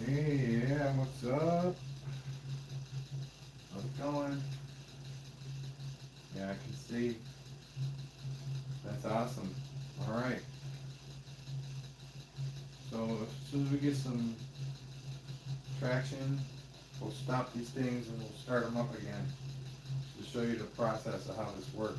Hey, yeah, what's up? How's it going? Yeah, I can see. That's awesome. All right. So as soon as we get some traction, we'll stop these things and we'll start them up again to show you the process of how this works.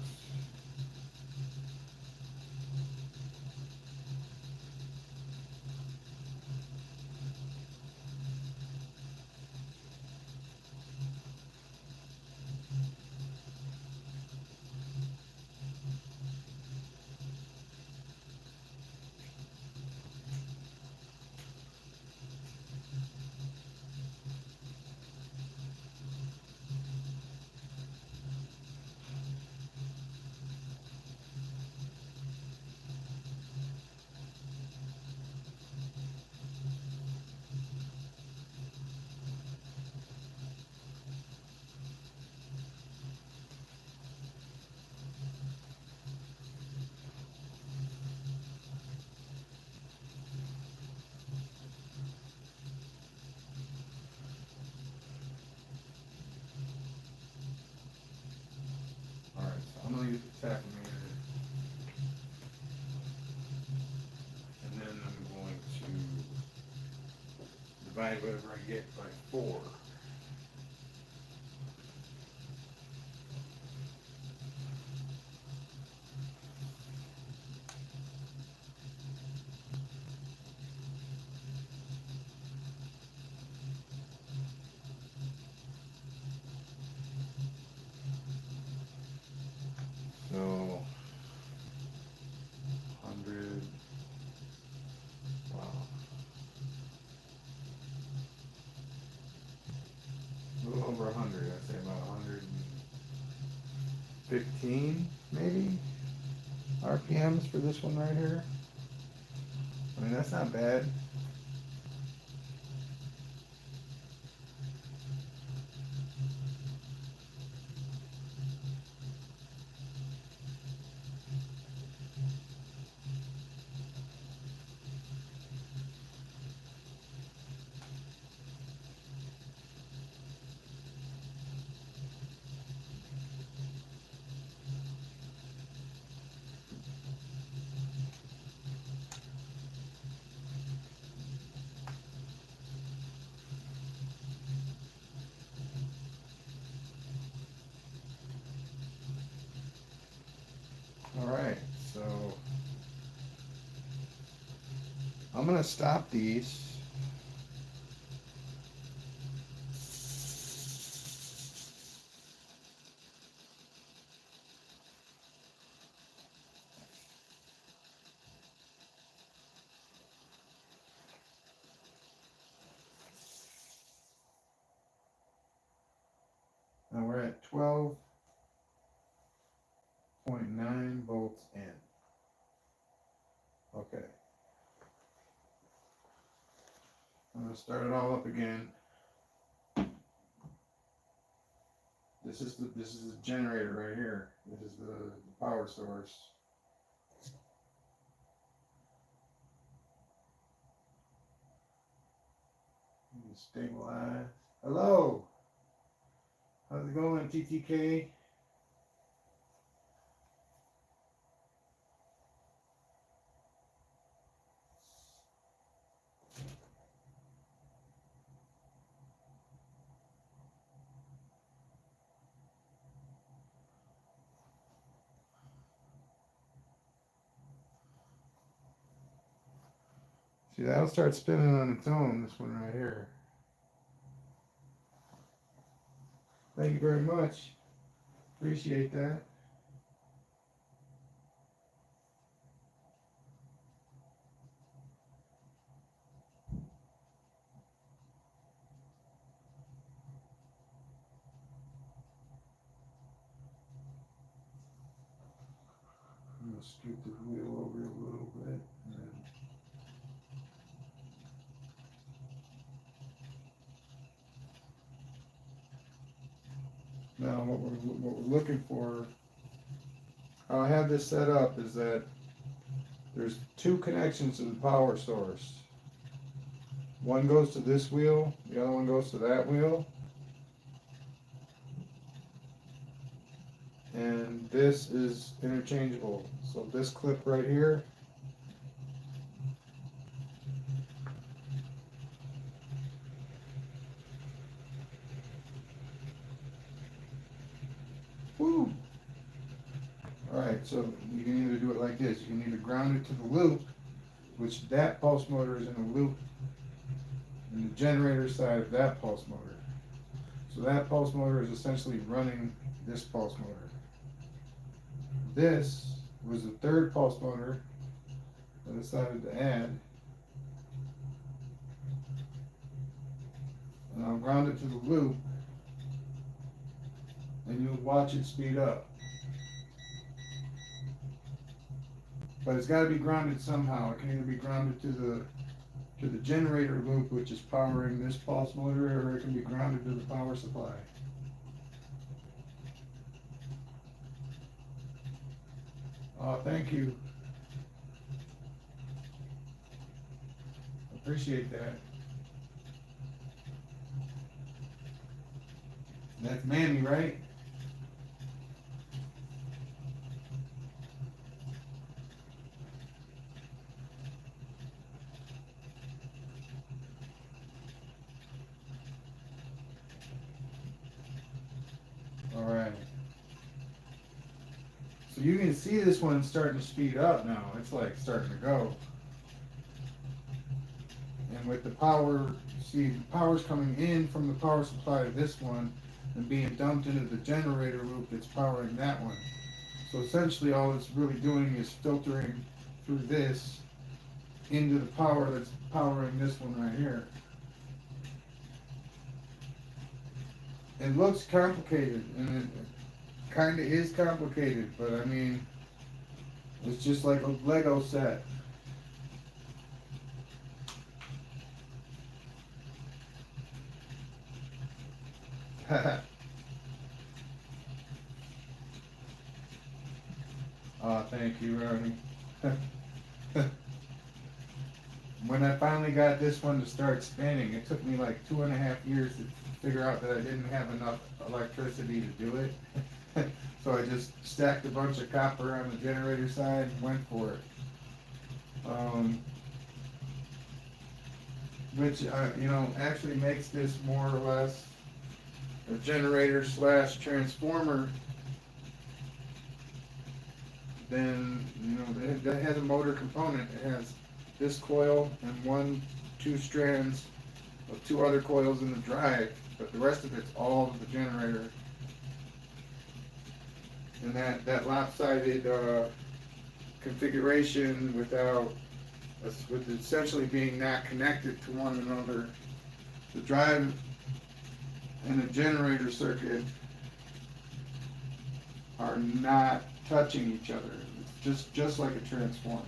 All right, so I'm gonna use the tachometer, and then I'm going to divide whatever I get by 4. So 100. Wow. A little over 100. I'd say about 115, maybe, RPMs for this one right here. I mean, that's not bad. All right, so I'm gonna stop these. And we're at 12.9 volts in. Okay. I'm gonna start it all up again. This is the generator right here. This is the power source. Stabilize. Hello. How's it going, TTK? See, that'll start spinning on its own, this one right here. Thank you very much. Appreciate that. I'm gonna scoot the wheel over a little bit. Now, what we're looking for, how I have this set up is that there's 2 connections to the power source. One goes to this wheel, the other one goes to that wheel. And this is interchangeable. So this clip right here, woo! Alright, so you can either do it like this. You can either ground it to the loop, which that pulse motor is in a loop in the generator side of that pulse motor. So that pulse motor is essentially running this pulse motor. This was the third pulse motor I decided to add. And I'll ground it to the loop, and you'll watch it speed up. But it's got to be grounded somehow. It can either be grounded to the generator loop, which is powering this pulse motor, or it can be grounded to the power supply. Oh, thank you. Appreciate that. That's Mammy, right? Alright. So you can see this one starting to speed up now. It's like starting to go. And with the power, see, the power's coming in from the power supply to this one and being dumped into the generator loop that's powering that one. So essentially all it's really doing is filtering through this into the power that's powering this one right here. It looks complicated, and it kind of is complicated, but I mean, it's just like a Lego set. Oh, thank you, Ronnie. When I finally got this one to start spinning, it took me like 2.5 years to figure out that I didn't have enough electricity to do it. So I just stacked a bunch of copper on the generator side and went for it. Which, actually makes this more or less a generator slash transformer. Then, that has a motor component. It has this coil and two strands of two other coils in the drive, but the rest of it's all of the generator. And that lopsided configuration with essentially being not connected to one another, the drive and the generator circuit are not touching each other. It's just like a transformer.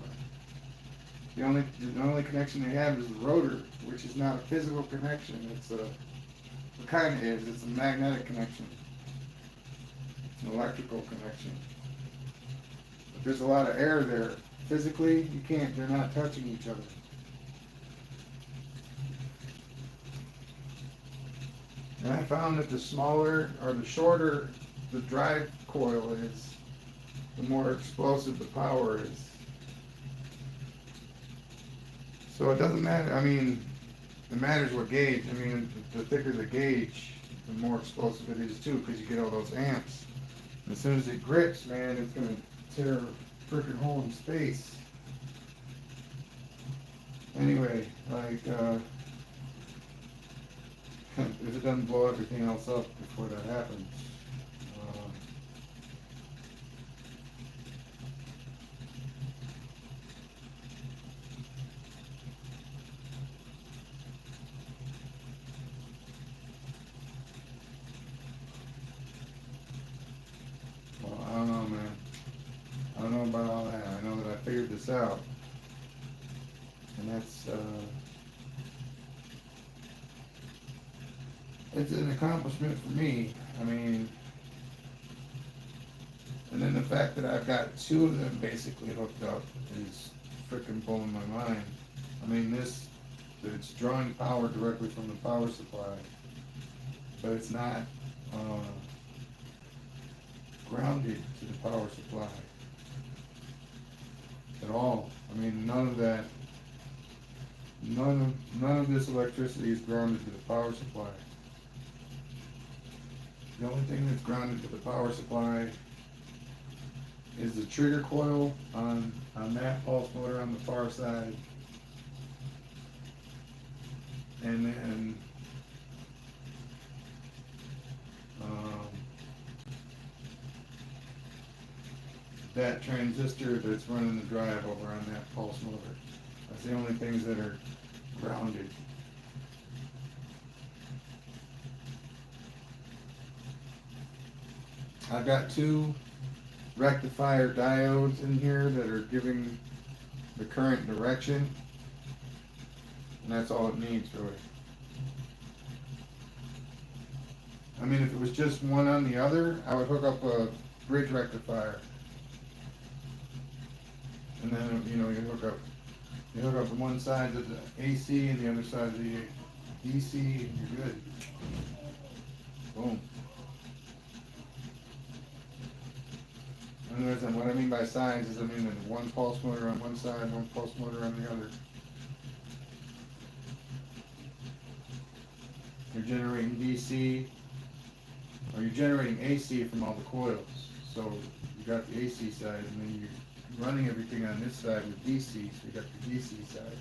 The only connection they have is the rotor, which is not a physical connection. It kind of is. It's a magnetic connection. It's an electrical connection. But there's a lot of air there. Physically, you can't. They're not touching each other. And I found that the smaller or the shorter the drive coil is, the more explosive the power is. So it doesn't matter. I mean, it matters what gauge. I mean, the thicker the gauge, the more explosive it is too, because you get all those amps. And as soon as it grips, man, it's gonna tear a freaking hole in space. Anyway, like, if it doesn't blow everything else up before that happens. Well, I don't know, man. I don't know about all that. I know that I figured this out. And that's, it's an accomplishment for me. I mean, and then the fact that I've got two of them basically hooked up is freaking blowing my mind. I mean, this that it's drawing power directly from the power supply, but it's not grounded to the power supply at all. I mean, none of that, none of this electricity is grounded to the power supply. The only thing that's grounded to the power supply is the trigger coil on that pulse motor on the far side, and then that transistor that's running the drive over on that pulse motor. That's the only things that are grounded. I've got two rectifier diodes in here that are giving the current direction, and that's all it needs really. I mean, if it was just one on the other, I would hook up a bridge rectifier, and then you hook up one side to the AC and the other side to the DC, and you're good. Boom. And what I mean by sides is, I mean one pulse motor on one side, one pulse motor on the other. You're generating DC, or you're generating AC from all the coils. So you got the AC side, and then you're running everything on this side with DC, so you got the DC side.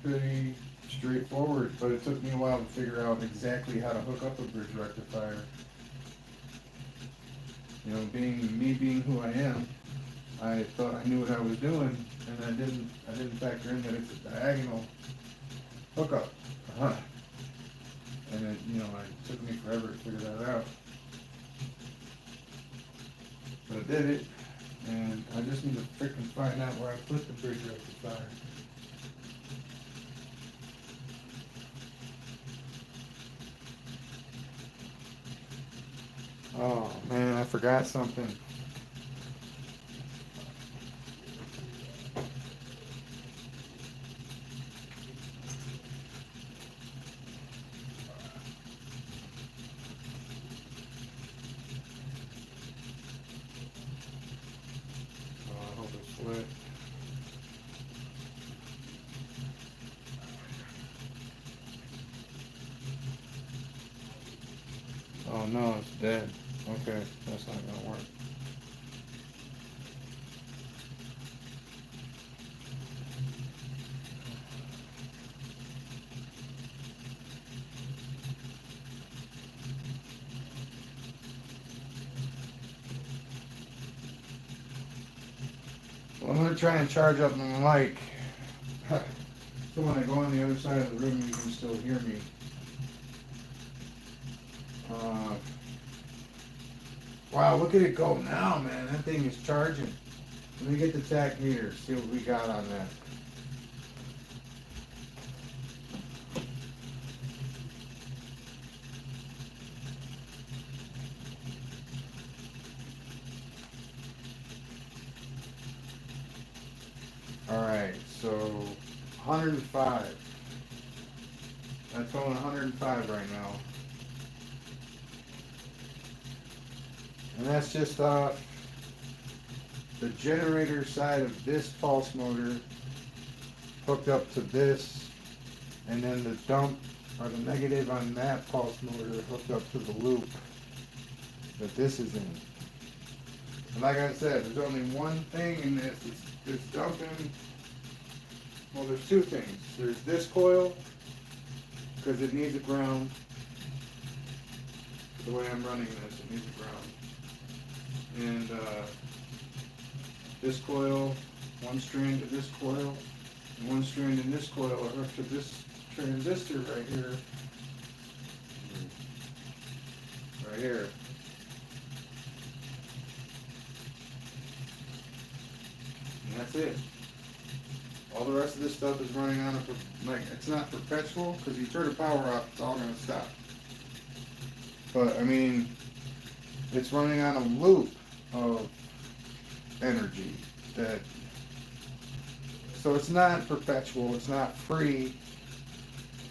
Pretty straightforward, but it took me a while to figure out exactly how to hook up a bridge rectifier. You know, being who I am, I thought I knew what I was doing, and I didn't factor in that it's a diagonal hookup. And it, it took me forever to figure that out. But I did it, and I just need to freaking find out where I put the bridge rectifier. Oh man, I forgot something. I hope it's lit. Oh no, it's dead. Okay, that's not gonna work. Well, I'm gonna try and charge up my mic. So when I go on the other side of the room, you can still hear me. Wow, look at it go now, man. That thing is charging. Let me get the tach meter, see what we got on that. Alright, so 105. That's on 105 right now. And that's just off the generator side of this pulse motor hooked up to this, and then the dump or the negative on that pulse motor hooked up to the loop that this is in. And like I said, there's only one thing in this. It's dumping. Well, there's two things. There's this coil, because it needs a ground. The way I'm running this, it needs a ground. And this coil, one strand to this coil, and one strand in this coil are hooked to this transistor right here. Right here. And that's it. All the rest of this stuff is running on it's not perpetual, because you turn the power off, it's all going to stop. But I mean, it's running on a loop of energy that So it's not perpetual, it's not free,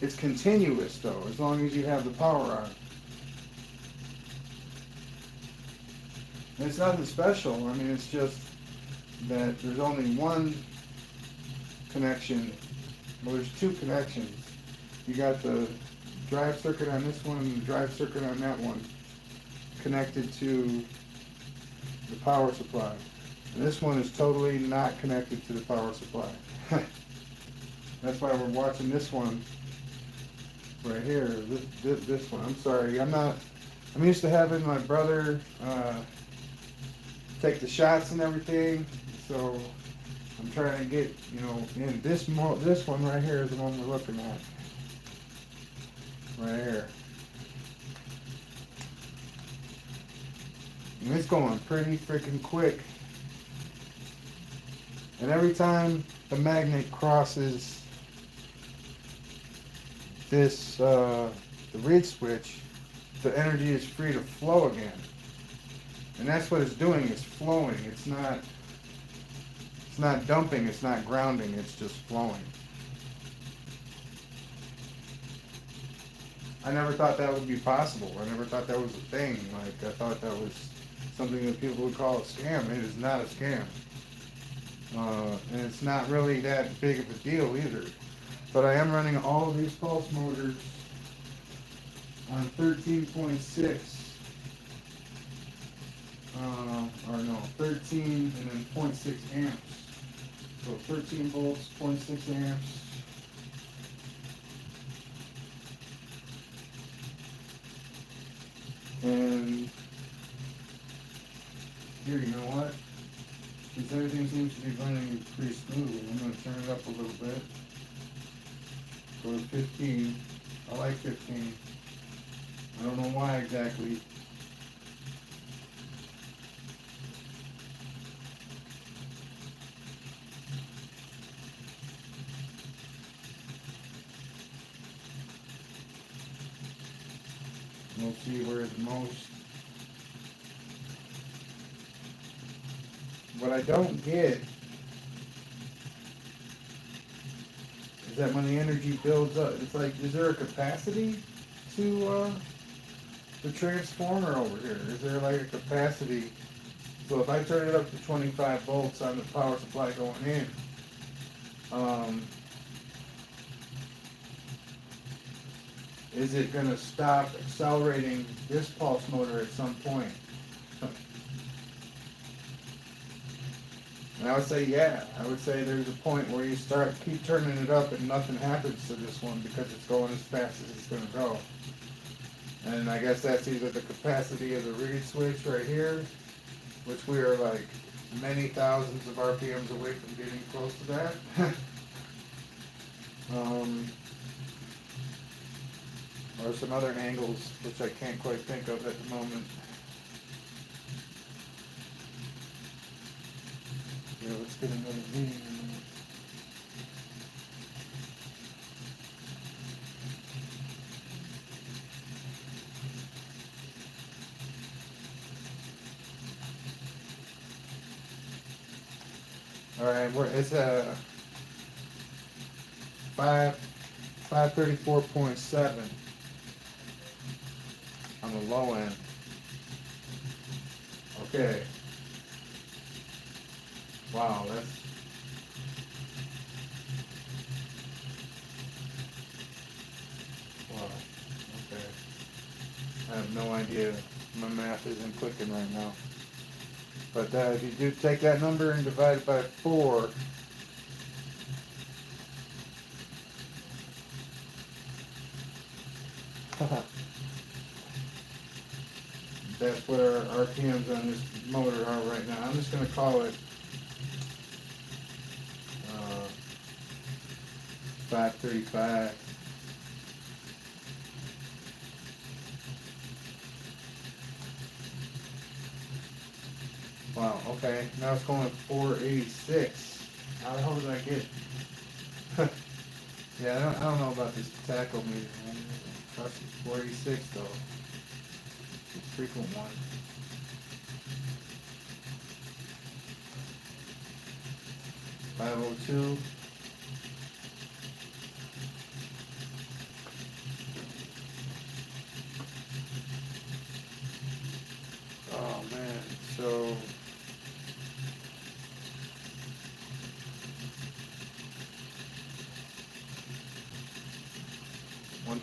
it's continuous though, as long as you have the power on. And it's nothing special, I mean, it's just that there's only one connection, well there's two connections. You got the drive circuit on this one and the drive circuit on that one connected to the power supply. And this one is totally not connected to the power supply. That's why we're watching this one right here. This one. I'm sorry. I'm used to having my brother take the shots and everything. So I'm trying to get, in this one right here is the one we're looking at. Right here. And it's going pretty freaking quick. And every time the magnet crosses this, the reed switch, the energy is free to flow again. And that's what it's doing, it's flowing. It's not dumping, it's not grounding, it's just flowing. I never thought that would be possible. I never thought that was a thing. Like, I thought that was something that people would call a scam. It is not a scam. And it's not really that big of a deal either. But I am running all of these pulse motors on 13.6. Or no, 13 and then 0.6 amps. So 13 volts, 0.6 amps. And here, you know what? Since everything seems to be running pretty smoothly, I'm going to turn it up a little bit. Go to 15. I like 15. I don't know why exactly. We'll see where it's most. What I don't get is that when the energy builds up, it's like, is there a capacity to the transformer over here? Is there like a capacity? So if I turn it up to 25 volts on the power supply going in, is it going to stop accelerating this pulse motor at some point? And I would say, yeah. I would say there's a point where you keep turning it up and nothing happens to this one because it's going as fast as it's going to go. And I guess that's either the capacity of the reed switch right here, which we are like many thousands of RPMs away from getting close to that. Or some other angles, which I can't quite think of at the moment. Yeah, let's get another reading in a minute. All right, it's a 534.7 on the low end. Okay. Wow, that's. Wow. Okay. I have no idea. My math isn't clicking right now. But if you do take that number and divide it by 4, that's what our RPMs on this motor are right now. I'm just going to call it 535. Wow, okay. Now it's going at 486. How the hell did I get? Yeah, I don't know about this tachometer, man. Trust it's 486 though. It's a frequent one. $502.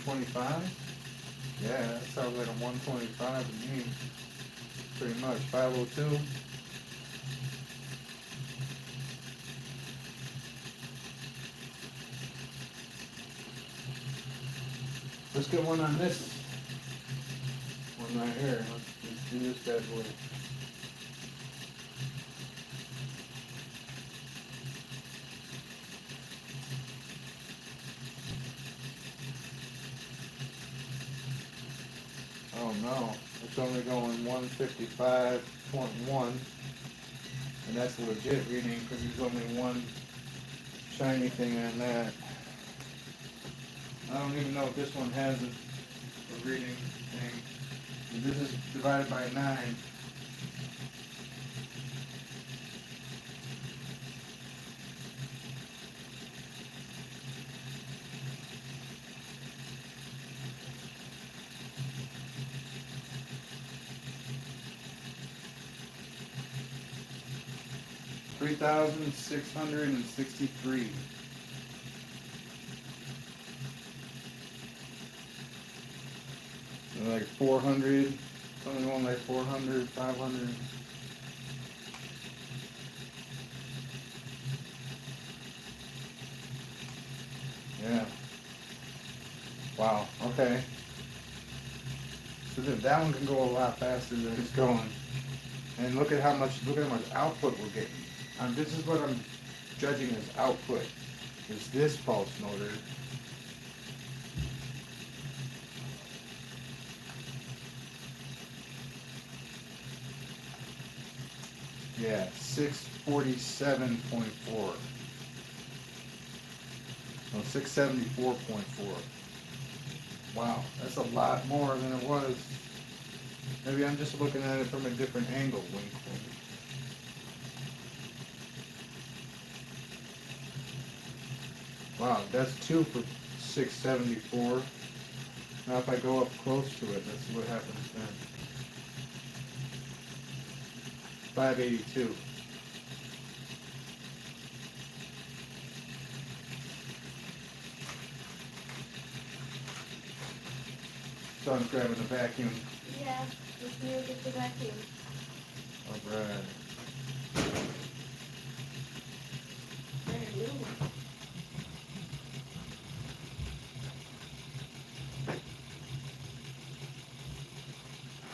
125? Yeah, that sounds like a 125 to me. Pretty much. 502. Let's get one on this one right here. Let's do this bad boy. Oh no, it's only going 155.1, and that's a legit reading because there's only one shiny thing on that. I don't even know if this one has a reading thing. This is divided by 9. 3,663. Like 400, something going like 400, 500. Yeah. Wow. Okay. So that one can go a lot faster than it's going. And look how much output we're getting. This is what I'm judging as output. Is this pulse motor? Yeah, 647.4. No, 674.4. Wow, that's a lot more than it was. Maybe I'm just looking at it from a different angle. Wink, wink. Wow, that's 2 for 674. Now if I go up close to it, let's see what happens then. 582. Son's grabbing the vacuum. Yeah, let's get the vacuum. Alright. Very new.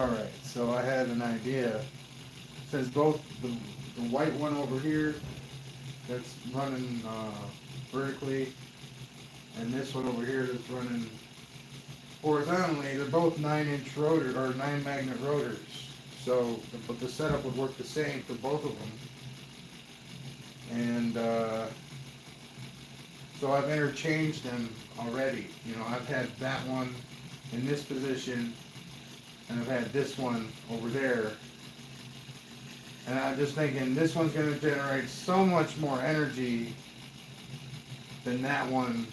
Alright, so I had an idea. It says both the white one over here that's running vertically and this one over here that's running horizontally, they're both 9-inch rotor or 9 magnet rotors. So the setup would work the same for both of them. And so I've interchanged them already. You know, I've had that one in this position and I've had this one over there. And I'm just thinking this one's going to generate so much more energy than that one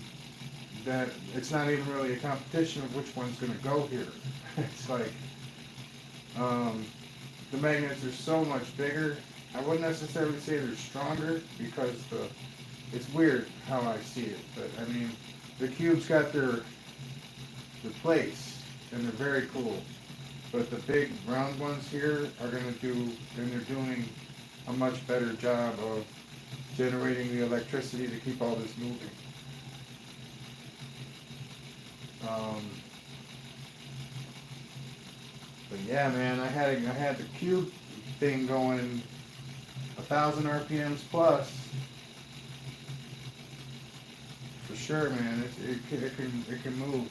that it's not even really a competition of which one's going to go here. It's like the magnets are so much bigger. I wouldn't necessarily say they're stronger because it's weird how I see it. But I mean, the cubes got their place and they're very cool. But the big round ones here are going to do, and they're doing a much better job of generating the electricity to keep all this moving. But yeah, man, I had the cube thing going 1,000 RPMs plus. For sure, man, it can move.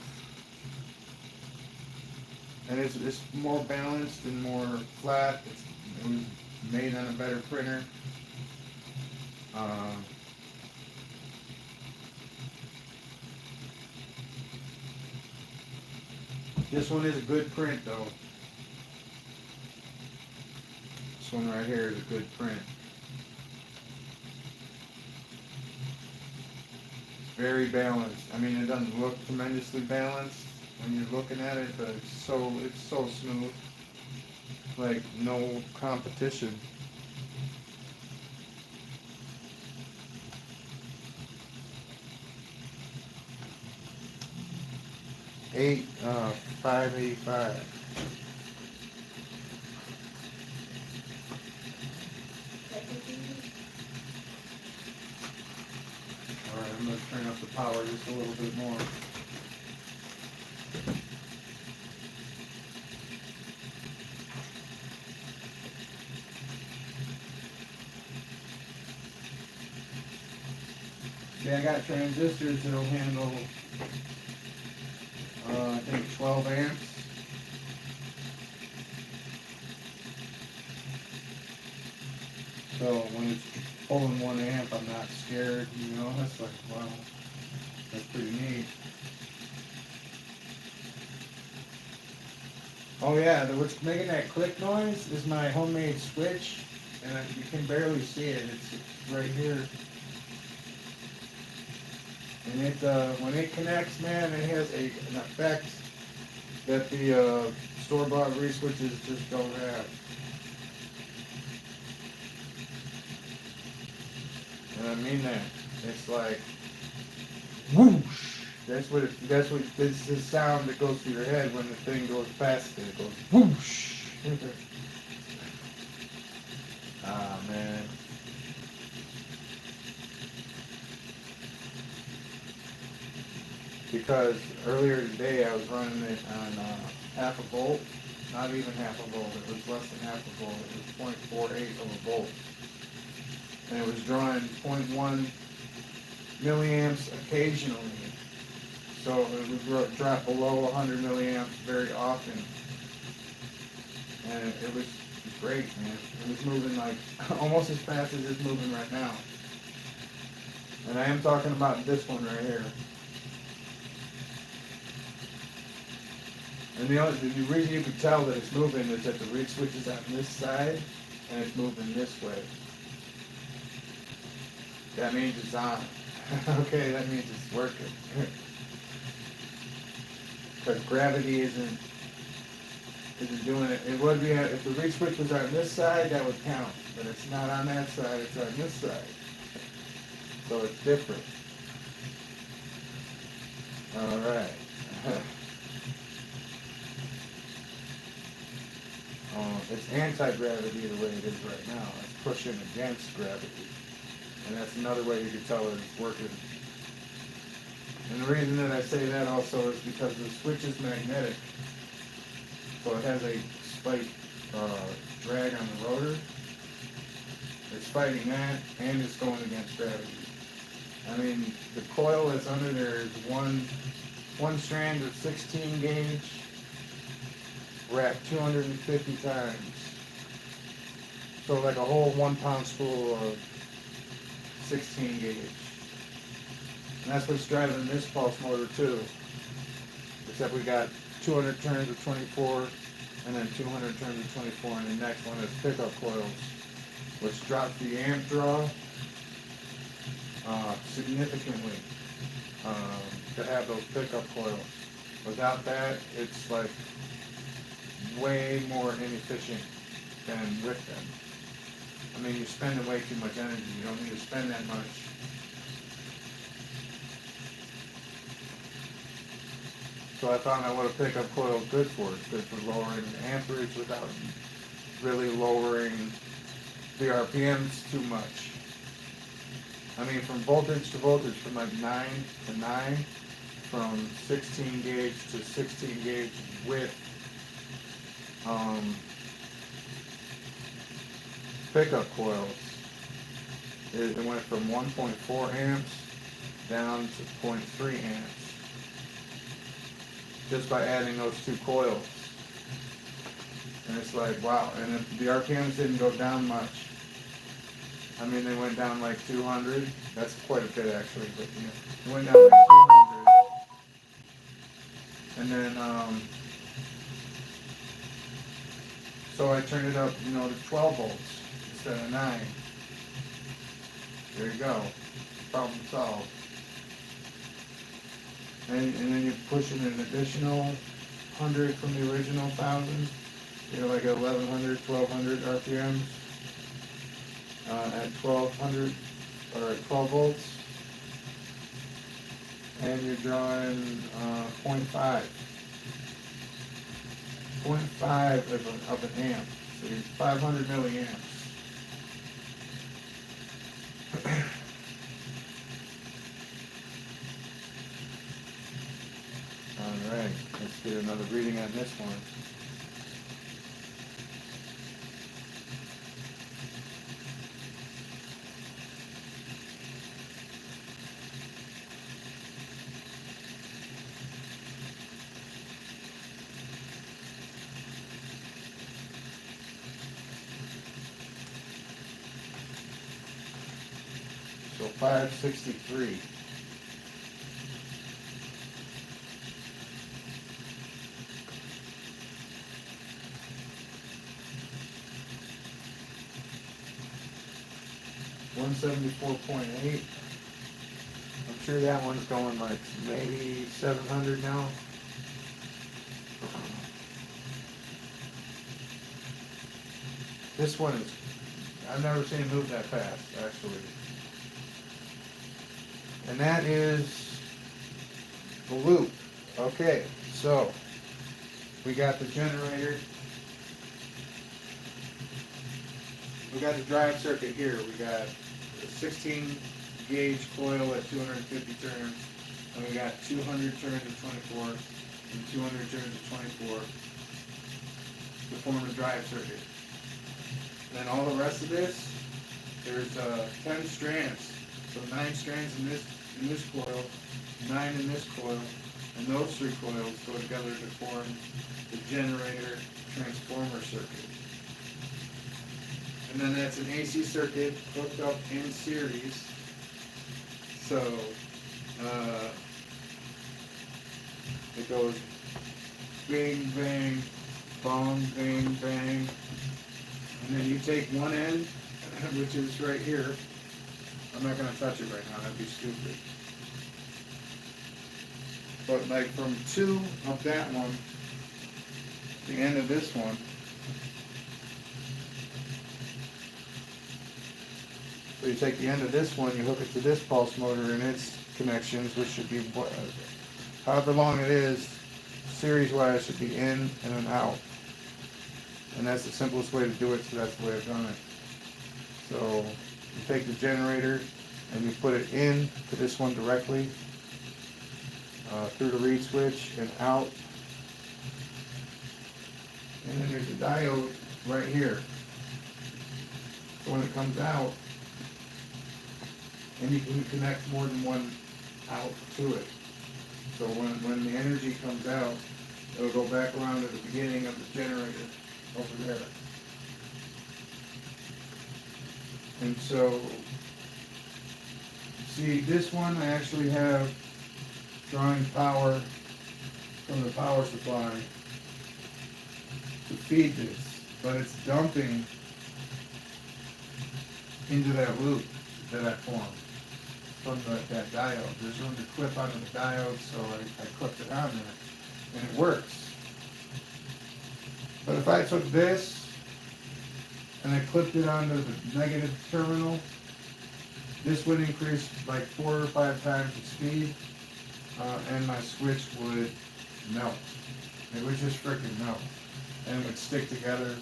And it's more balanced and more flat. It was made on a better printer. This one is a good print though. This one right here is a good print. It's very balanced. I mean, it doesn't look tremendously balanced when you're looking at it, but it's so smooth. Like no competition. 585. Alright, I'm going to turn up the power just a little bit more. See, I got transistors that'll handle, I think 12 amps. So when it's pulling 1 amp, I'm not scared, you know, that's like, wow, that's pretty neat. Oh yeah, what's making that click noise is my homemade switch, and you can barely see it, it's right here. And it, when it connects, man, it has an effect that the store-bought re-switches just don't have. And I mean that. It's like whoosh. That's this is the sound that goes through your head when the thing goes past it. It goes whoosh. Ah man. Because earlier today I was running it on half a volt, not even half a volt, it was less than half a volt, it was 0.48 of a volt. And it was drawing 0.1 milliamps occasionally. So it would drop below 100 milliamps very often. And it was great, man. It was moving like almost as fast as it's moving right now. And I am talking about this one right here. And the reason you can tell that it's moving is that the reed switch is on this side and it's moving this way. That means it's on. Okay, that means it's working. Because gravity isn't doing it. It would be if the reed switch was on this side, that would count. But it's not on that side, it's on this side. So it's different. Alright. It's anti-gravity the way it is right now. It's pushing against gravity. And that's another way you can tell that it's working. And the reason that I say that also is because the switch is magnetic. So it has a slight drag on the rotor. It's fighting that, and it's going against gravity. I mean, the coil that's under there is one strand of 16 gauge wrapped 250 times. So like a whole 1 pound spool of 16 gauge. And that's what's driving this pulse motor too. Except we got 200 turns of 24 and then 200 turns of 24, and the next one is pickup coils, which drop the amp draw significantly to have those pickup coils. Without that, it's like way more inefficient than with them. I mean, you're spending way too much energy. You don't need to spend that much. So I found out what a pickup coil is good for. It's good for lowering amperage without really lowering the RPMs too much. I mean, from voltage to voltage, from like 9 to 9, from 16 gauge to 16 gauge with pickup coils. It went from 1.4 amps down to 0.3 amps just by adding those two coils. And it's like, wow. And if the RPMs didn't go down much. I mean, they went down like 200. That's quite a bit actually, but you know, it went down like 200. And then, so I turned it up, you know, to 12 volts instead of 9. There you go. Problem solved. And then you're pushing an additional 100 from the original 1,000. You're like at 1,100, 1,200 RPMs at 1,200 or at 12 volts. And you're drawing 0.5. 0.5 of an amp. So you're 500 milliamps. Alright, let's get another reading on this one. So 563. $174.8. I'm sure that one's going like maybe 700 now. This one is, I've never seen it move that fast, actually. And that is the loop. Okay, so we got the generator. We got the drive circuit here. We got a 16 gauge coil at 250 turns, and we got 200 turns of 24 and 200 turns of 24 to form a drive circuit. And then all the rest of this, there's 10 strands. So 9 strands in this coil, 9 in this coil, and those 3 coils go together to form the generator transformer circuit. And then that's an AC circuit hooked up in series. So it goes bing, bang, bong, bang, bang. And then you take one end, which is right here. I'm not going to touch it right now, that'd be stupid. But like from 2 of that one, the end of this one, so you take the end of this one, you hook it to this pulse motor and its connections, which should be, however long it is, series-wise should be in and then out. And that's the simplest way to do it, so that's the way I've done it. So you take the generator and you put it in to this one directly, through the reed switch and out. And then there's a diode right here. So when it comes out, and you can connect more than one out to it. So when the energy comes out, it'll go back around to the beginning of the generator over there. And so, see, this one I actually have drawing power from the power supply to feed this, but it's dumping into that loop that I formed from that diode. There's room to clip onto the diode, so I clipped it on there, and it works. But if I took this and I clipped it onto the negative terminal, this would increase like 4 or 5 times the speed, and my switch would melt. It would just freaking melt, and it would stick together.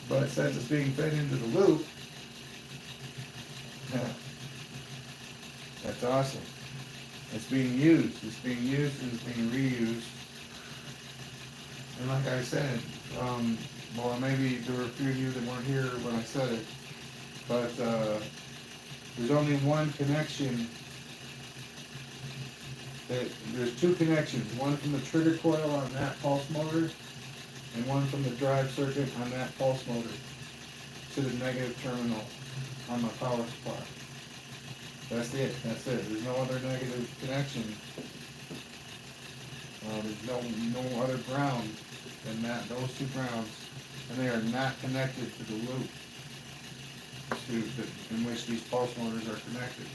But since it's being fed into the loop, that's awesome. It's being used. It's being used and it's being reused. And like I said, well, maybe there were a few of you that weren't here when I said it, but there's only one connection. There's 2 connections, one from the trigger coil on that pulse motor, and one from the drive circuit on that pulse motor to the negative terminal on my power supply. That's it. There's no other negative connection. There's no other ground than that. Those 2 grounds, and they are not connected to the loop in which these pulse motors are connected.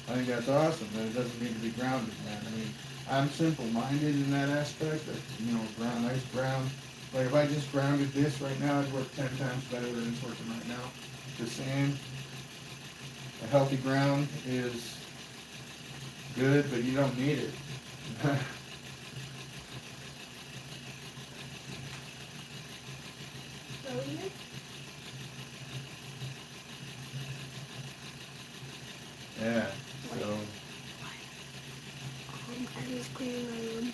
I think that's awesome. That it doesn't need to be grounded, man. I mean, I'm simple-minded in that aspect. That, nice ground. Like if I just grounded this right now, it'd work 10 times better than it's working right now. Just saying, a healthy ground is good, but you don't need it. Sodium? Yeah, so, I'm just cleaning my room.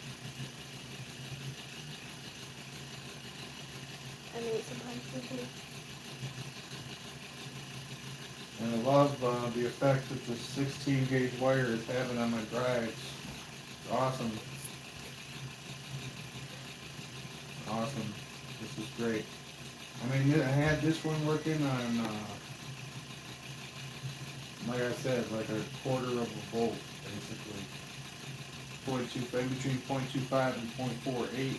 I made some pumpkin too. and I love the effect that the 16 gauge wire is having on my drives. It's awesome. Awesome. This is great. I mean, I had this one working on, like I said, like a quarter of a volt, basically. 0.2, in between 0.25 and 0.48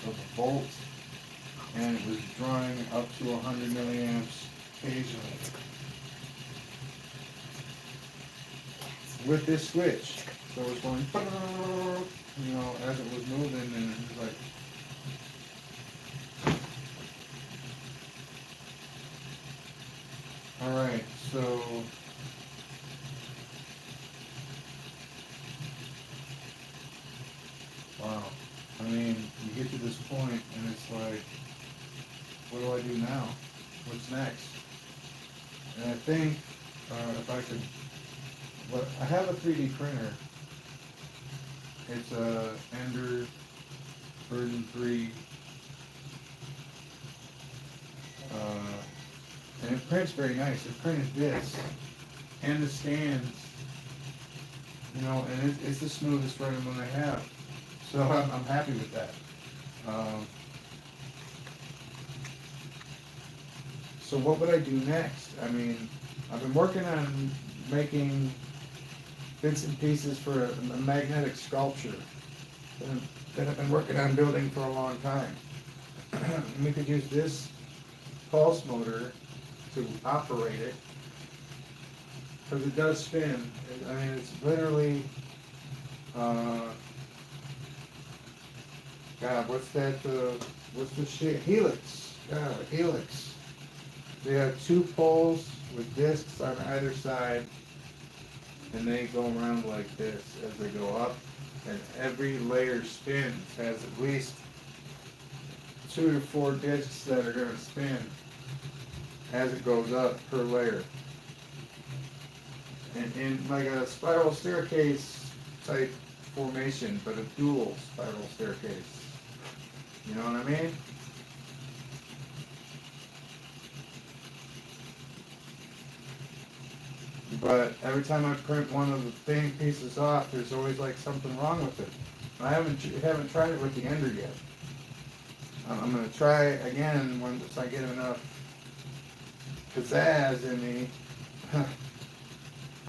of a volt, and it was drawing up to 100 milliamps occasionally. With this switch, so it was going, you know, as it was moving, and it was like, all right, so wow. I mean, you get to this point, and it's like, what do I do now? What's next? And I think if I could, I have a 3D printer. It's a Ender version 3, and it prints very nice. It printed this and the stands, you know, and it's the smoothest running one I have. So I'm happy with that. So what would I do next? I mean, I've been working on making bits and pieces for a magnetic sculpture that I've been working on building for a long time. And we could use this pulse motor to operate it, because it does spin. I mean, it's literally, God, what's that, what's the shape? Helix. God, a helix. They have two poles with discs on either side, and they go around like this as they go up, and every layer spins, has at least 2 to 4 discs that are going to spin as it goes up per layer. And in like a spiral staircase type formation, but a dual spiral staircase. You know what I mean? But every time I print one of the thing pieces off, there's always like something wrong with it. I haven't tried it with the Ender yet. I'm gonna try again once I get enough pizzazz in me,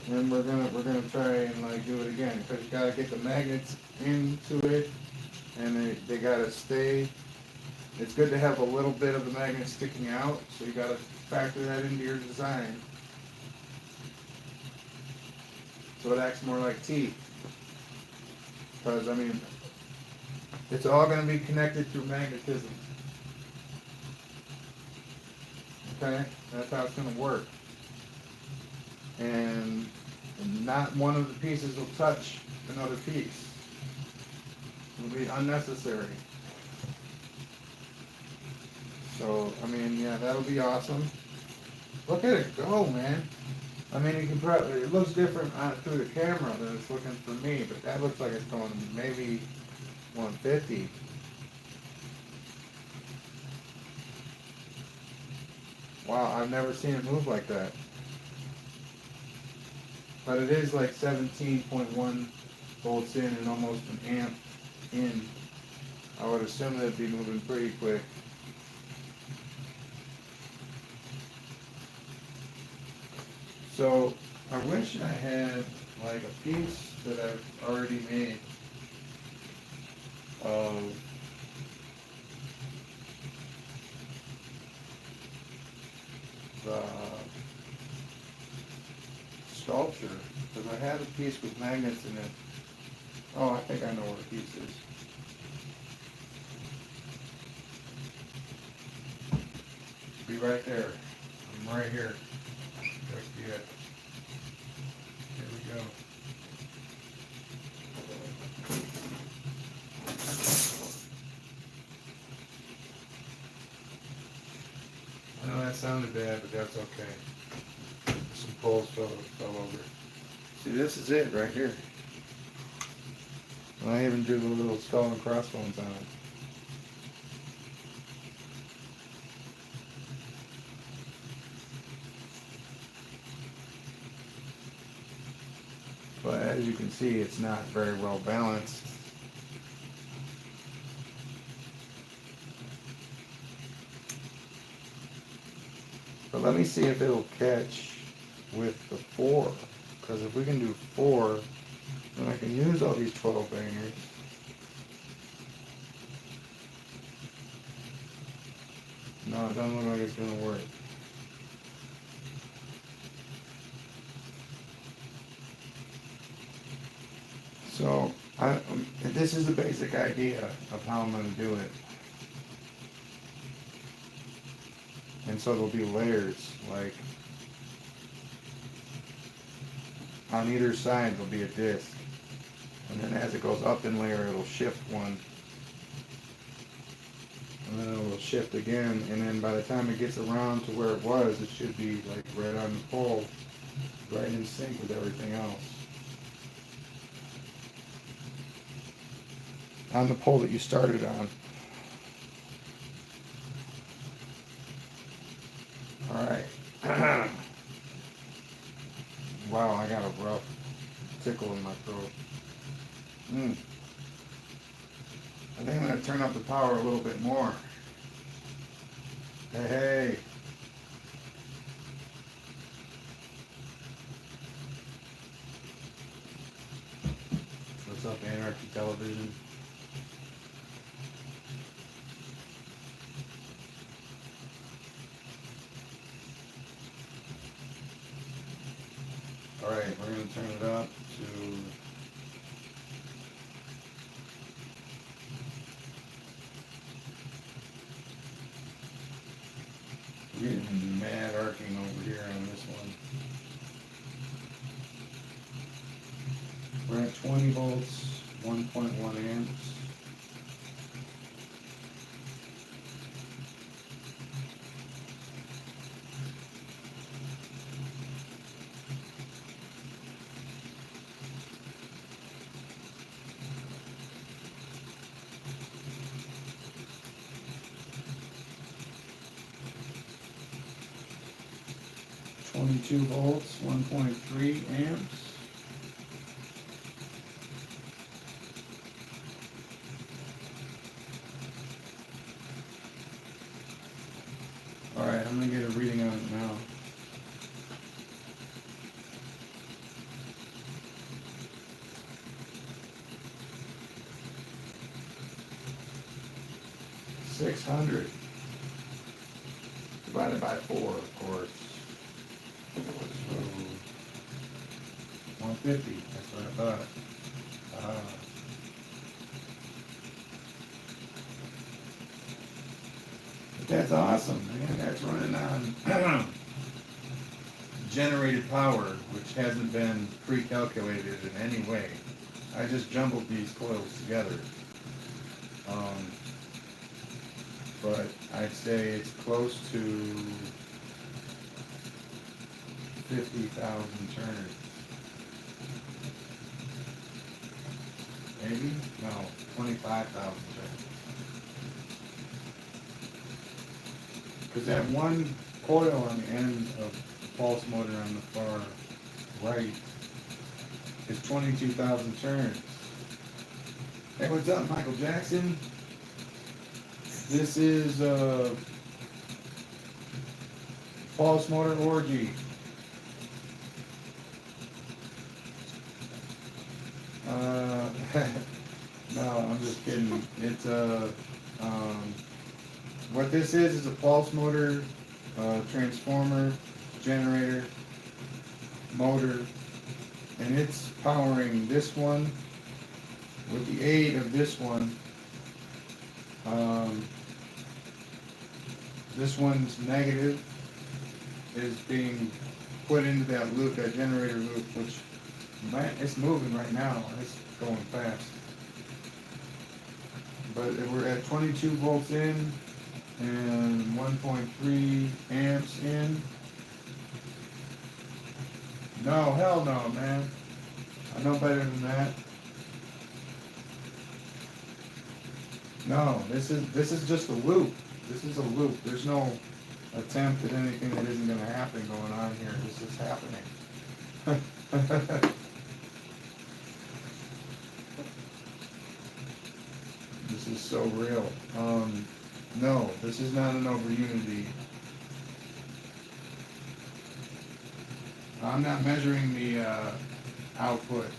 and we're gonna try and like do it again, because you gotta get the magnets into it, and they gotta stay. It's good to have a little bit of the magnet sticking out, so you gotta factor that into your design, so it acts more like teeth. Because I mean, it's all going to be connected through magnetism. Okay? That's how it's going to work. And not one of the pieces will touch another piece. It'll be unnecessary. So, I mean, yeah, that'll be awesome. Look at it go, man. I mean, you can probably, it looks different through the camera than it's looking for me, but that looks like it's going maybe 150. Wow, I've never seen it move like that. But it is like 17.1 volts in and almost an amp in. I would assume that it'd be moving pretty quick. So I wish I had like a piece that I've already made of the sculpture, because I had a piece with magnets in it. Oh, I think I know where the piece is. Be right there. I'm right here. There we go. sounded bad, but that's okay. Some poles fell over. See, this is it right here. And I even drew the little skull and crossbones on it. But as you can see, it's not very well balanced. But let me see if it'll catch with the 4. Because if we can do 4, then I can use all these 12 bangers. No, it doesn't look like it's going to work. So, this is the basic idea of how I'm going to do it. And so there'll be layers, like on either side there'll be a disc. And then as it goes up in layer, it'll shift one. And then it'll shift again. And then by the time it gets around to where it was, it should be like right on the pole, right in sync with everything else. On the pole that you started on. Alright. Wow, I got a rough tickle in my throat. I think I'm going to turn up the power a little bit more. Hey, hey. What's up, Anarchy Television? Alright, we're going to turn it up to getting mad arcing over here on this one. We're at 20 volts, 1.1 amps. Two volts, 1.3 amps. Alright, I'm going to get a reading on it now. $600 divided by 4, of course. So 150, that's what I thought. But that's awesome, man. That's running on generated power, which hasn't been pre-calculated in any way. I just jumbled these coils together. But I'd say it's close to 50,000 turners. Maybe? No, 25,000 turners. Because that one coil on the end of the pulse motor on the far right is 22,000 turns. Hey, what's up, Michael Jackson? This is pulse motor orgy. No, I'm just kidding. It's what this is a pulse motor, transformer, generator, motor, and it's powering this one with the aid of this one. This one's negative is being put into that loop, that generator loop, which it's moving right now. It's going fast. But we're at 22 volts in, and 1.3 amps in. No, hell no, man. I know better than that. No, this is just a loop. This is a loop. There's no attempt at anything that isn't going to happen going on here. This is happening. This is so real. No, this is not an over unity. I'm not measuring the output,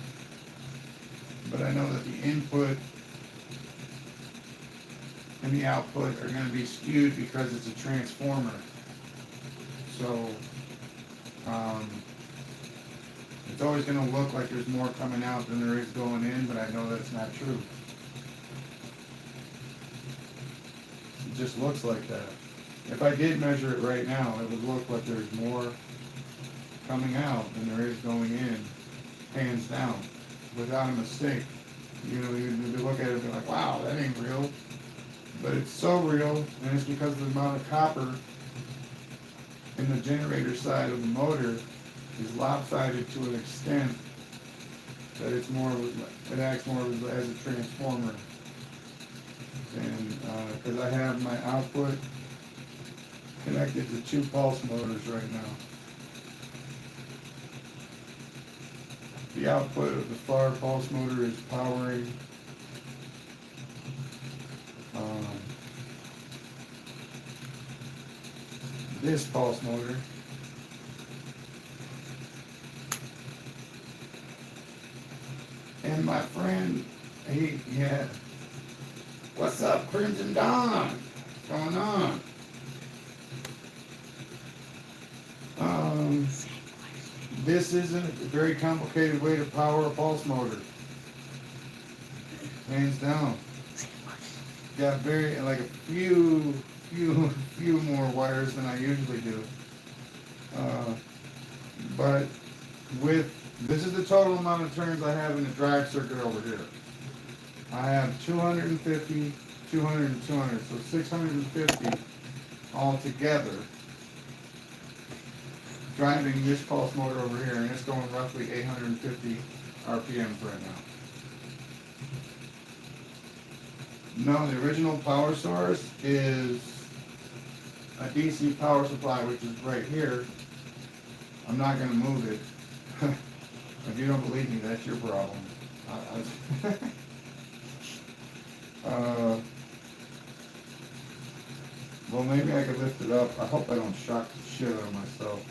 but I know that the input and the output are going to be skewed because it's a transformer. So it's always going to look like there's more coming out than there is going in, but I know that's not true. It just looks like that. If I did measure it right now, it would look like there's more coming out than there is going in, hands down, without a mistake. You know, you look at it and be like, wow, that ain't real. But it's so real, and it's because of the amount of copper in the generator side of the motor is lopsided to an extent that it's more, it acts more as a transformer. And because I have my output connected to 2 pulse motors right now. The output of the far pulse motor is powering this pulse motor. And my friend, yeah. What's up, Crimson Dawn? What's going on? This isn't a very complicated way to power a pulse motor. Hands down. Got like a few more wires than I usually do. But this is the total amount of turns I have in the drive circuit over here. I have 250, 200, and 200, so 650 altogether driving this pulse motor over here, and it's going roughly 850 RPMs right now. No, the original power source is a DC power supply, which is right here. I'm not going to move it. If you don't believe me, that's your problem. Well, maybe I could lift it up. I hope I don't shock the shit out of myself.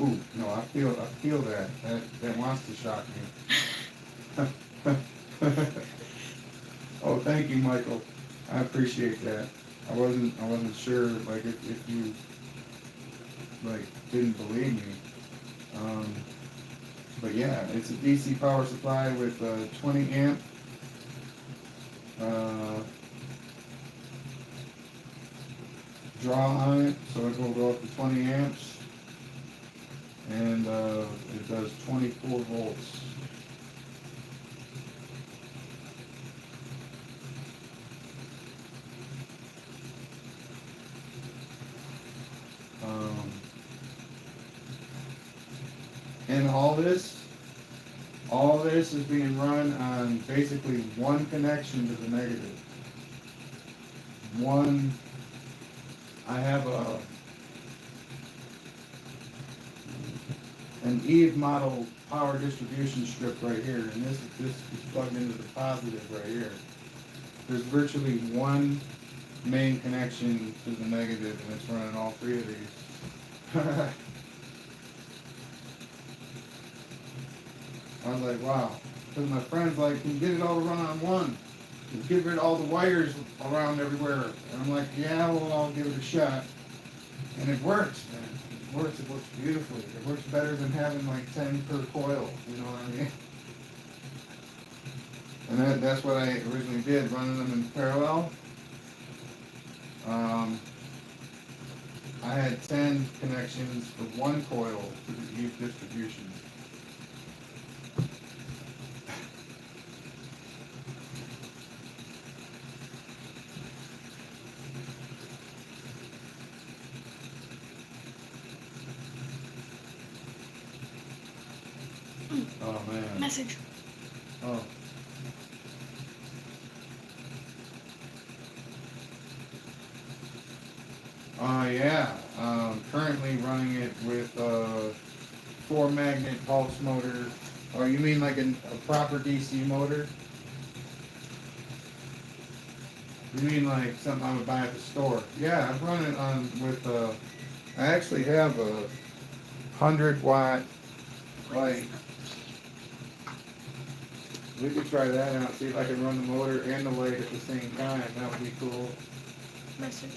Ooh, no, I feel that. That wants to shock me. Oh, thank you, Michael. I appreciate that. I wasn't sure, like, if you, like, didn't believe me. But yeah, it's a DC power supply with a 20 amp draw on it, so it will go up to 20 amps, and it does 24 volts. And all this is being run on basically one connection to the negative. I have an Eve model power distribution strip right here, and this is plugged into the positive right here. There's virtually one main connection to the negative, and it's running all 3 of these. I was like, wow. Because my friend's like, can you get it all to run on one? You get rid of all the wires around everywhere. And I'm like, yeah, well, I'll give it a shot. And it works, man. It works beautifully. It works better than having like 10 per coil, you know what I mean? And that's what I originally did, running them in parallel. I had 10 connections for one coil to the Eve distribution. Oh, man. Message. Oh. Yeah. Currently running it with 4-magnet pulse motor. Oh, you mean like a proper DC motor? You mean like something I would buy at the store? Yeah, I'm running on with I actually have a 100-watt light. We could try that out, see if I can run the motor and the light at the same time. That would be cool. Message.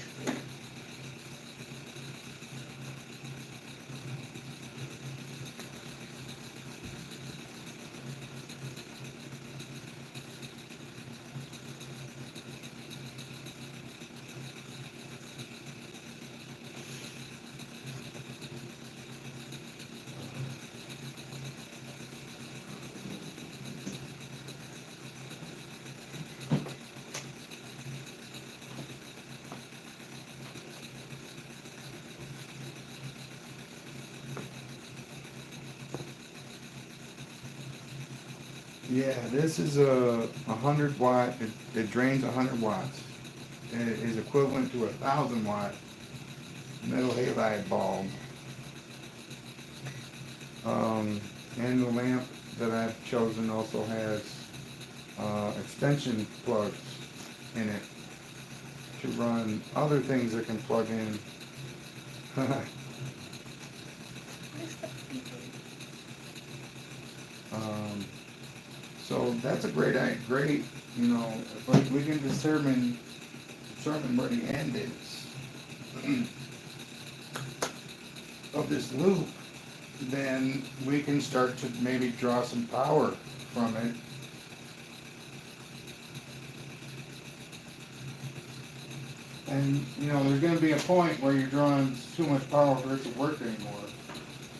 Yeah, this is a 100-watt. It drains 100 watts. And it is equivalent to a 1,000-watt metal halide bulb. And the lamp that I've chosen also has extension plugs in it to run other things that can plug in. What is that beeping? So that's a great, you know, if we can determine where the end is of this loop, then we can start to maybe draw some power from it. And, you know, there's going to be a point where you're drawing too much power for it to work anymore.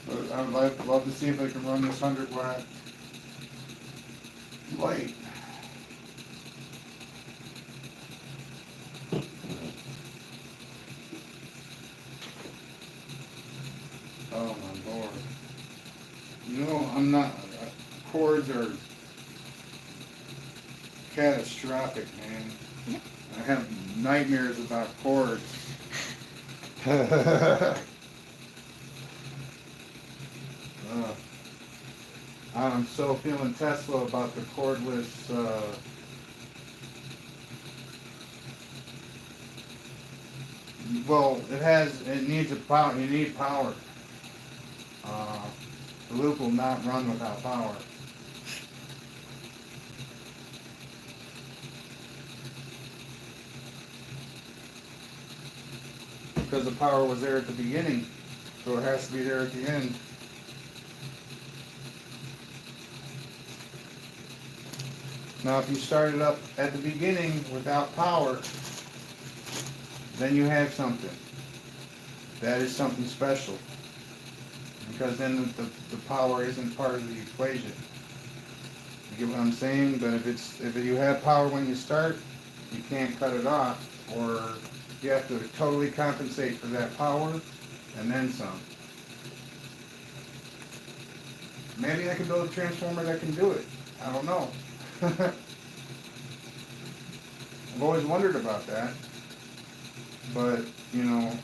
But I would love to see if I can run this 100-watt light. Oh my lord. You know, I'm not, cords are catastrophic, man. Yep. I have nightmares about cords. I'm so feeling Tesla about the cordless, well, it needs power, you need power. The loop will not run without power. Because the power was there at the beginning, so it has to be there at the end. Now, if you start it up at the beginning without power, then you have something. That is something special. Because then the power isn't part of the equation. You get what I'm saying? But if you have power when you start, you can't cut it off, or you have to totally compensate for that power and then some. Maybe I can build a transformer that can do it. I don't know. I've always wondered about that. But, you know,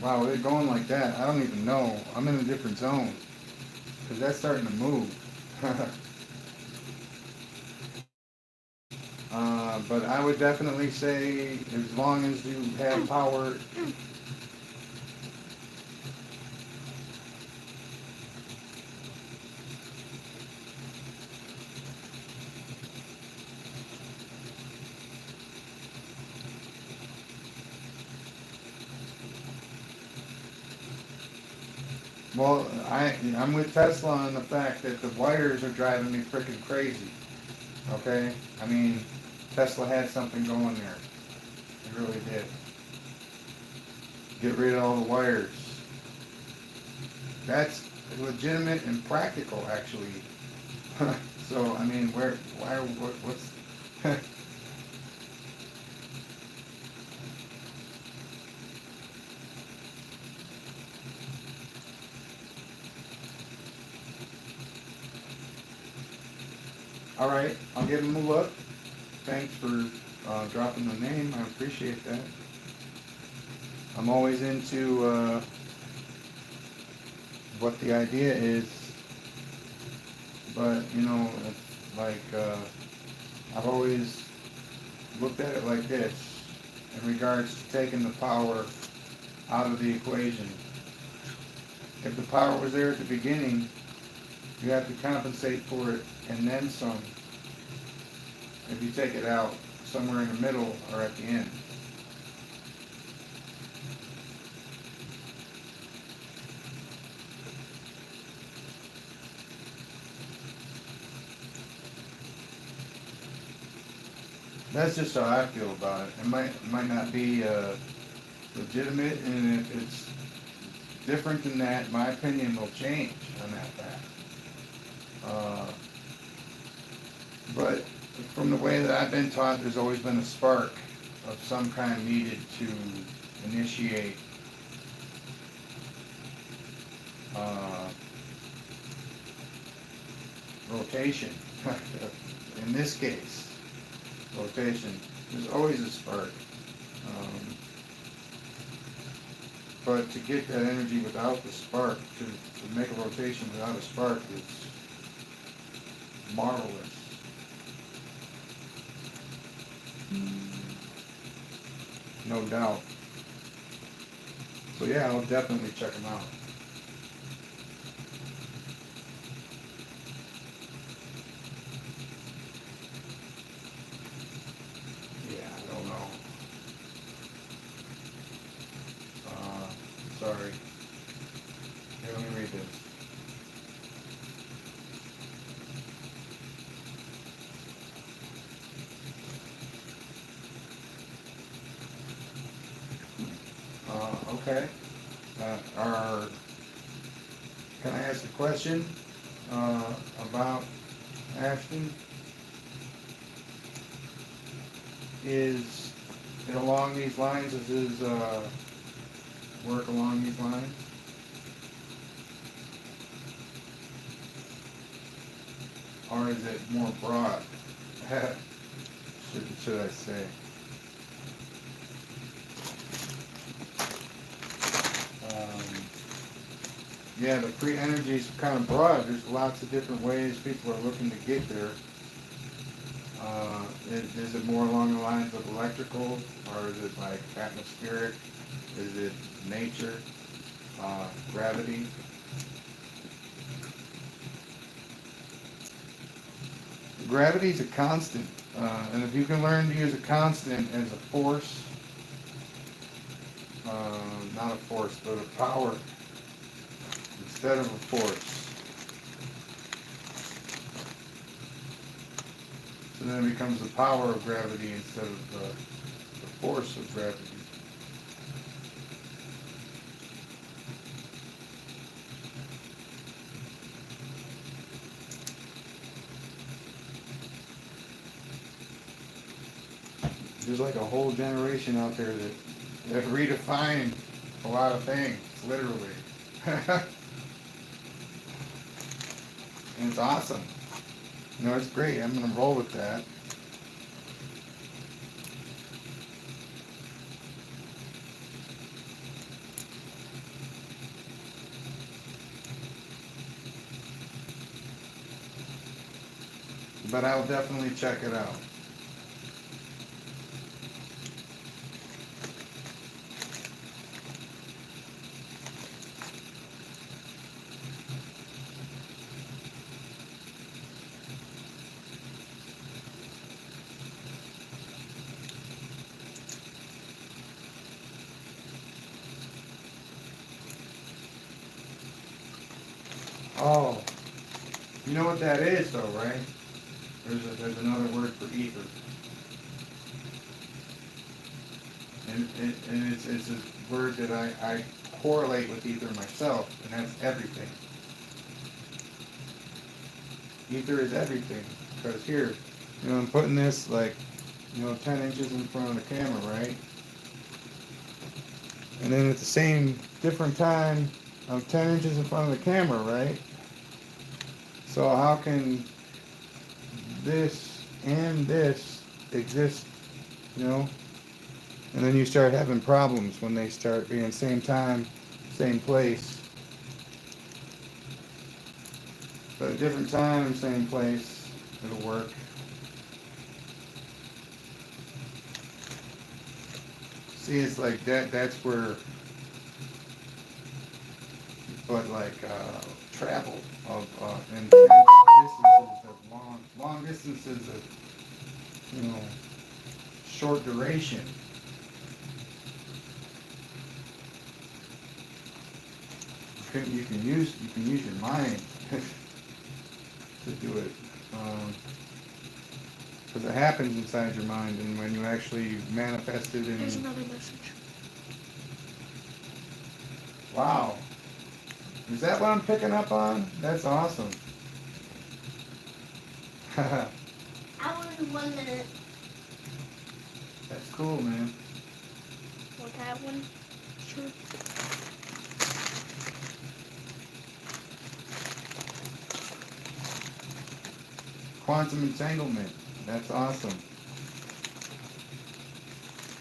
wow, with it going like that, I don't even know. I'm in a different zone. Because that's starting to move. But I would definitely say, as long as you have power. Well, I'm with Tesla on the fact that the wires are driving me freaking crazy. Okay? I mean, Tesla had something going there. It really did. Get rid of all the wires. That's legitimate and practical, actually. So, I mean, what's... All right, I'll give him a look. Thanks for dropping the name. I appreciate that. I'm always into what the idea is, but you know, it's like I've always looked at it like this in regards to taking the power out of the equation. If the power was there at the beginning, you have to compensate for it and then some. If you take it out somewhere in the middle or at the end. That's just how I feel about it. It might not be legitimate, and if it's different than that, my opinion will change on that fact. But from the way that I've been taught, there's always been a spark of some kind needed to initiate rotation. In this case, rotation. There's always a spark. But to get that energy without the spark, to make a rotation without a spark is marvelous. No doubt. So yeah, I'll definitely check them out. Yeah, I don't know. Sorry. Here, let me read this. Okay. Can I ask a question about Ashton? Is it along these lines? Is his work along these lines? Or is it more broad? should I say? Yeah, the free energy is kind of broad. There's lots of different ways people are looking to get there. Is it more along the lines of electrical, or is it like atmospheric? Is it nature, gravity? Gravity is a constant, and if you can learn to use a constant as a force, not a force, but a power instead of a force, so then it becomes the power of gravity instead of the force of gravity. There's like a whole generation out there that redefine a lot of things, literally. And it's awesome. You know, it's great. I'm going to roll with that. But I'll definitely check it out. Oh, you know what that is though, right? There's another word for ether. And it's a word that I correlate with ether myself, and that's everything. Ether is everything. Because here, you know, I'm putting this like, 10 inches in front of the camera, right? And then at the same different time, I'm 10 inches in front of the camera, right? So how can and this exist, you know? And then you start having problems when they start being same time, same place. But a different time, same place, it'll work. See, it's like that's where, but like travel of intense distances of long distances of, you know, short duration. You can use your mind to do it, because it happens inside your mind, and when you actually manifest it Here's in, another message. wow, is that what I'm picking up on? That's awesome. That's Hour and 1 minute. cool, man. Want to have one? Sure. Quantum entanglement. That's awesome.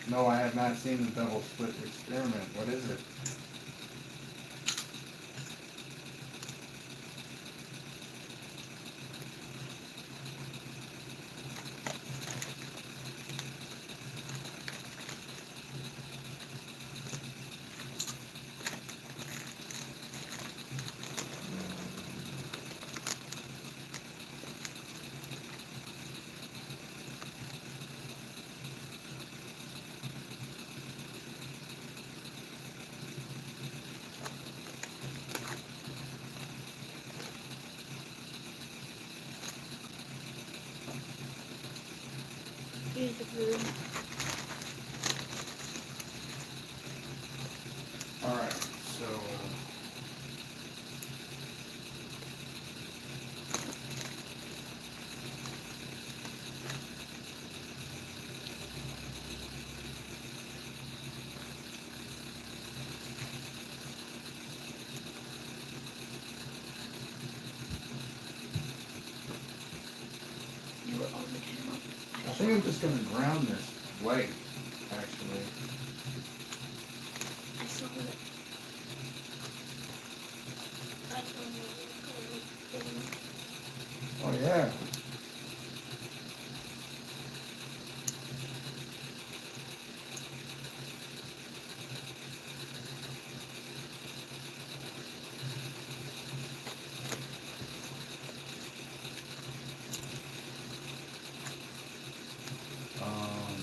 No, I have not seen the double split experiment. What is it? Here's the food. All right. So. You were on the camera. I think I'm just going to ground this light, actually. I saw it. That's when we're recording. Oh, yeah. Um,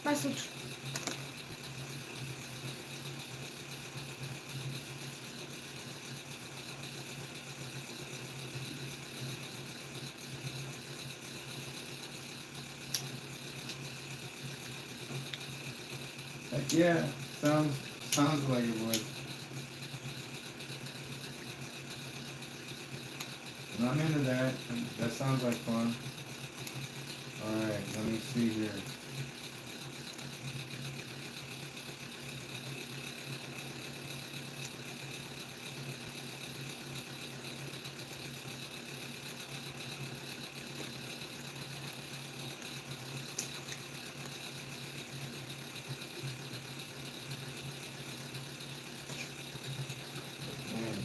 Message. yeah, sounds like it would. And I'm into that. That sounds like fun. All right, let me see here. Man.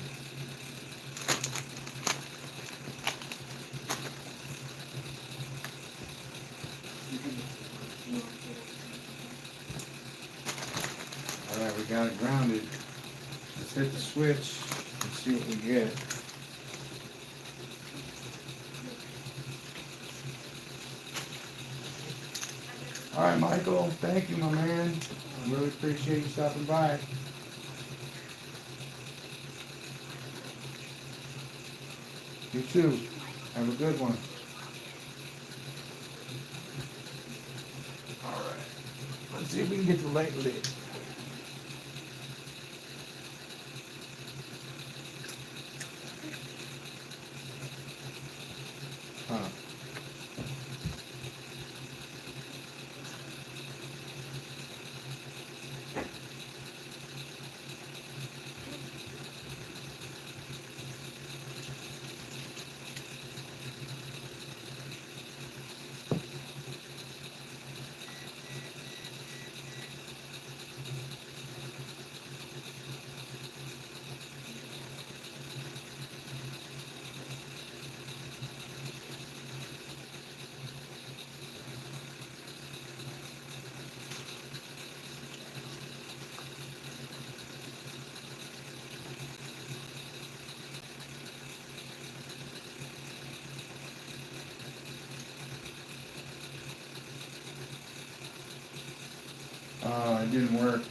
All right, we got it grounded. Let's hit the switch and see what we get. All right, Michael, thank you, my man. I really appreciate you stopping by. You too. Have a good one. All right. Let's see if we can get the light lit. That didn't work.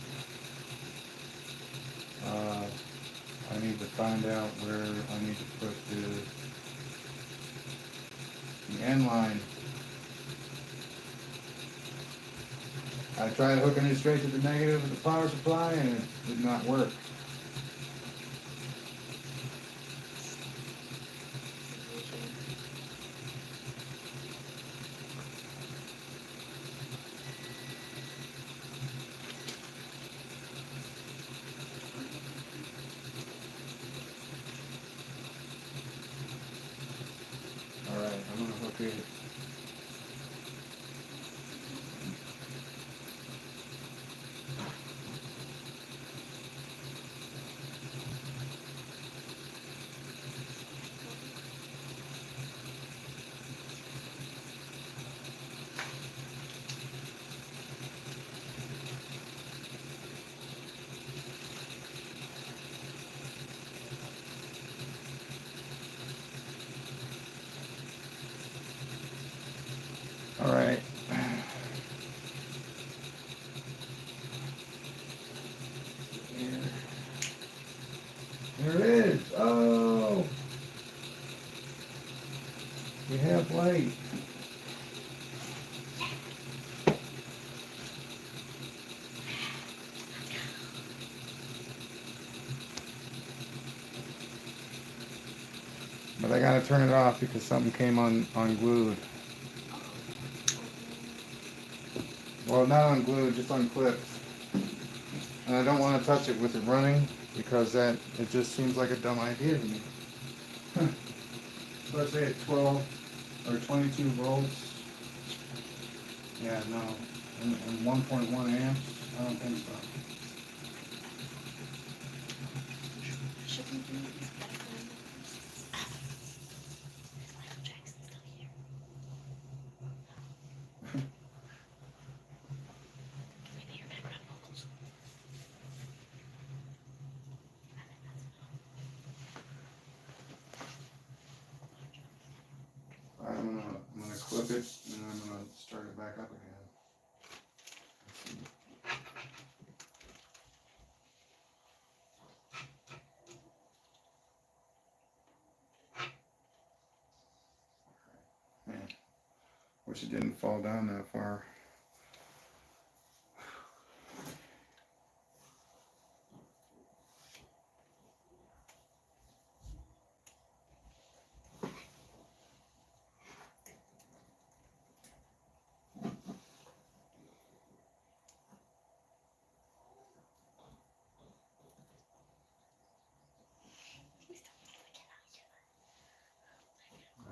I need to find out where I need to put the end line. I tried hooking it straight to the negative of the power supply and it did not work. Alright, I'm gonna hook it. Alright. There it is. Oh! We have light. But I gotta turn it off because something came unglued. Well, not unglued, just unclipped. And I don't want to touch it with it running because it just seems like a dumb idea to me. Especially at 12 or 22 volts. Yeah, no. And 1.1 amps? I don't think so. I'm gonna clip it and I'm gonna start it back up again. Man, wish it didn't fall down that far.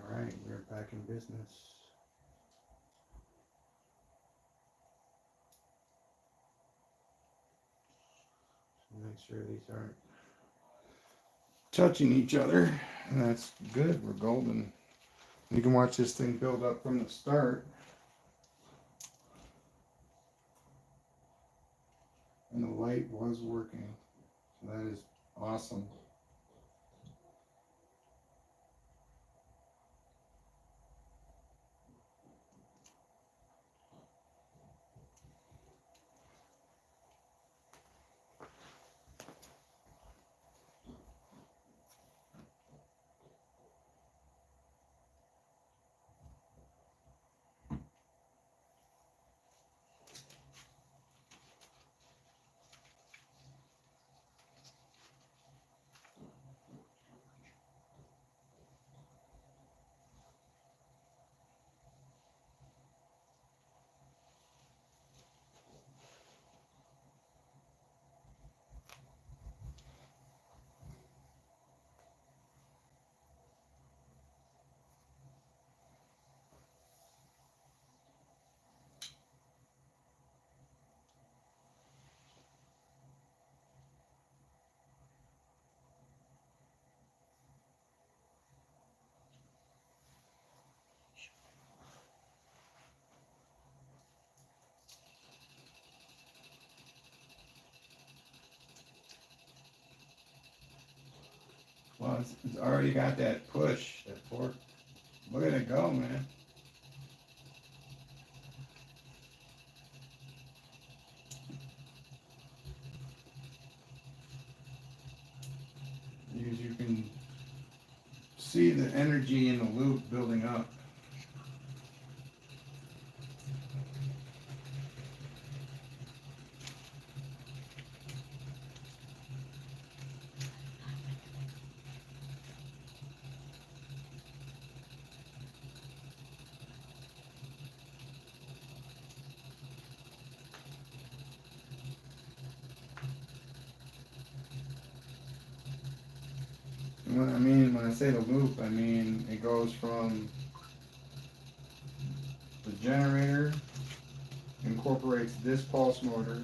Alright, we're back in business. Make sure these aren't touching each other, and that's good. We're golden. You can watch this thing build up from the start, and the light was working, so that is awesome. Well, it's already got that push, that torque. Look at it go, man. is you can see the energy in the loop building up. What I mean when I say the loop, I mean it goes from the generator, incorporates this pulse motor,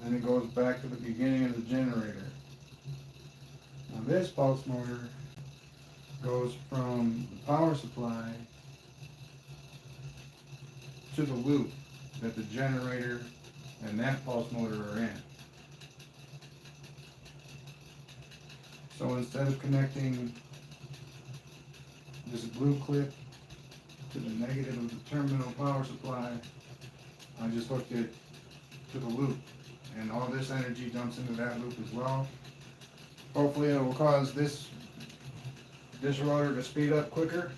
then it goes back to the beginning of the generator. Now this pulse motor goes from the power supply to the loop that the generator and that pulse motor are in. So instead of connecting this blue clip to the negative of the terminal power supply, I just hooked it to the loop. And all this energy dumps into that loop as well. Hopefully it will cause this rotor to speed up quicker.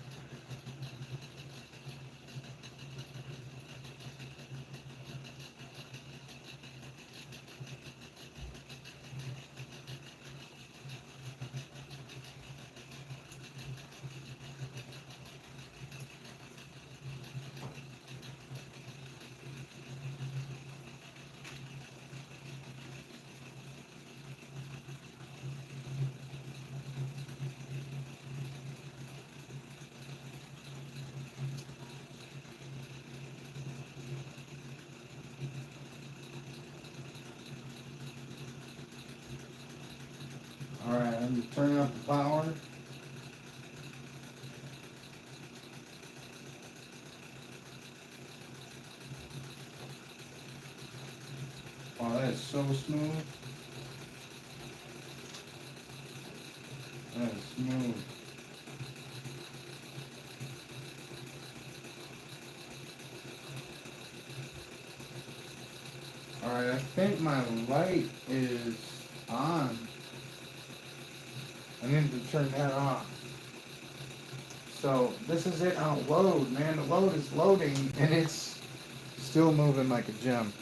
Alright, I'm just turning up the power. Wow, that is so smooth. That is smooth. Alright, I think my light is on. I need to turn that off. So this is it on load, man. The load is loading and it's still moving like a gem.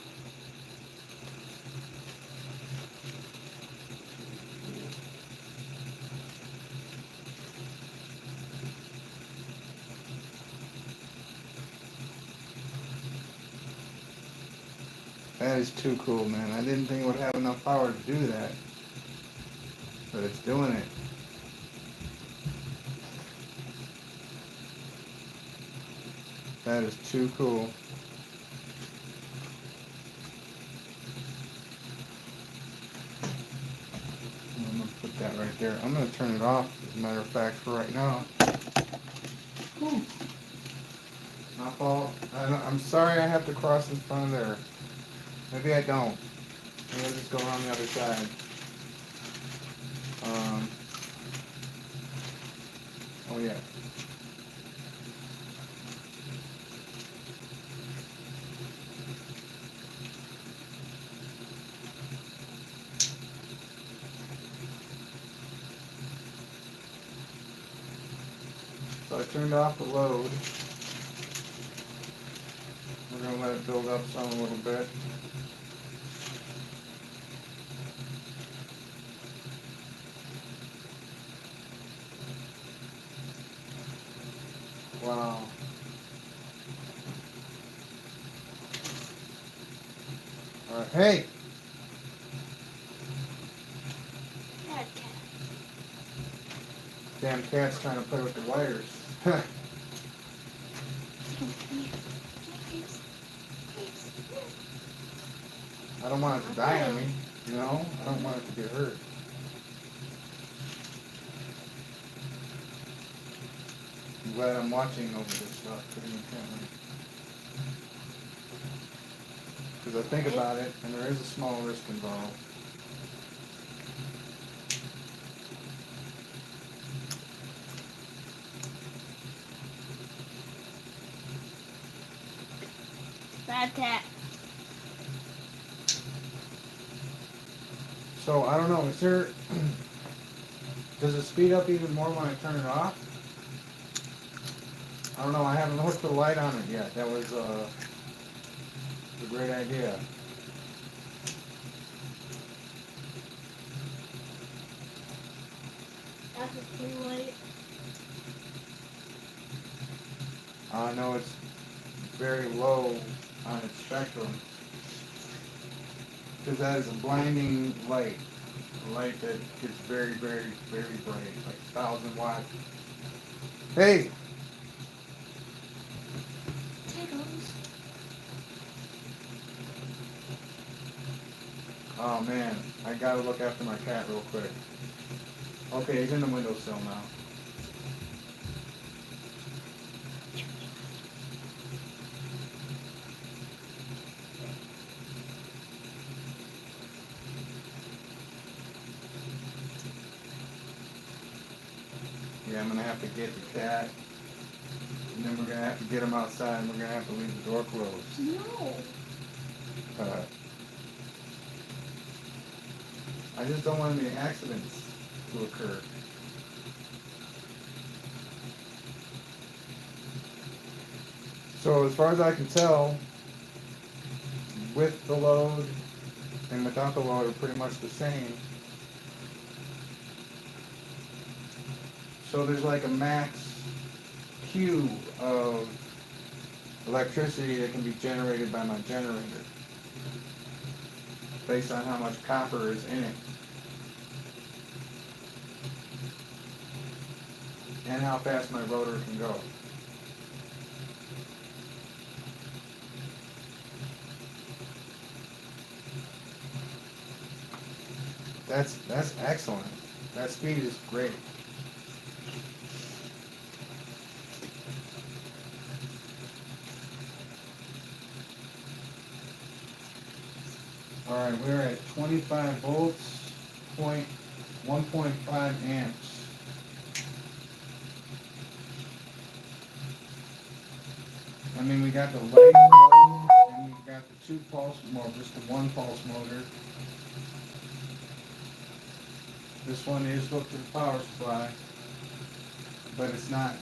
That is too cool, man. I didn't think it would have enough power to do that. But it's doing it. That is too cool. I'm going to put that right there. I'm going to turn it off, as a matter of fact, for right now. Whew. My fault. I'm sorry I have to cross in front of there. Maybe I don't. Maybe I'll just go around the other side. Oh yeah. So I turned off the load. We're going to let it build up some a little bit. Wow. Alright, hey! Bad cat. Damn cat's trying to play with the wires. I don't want it to die on me, you know? I don't want it to get hurt. I'm glad I'm watching over this stuff, putting the camera. Because I think about it, and there is a small risk involved. Bad cat. So, I don't know, is there... Does it speed up even more when I turn it off? I don't know. I haven't hooked the light on it yet. That was a great idea. That's a too late. I know it's very low on its spectrum. Because that is a blinding light. A light that gets very, very, very bright. Like 1,000 watts. Hey! Tickles. Oh man, I gotta look after my cat real quick. Okay, he's in the windowsill now. Yeah, I'm gonna have to get the cat, and then we're gonna have to get him outside, and we're gonna have to leave the door closed. No. Uh, I just don't want any accidents to occur. So as far as I can tell, with the load and without the load are pretty much the same. So there's like a max Q of electricity that can be generated by my generator based on how much copper is in it and how fast my rotor can go. That's excellent. That speed is great. All right, we're at 25 volts, 1.5 amps. I mean, we got the light load, and we've got the two pulse, well, just the one pulse motor. This one is hooked to the power supply, but it's not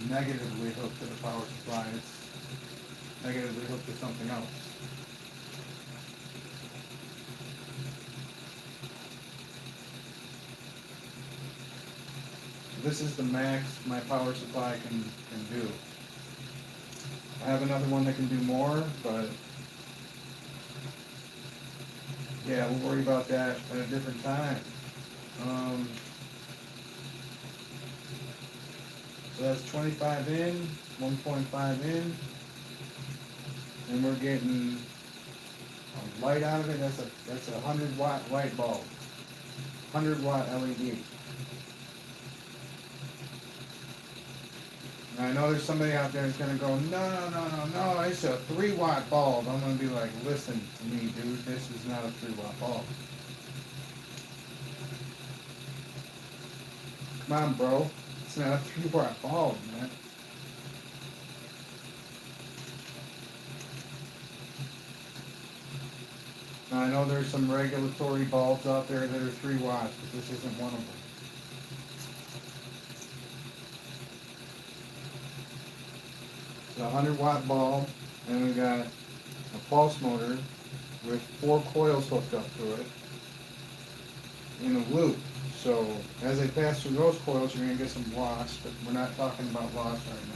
negatively hooked to the power supply. It's negatively hooked to something else. This is the max my power supply can do. I have another one that can do more, but yeah, we'll worry about that at a different time. So that's 25 in, 1.5 in, and we're getting a light out of it. That's a 100-watt light bulb, 100-watt LED. Now I know there's somebody out there that's gonna go, no, it's a 3-watt bulb. I'm gonna be like, listen to me, dude, this is not a 3-watt bulb. Come on, bro. It's not a 3-watt bulb, man. Now, I know there's some regulatory bulbs out there that are 3 watts, but this isn't one of them. It's a 100-watt bulb, and we got a pulse motor with 4 coils hooked up to it in a loop. So as they pass through those coils, you're going to get some loss, but we're not talking about loss right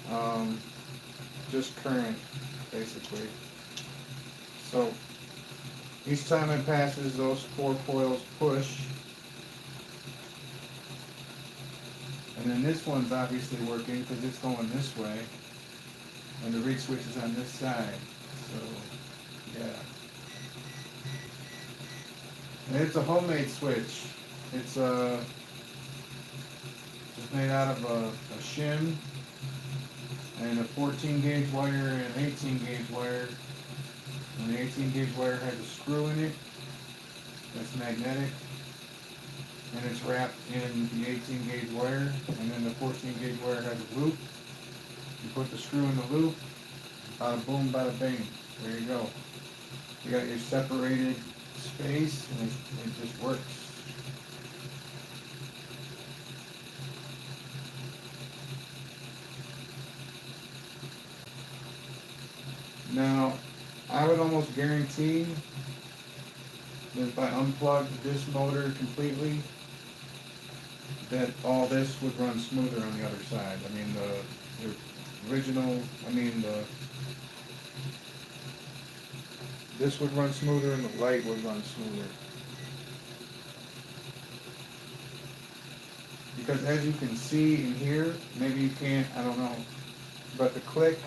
now. Just current, basically. So each time it passes, those 4 coils push. And then this one's obviously working because it's going this way. And the reed switch is on this side. So, yeah. And it's a homemade switch. It's just made out of a shim and a 14 gauge wire and an 18 gauge wire. And the 18 gauge wire has a screw in it that's magnetic, and it's wrapped in the 18 gauge wire, and then the 14 gauge wire has a loop. You put the screw in the loop, bada boom, bada bing. There you go. You got your separated space, and it just works. guarantee that if I unplugged this motor completely, that all this would run smoother on the other side. I mean, the original, this would run smoother and the light would run smoother. Because as you can see in here, maybe you can't, I don't know, but the click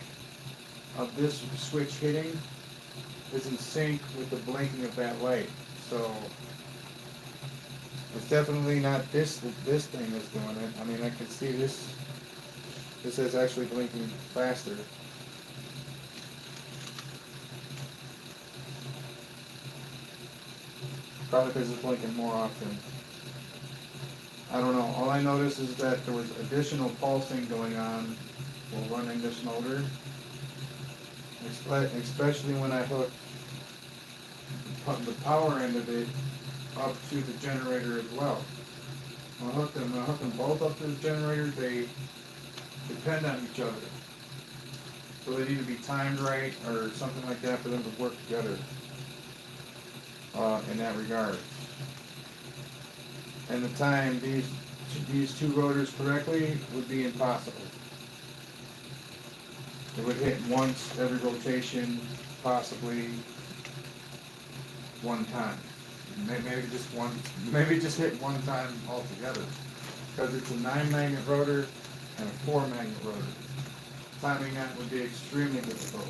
of this switch hitting is in sync with the blinking of that light. So it's definitely not this thing that's doing it. I mean, I can see this is actually blinking faster. Probably because it's blinking more often. I don't know. All I noticed is that there was additional pulsing going on while running this motor. Especially when I hooked the power end of it up to the generator as well. When I hooked them both up to the generator, they depend on each other. So they need to be timed right or something like that for them to work together in that regard. And to time these two rotors correctly would be impossible. It would hit once every rotation, possibly one time. Maybe just hit one time altogether. Because it's a 9-magnet rotor and a 4-magnet rotor. Timing that would be extremely difficult.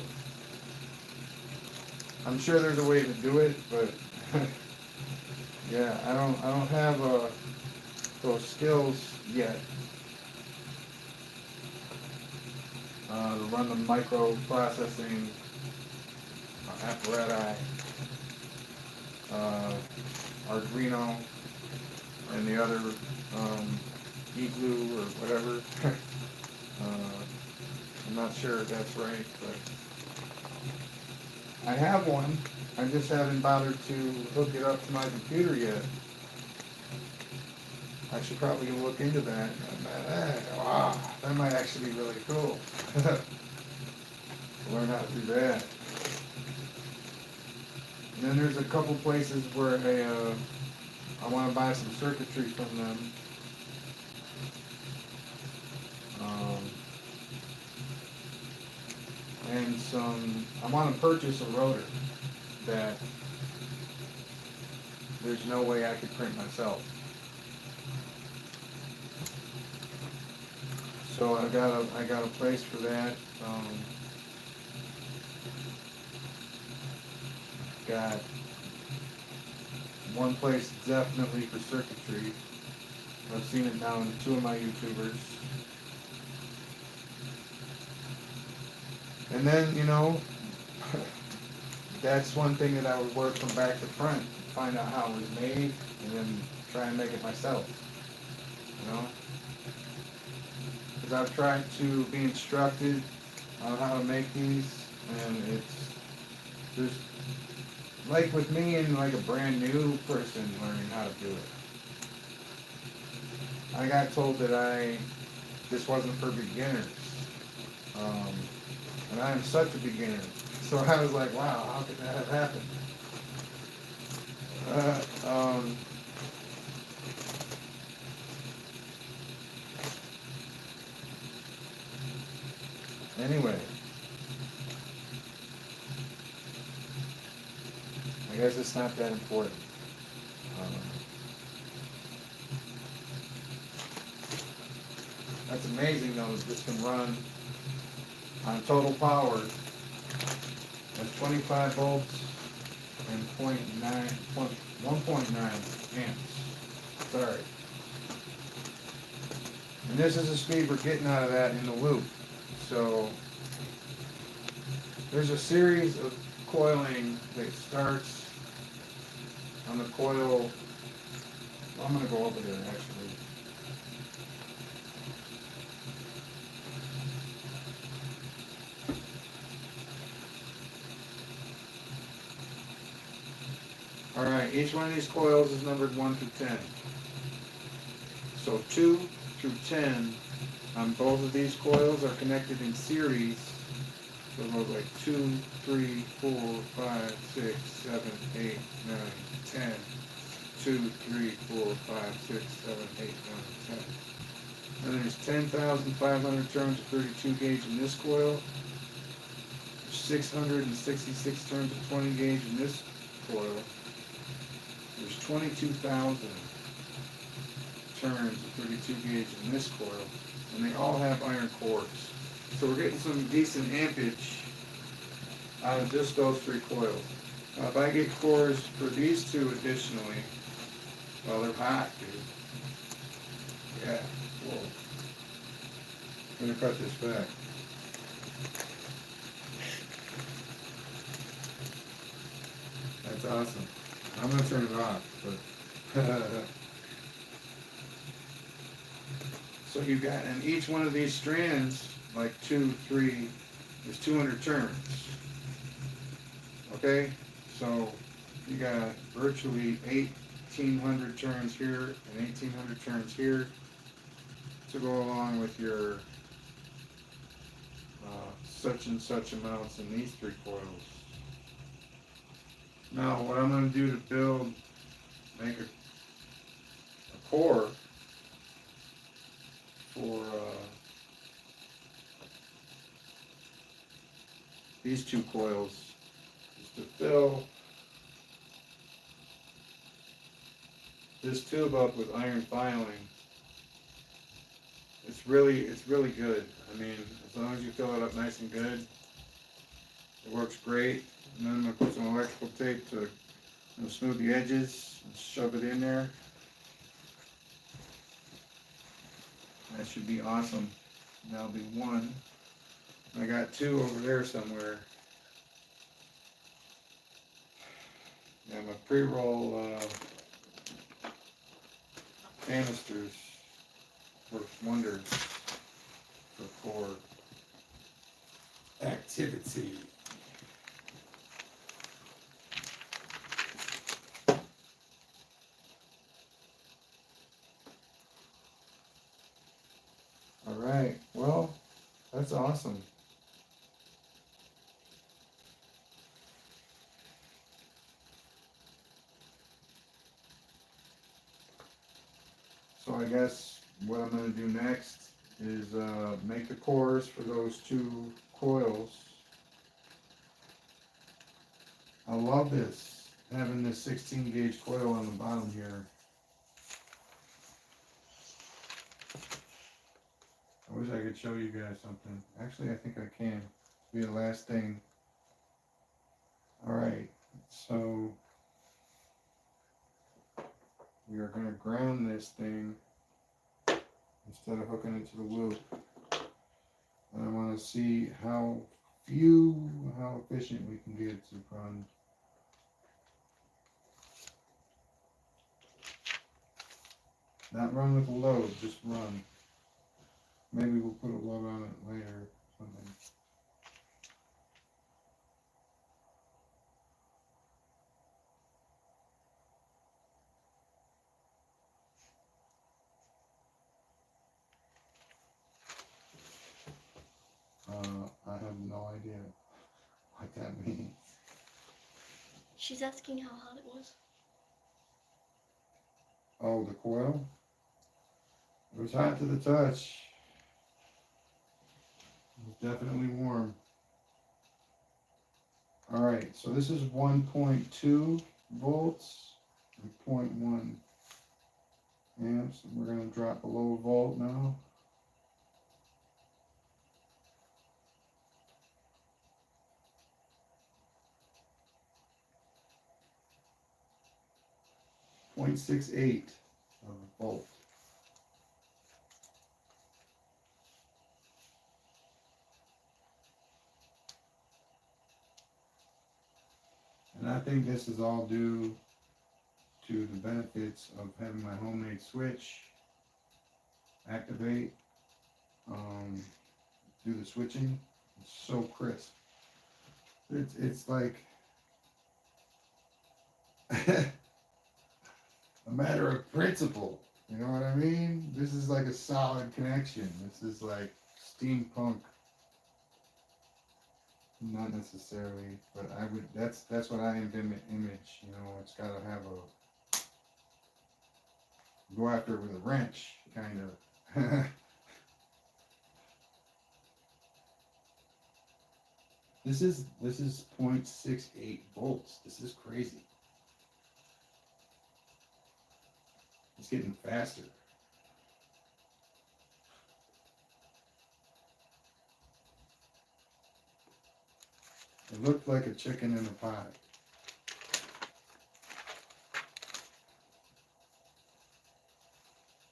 I'm sure there's a way to do it, but yeah, I don't have those skills yet. To run the microprocessing apparatus, Arduino, and the other Igloo or whatever. I'm not sure if that's right, but I have one. I just haven't bothered to hook it up to my computer yet. I should probably look into that. Wow, that might actually be really cool. Learn how to do that. And then there's a couple places where I want to buy some circuitry from them. And I want to purchase a rotor that there's no way I could print myself. So I got a place for that. Got one place definitely for circuitry. I've seen it now in 2 of my YouTubers. And then, that's one thing that I would work from back to front, find out how it was made, and then try and make it myself. Because I've tried to be instructed on how to make these, and there's, like with me and like a brand new person learning how to do it. I got told that this wasn't for beginners. And I am such a beginner. So I was like, wow, how could that have happened? Anyway, I guess it's not that important. That's amazing though, that this can run on total power at 25 volts and 1.9 amps. Sorry. And this is the speed we're getting out of that in the loop. So there's a series of coiling that starts on the coil. I'm going to go over there actually. Alright, each one of these coils is numbered 1 through 10. So 2 through 10 on both of these coils are connected in series So it goes like 2, 3, 4, 5, 6, 7, 8, 9, 10. 2, 3, 4, 5, 6, 7, 8, 9, 10. And there's 10,500 turns of 32 gauge in this coil. 666 turns of 20 gauge in this coil. There's 22,000 turns of 32 gauge in this coil. And they all have iron cores. So we're getting some decent ampage out of just those 3 coils. Now if I get cores for these 2 additionally, well, they're hot, dude. Yeah. Whoa. I'm gonna cut this back. That's awesome. I'm gonna turn it off, but so you got in each one of these strands, like 2, 3, there's 200 turns. Okay? So you got virtually 1,800 turns here and 1,800 turns here to go along with your such and such amounts in these 3 coils. Now what I'm going to do to make a core for these 2 coils is to fill this tube up with iron filing. It's really good. I mean, as long as you fill it up nice and good, it works great. And then I'm going to put some electrical tape to smooth the edges and shove it in there. That should be awesome. That'll be 1. I got 2 over there somewhere. Yeah, my pre-roll canisters work wonders for core activity. All right, well, that's awesome. So I guess what I'm going to do next is make the cores for those 2 coils. I love this, having this 16 gauge coil on the bottom here. I wish I could show you guys something. Actually, I think I can. It'll be the last thing. Alright, so we are going to ground this thing instead of hooking it to the loop. And I want to see how efficient we can get to run. Not run with a load, just run. Maybe we'll put a load on it later, something. I have no idea what that means. She's asking how hot it was. Oh, the coil? It was hot to the touch. It was definitely warm. Alright, so this is 1.2 volts and 0.1 amps. And we're going to drop below a volt now. .68 of a volt. And I think this is all due to the benefits of having my homemade switch activate, do the switching. It's so crisp. It's like a matter of principle. You know what I mean? This is like a solid connection. This is like steampunk Not necessarily, but I would. That's what I image. You know, it's got to have a go after it with a wrench, kind of. This is 0.68 volts. This is crazy. It's getting faster. It looked like a chicken in a pot.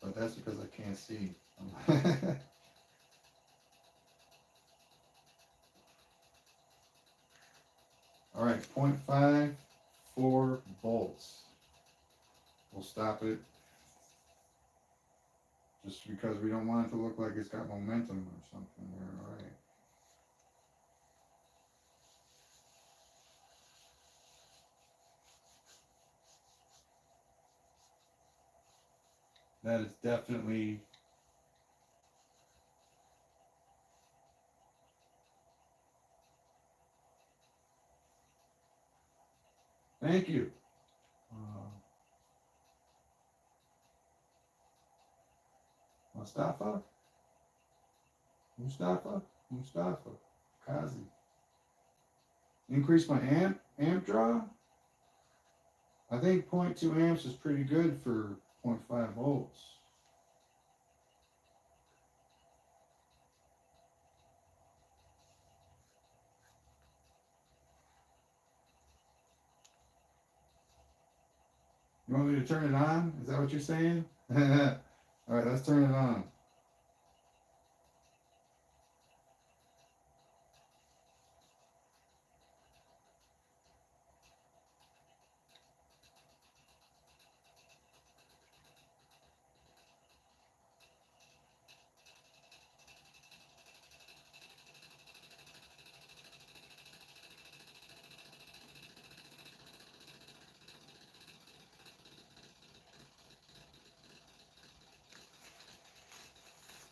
But that's because I can't see. All right, 0.54 volts. We'll stop it just because we don't want it to look like it's got momentum or something there. All right. That is definitely thank you. Mustafa, Kazi. Increase my amp draw. I think 0.2 amps is pretty good for 0.5 volts. You want me to turn it on? Is that what you're saying? All right, let's turn it on.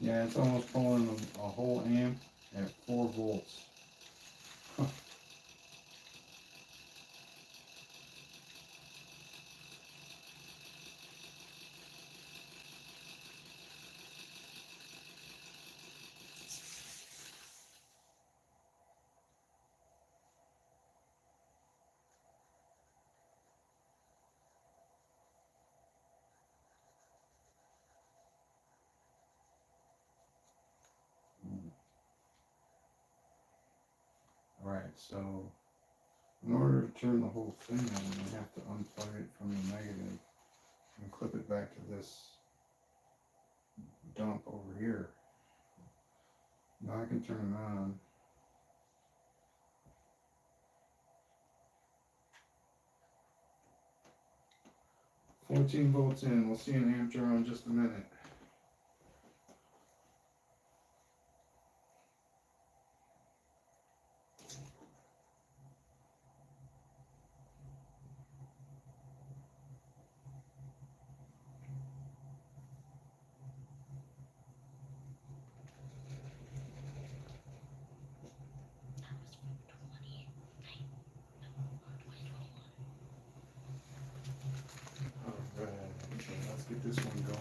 Yeah, it's almost pulling a whole amp at 4 volts. Alright, so in order to turn the whole thing on, I have to unplug it from the negative and clip it back to this dump over here. Now I can turn it on. 14 volts in. We'll see an amp draw in just a minute. Alright, so let's get this one going.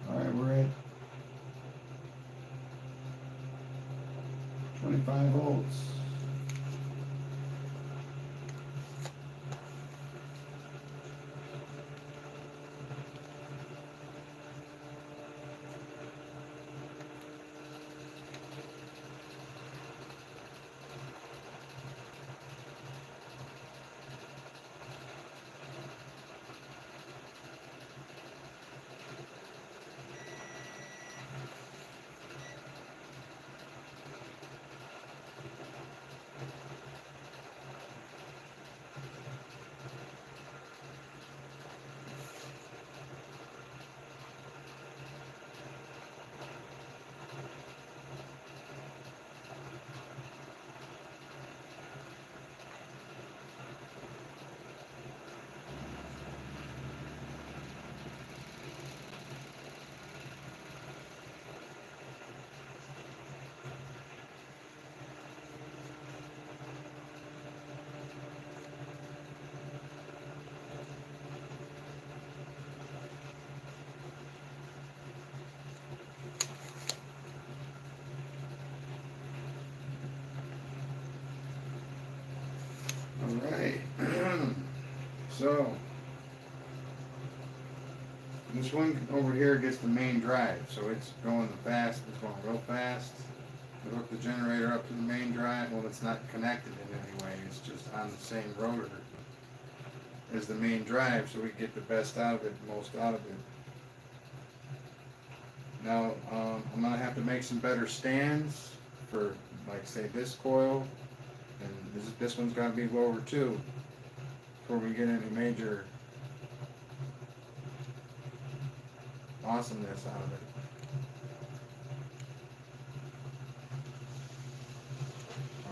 Alright, we're at 25 volts. So, this one over here gets the main drive, so it's going fast, it's going real fast. We hook the generator up to the main drive. Well, it's not connected in any way, it's just on the same rotor as the main drive, so we get the best out of it, the most out of it. Now, I'm going to have to make some better stands for, like, say, this coil, and this one's got to be lower too, before we get any major awesomeness out of it.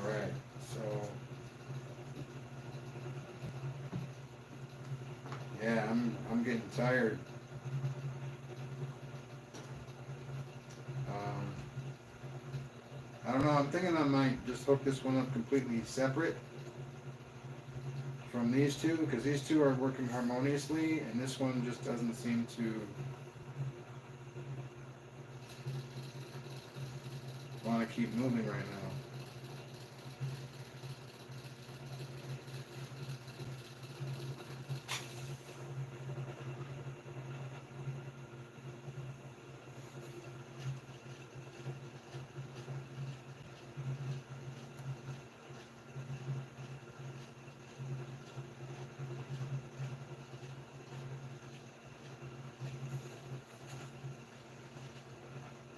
Alright, so yeah, I'm getting tired. I don't know, I'm thinking I might just hook this one up completely separate from these two, because these two are working harmoniously and this one just doesn't seem to want to keep moving right now.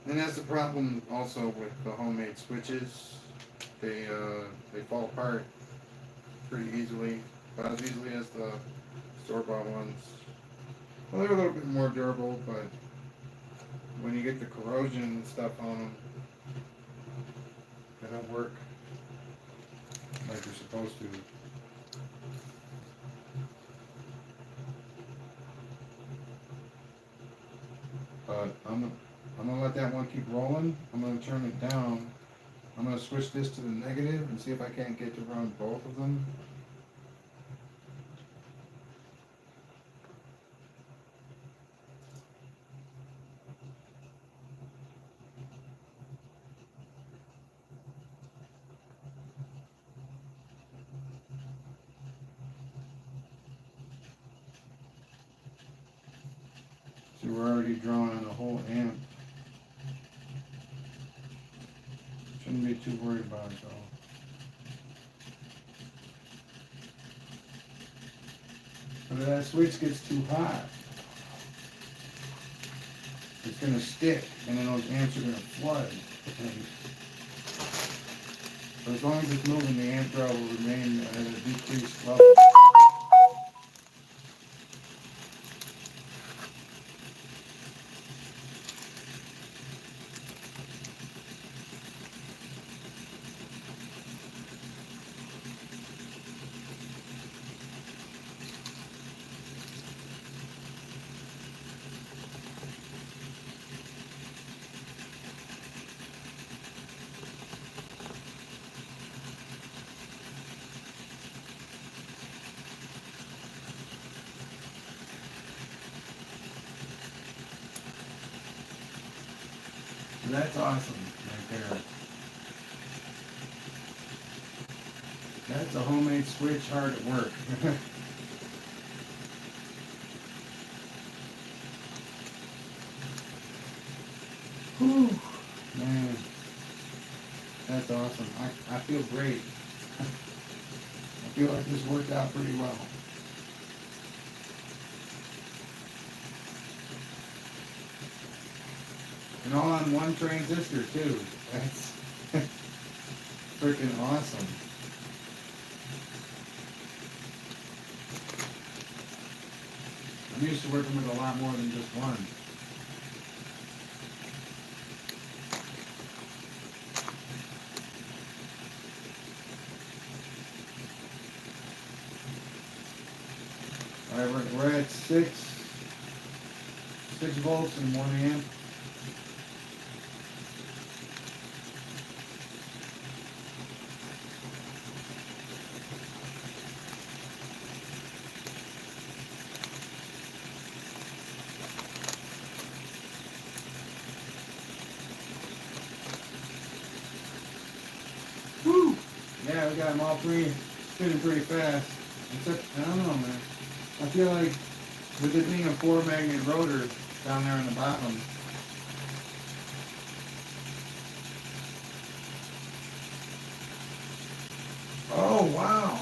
And that's the problem also with the homemade switches. They fall apart pretty easily, about as easily as the store-bought ones. Well, they're a little bit more durable, but when you get the corrosion and stuff on them, they don't work like they're supposed to. But I'm gonna let that one keep rolling. I'm gonna turn it down. I'm gonna switch this to the negative and see if I can't get to run both of them. See, we're already drawing on a whole amp. Shouldn't be too worried about it though. But if that switch gets too hot, it's going to stick and then those amps are going to flood. But as long as it's moving, the amp draw will remain at a decreased level. That's awesome, right there. That's a homemade switch hard at work. Whew, man, that's awesome. I feel great. I feel like this worked out pretty well. And all on one transistor too. That's freaking awesome. I'm used to working with a lot more than just one. Alright, we're at 6 volts and 1 amp. Woo! Yeah, we got them all three spinning pretty fast. Except, I don't know, man. I feel like with it being a 4-magnet rotor down there on the bottom, oh wow!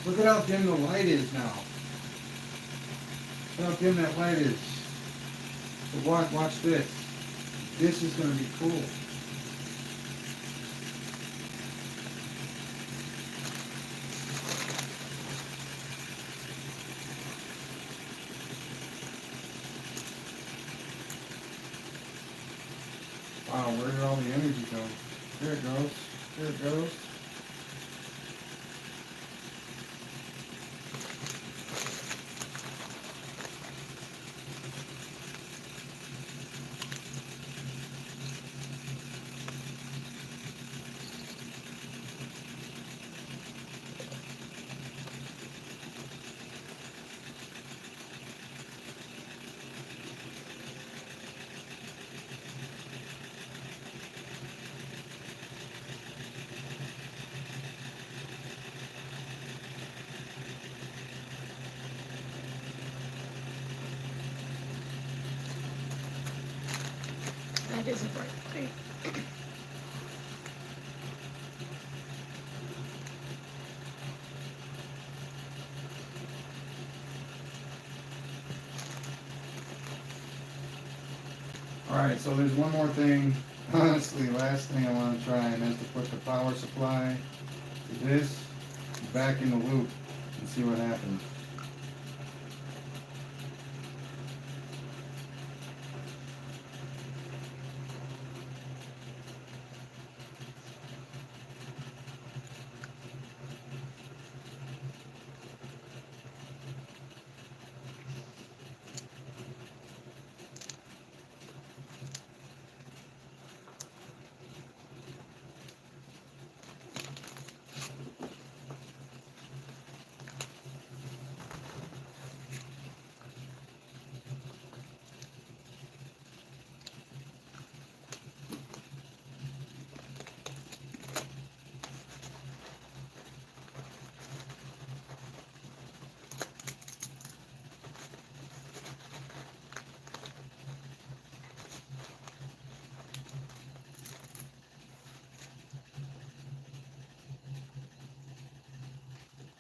Look at how dim the light is now. Look how dim that light is. So watch this. This is going to be cool. Wow, where did all the energy go? There it goes. There it goes. That is a bright light. Alright, so there's one more thing, honestly, last thing I want to try, and that's to put the power supply to this back in the loop and see what happens.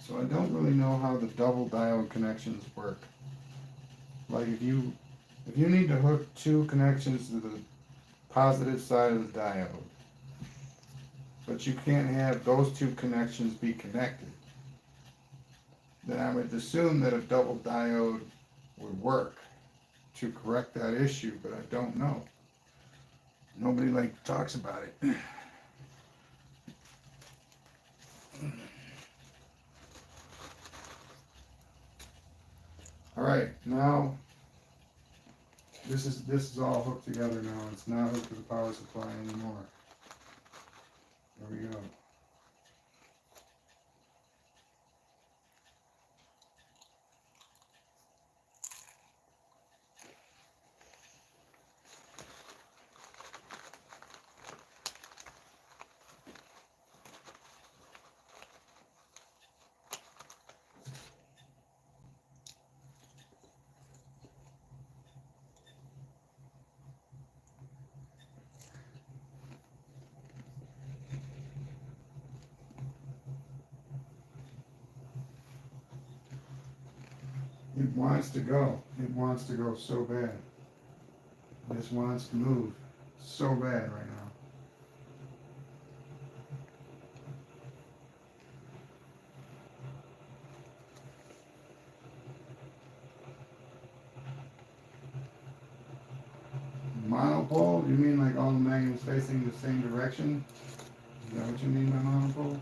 So I don't really know how the double diode connections work. Like if you need to hook two connections to the positive side of the diode, but you can't have those two connections be connected, then I would assume that a double diode would work to correct that issue, but I don't know. Nobody talks about it. Alright, now this is all hooked together now. It's not hooked to the power supply anymore. There we go. It wants to go. It wants to go so bad. This wants to move so bad right now. Monopole? You mean like all the magnets facing the same direction? Is that what you mean by monopole?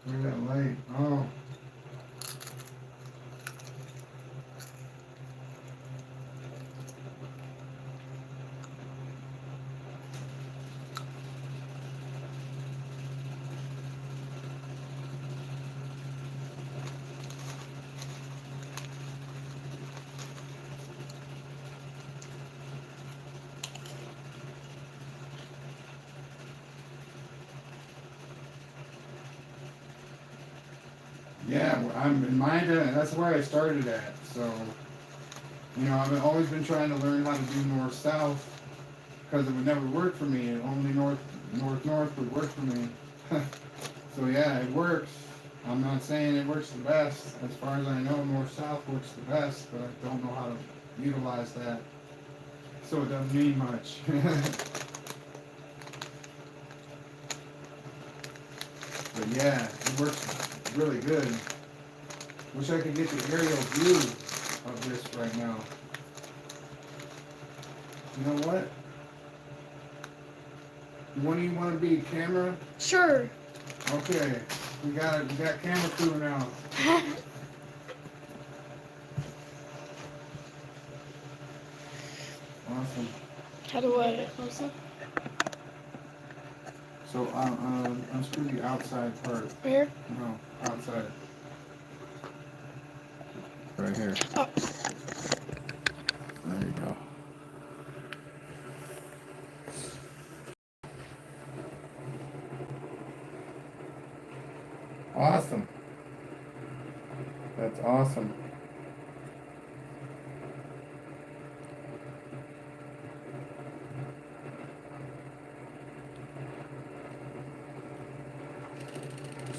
Look at that light. Oh. Yeah, I'm in mind, and that's where I started at. So, I've always been trying to learn how to do north-south because it would never work for me. Only north-north would work for me. So yeah, it works. I'm not saying it works the best. As far as I know, north-south works the best, but I don't know how to utilize that. So it doesn't mean much. But yeah, it works really good. Wish I could get the aerial view of this right now. You know what? One of you want to be camera? Sure. Okay, we got camera crew now. Awesome. How do I? Closer. So unscrew the outside part. Here? No, outside. Right here. Oh. There you go. Awesome. That's awesome.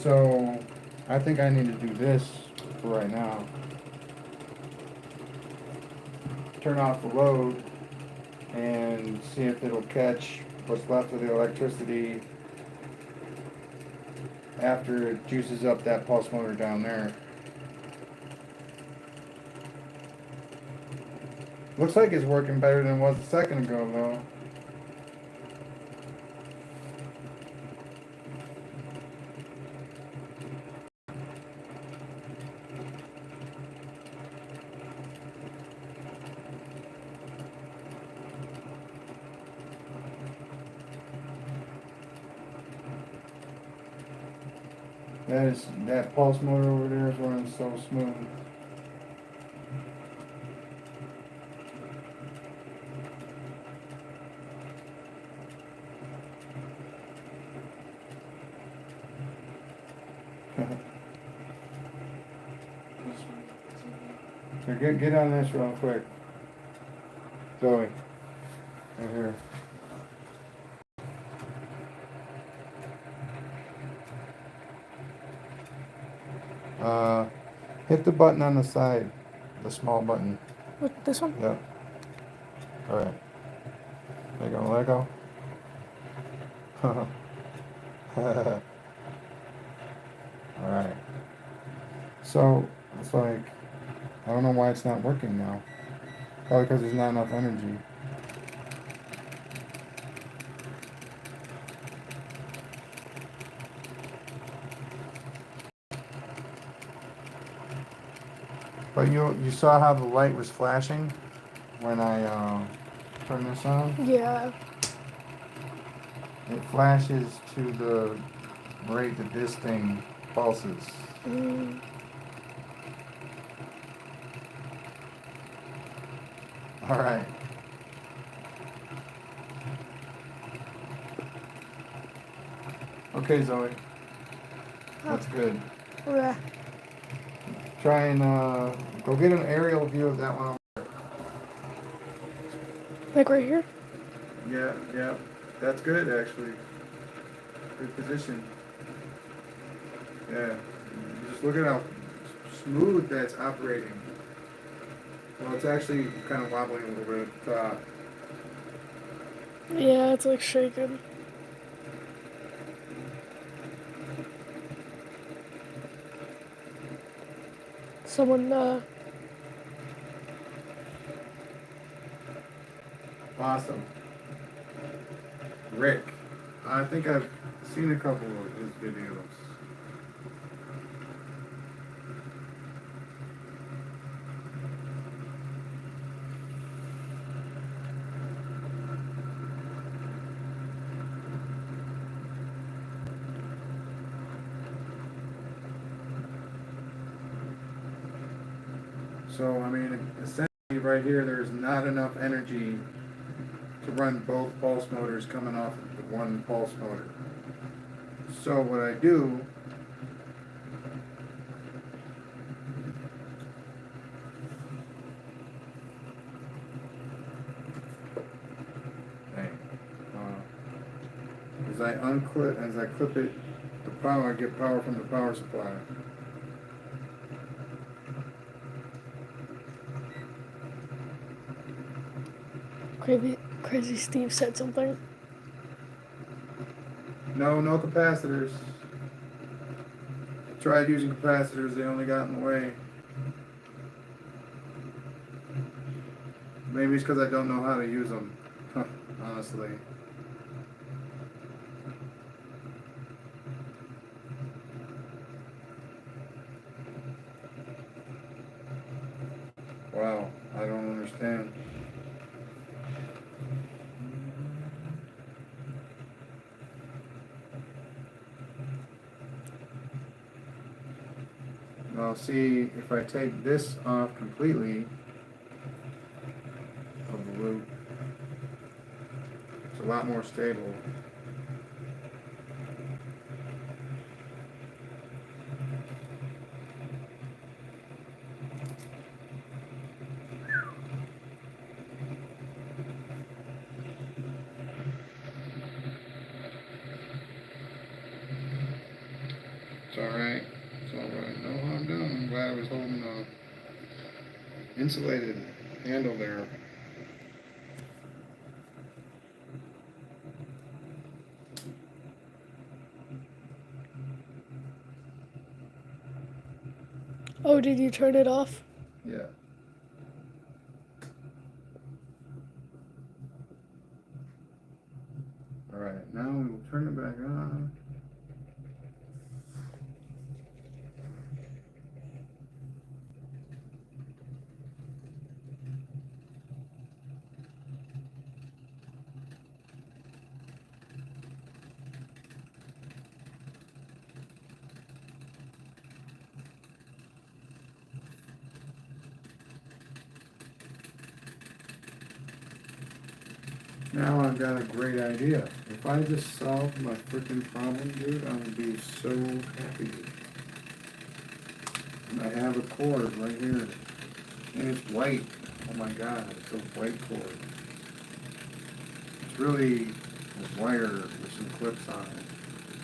So, I think I need to do this for right now. Turn off the load and see if it'll catch what's left of the electricity after it juices up that pulse motor down there. Looks like it's working better than it was a second ago though. That pulse motor over there is running so smooth. So get on this real quick. Zoe. Right here. Hit the button on the side. The small button. What, this one? Yep. Alright. There you go, let go. Alright. So, it's like, I don't know why it's not working now. Probably because there's not enough energy. But you saw how the light was flashing when I turned this on? Yeah. It flashes to the rate that this thing pulses. Mm. Alright. Okay, Zoe. That's good. Yeah. Try and go get an aerial view of that one. Like right here? Yeah. That's good, actually. Good position. Yeah. Just look at how smooth that's operating. Well, it's actually kind of wobbling a little bit at the top. Yeah, it's like shaking. Someone, Awesome. Rick. I think I've seen a couple of his videos. So, I mean, essentially right here, there's not enough energy to run both pulse motors coming off of the one pulse motor. So what I do as I clip it, the power, I get power from the power supply. Crazy Steve said something. No capacitors. Tried using capacitors, they only got in the way. Maybe it's because I don't know how to use them, honestly. Wow, I don't understand. Well, see, if I take this off completely of the loop, it's a lot more stable. It's alright. It's alright. I know what I'm doing. I'm glad I was holding the insulated handle there. Oh, did you turn it off? Yeah. Alright, now we will turn it back on. Now I've got a great idea. If I just solve my freaking problem, dude, I would be so happy. And I have a cord right here. And it's white. Oh my god, it's a white cord. It's really a wire with some clips on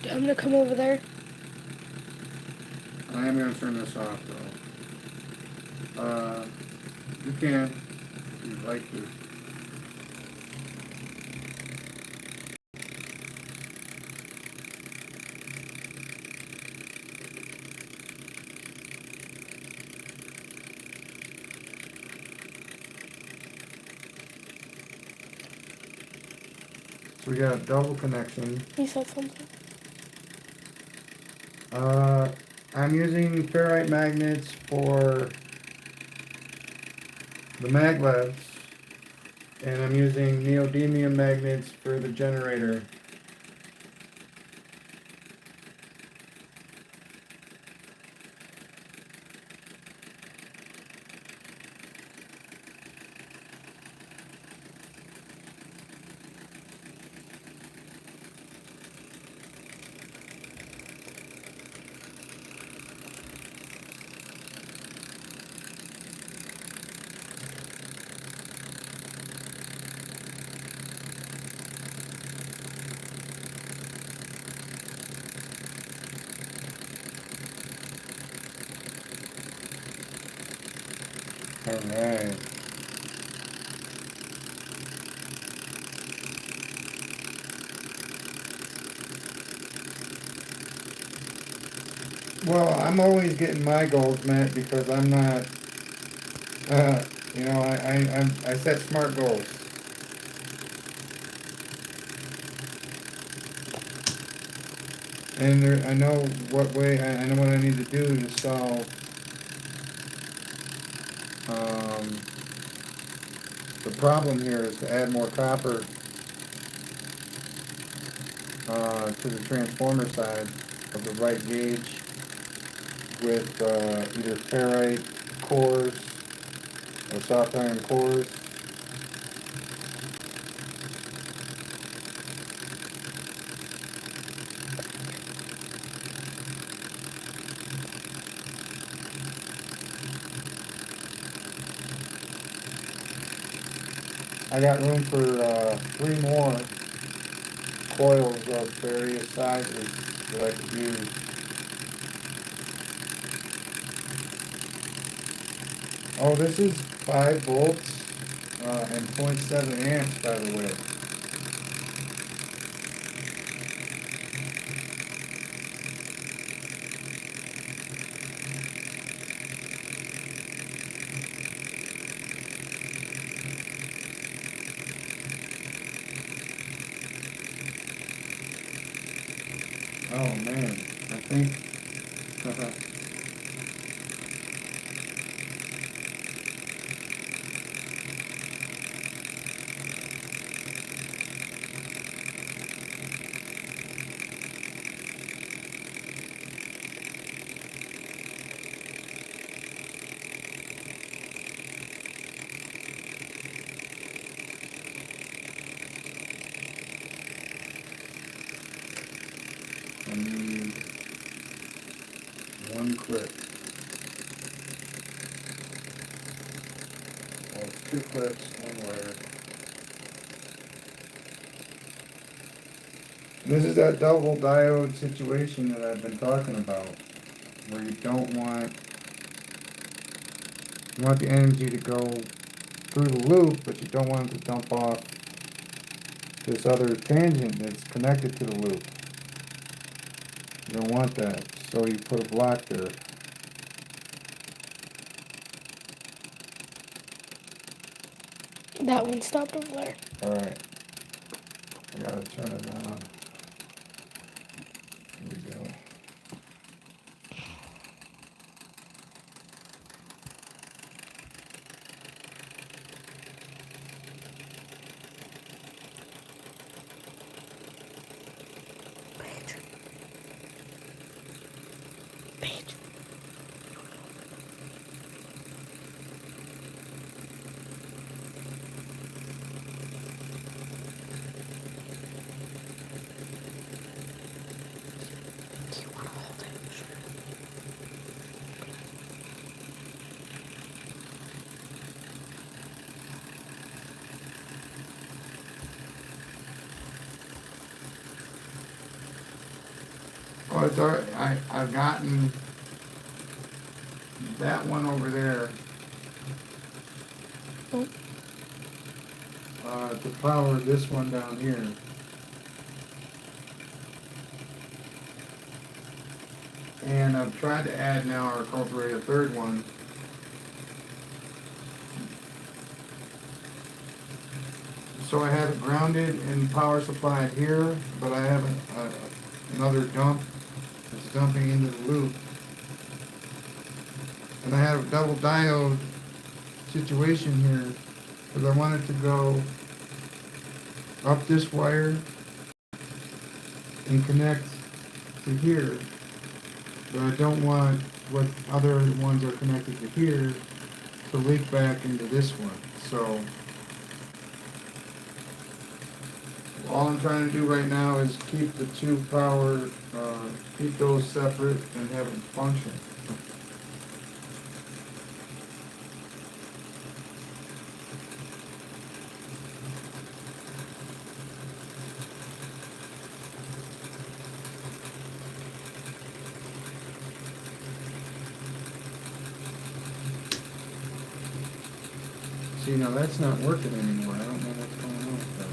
it. I'm gonna come over there. I am going to turn this off though. You can, if you'd like to. So we got a double connection. He said something. I'm using ferrite magnets for the maglevs, and I'm using neodymium magnets for the generator. Alright. Well, I'm always getting my goals met because I'm not, I set smart goals. And I know I know what I need to do to solve the problem here is to add more copper to the transformer side of the right gauge with either ferrite cores or soft iron cores. I got room for 3 more coils of various sizes that I could use. Oh, this is 5 volts and 0.7 amps, by the way. Oh man, I think I need 1 clip. Well, 2 clips, 1 wire. This is that double diode situation that I've been talking about, where you don't want, you want the energy to go through the loop, but you don't want it to dump off this other tangent that's connected to the loop. You don't want that, so you put a block there. That one stopped over there. Alright, I gotta turn it on. Here we go. Oh, it's alright. I've gotten that one over there Oh. To power this one down here. And I've tried to add now or incorporate a third one. So I have it grounded and power supplied here, but I have another dump that's dumping into the loop. And I have a double diode situation here because I want it to go up this wire and connect to here. But I don't want what other ones are connected to here to leak back into this one. So all I'm trying to do right now is keep the two power, keep those separate and have them function. See, now that's not working anymore. I don't know what's going on with that.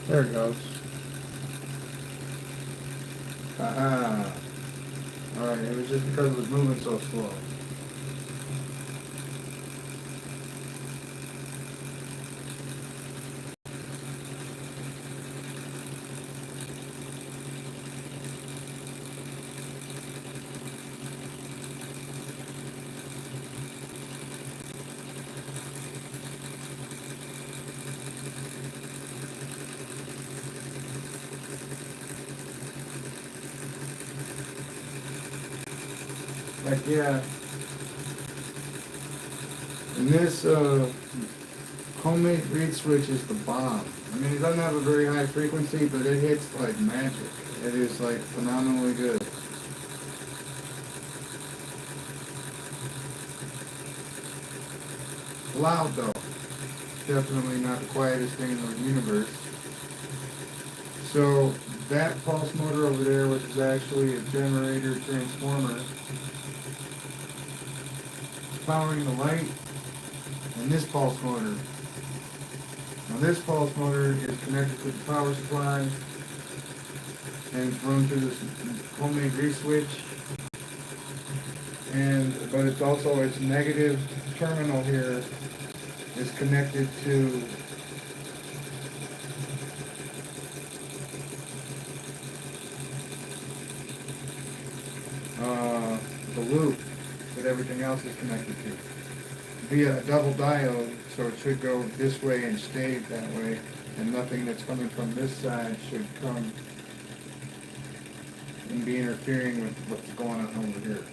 There it goes. Ah. Alright, it was just because it was moving so slow. Like, yeah. And this homemade reed switch is the bomb. I mean, it doesn't have a very high frequency, but it hits like magic. It is like phenomenally good. Loud though. Definitely not the quietest thing in the universe. So that pulse motor over there, which is actually a generator transformer, is powering the light, and this pulse motor. Now this pulse motor is connected to the power supply, and it's run through this homemade reed switch. But it's also its negative terminal here is connected to the loop that everything else is connected to via a double diode, so it should go this way and stay that way, and nothing that's coming from this side should come and be interfering with what's going on over here.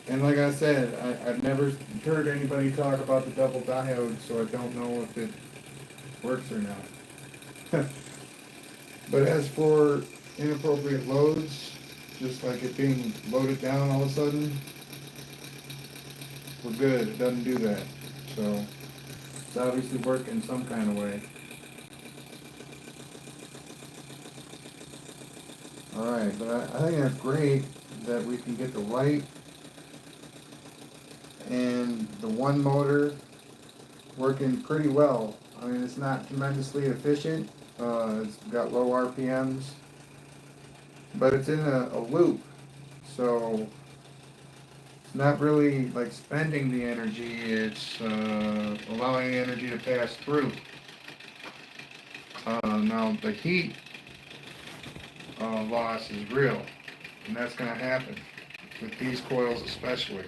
And like I said, I've never heard anybody talk about the double diode, so I don't know if it works or not. But as for inappropriate loads, just like it being loaded down all of a sudden, we're good. It doesn't do that. So it's obviously working some kind of way. Alright, but I think that's great that we can get the light and the one motor working pretty well. I mean, it's not tremendously efficient. It's got low RPMs, but it's in a loop, so it's not really like spending the energy. It's allowing the energy to pass through. Now the heat loss is real, and that's going to happen with these coils especially.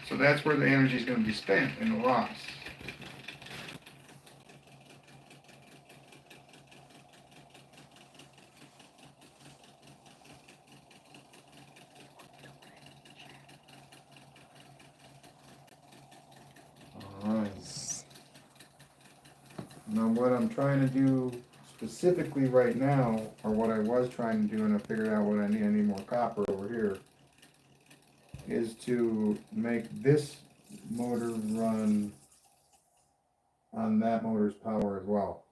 So that's where the energy is going to be spent in the loss. Alright. Now what I'm trying to do specifically right now, or what I was trying to do, and I figured out what I need more copper over here, is to make this motor run on that motor's power as well.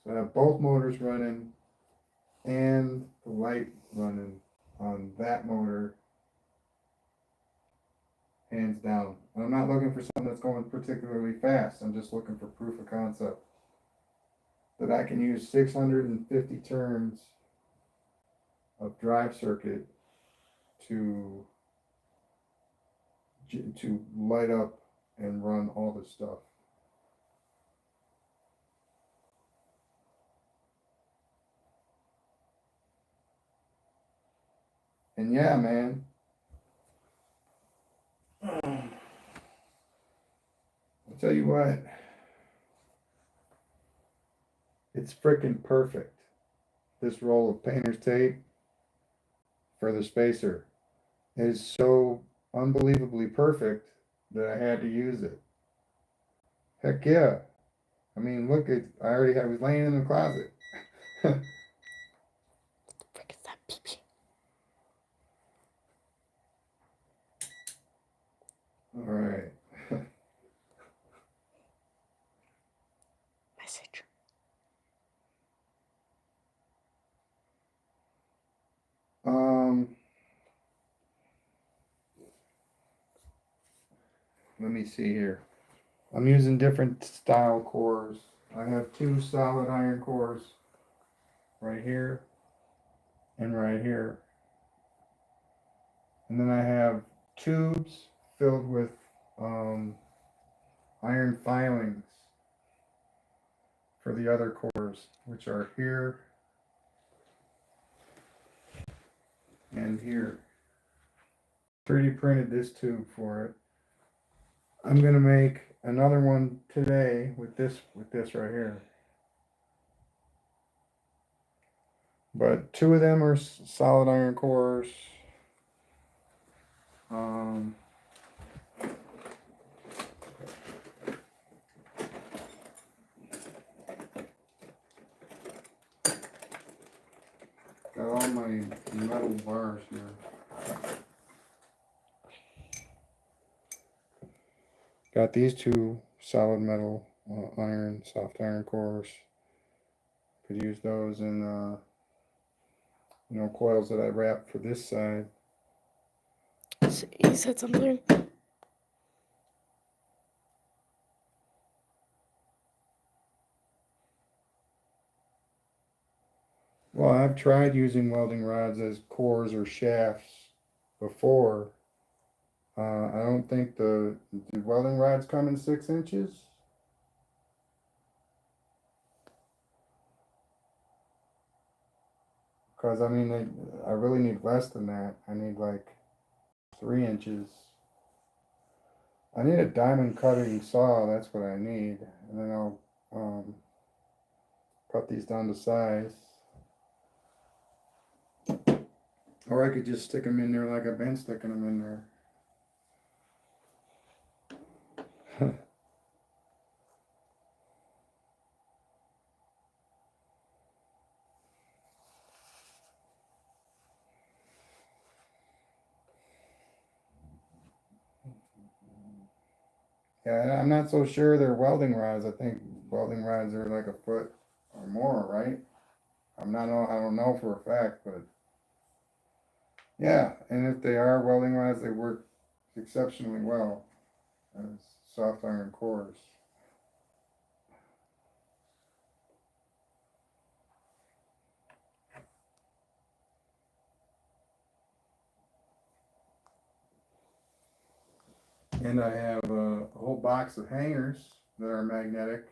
So I have both motors running and the light running on that motor, hands down. And I'm not looking for something that's going particularly fast. I'm just looking for proof of concept that I can use 650 turns of drive circuit to light up and run all this stuff. And yeah, man. I'll tell you what. It's freaking perfect. This roll of painter's tape for the spacer is so unbelievably perfect that I had to use it. Heck yeah. I mean, look, I was laying in the closet. What the frick is that beeping? All right. Message. Let me see here. I'm using different style cores. I have two solid iron cores right here and right here. And then I have tubes filled with iron filings for the other cores, which are here and here. 3D printed this tube for it. I'm going to make another one today with this right here. But two of them are solid iron cores. Um, got all my metal bars here. Got these two solid metal iron, soft iron cores. Could use those in, coils that I wrap for this side. You said something? Well, I've tried using welding rods as cores or shafts before. I don't think do welding rods come in 6 inches? Because I mean, I really need less than that. I need like 3 inches. I need a diamond cutting saw. That's what I need, and then I'll cut these down to size. Or I could just stick them in there like I've been sticking them in there. Yeah, I'm not so sure they're welding rods. I think welding rods are like a foot or more, right? I don't know for a fact, but yeah. And if they are welding rods, they work exceptionally well as soft iron cores. And I have a whole box of hangers that are magnetic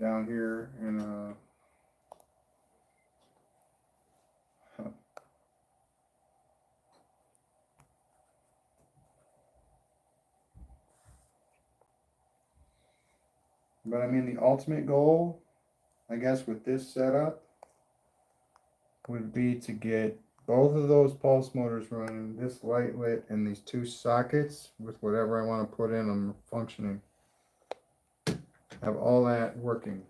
down here, and but I mean the ultimate goal, I guess, with this setup would be to get both of those pulse motors running, this light lit, and these two sockets with whatever I want to put in them functioning. Have all that working.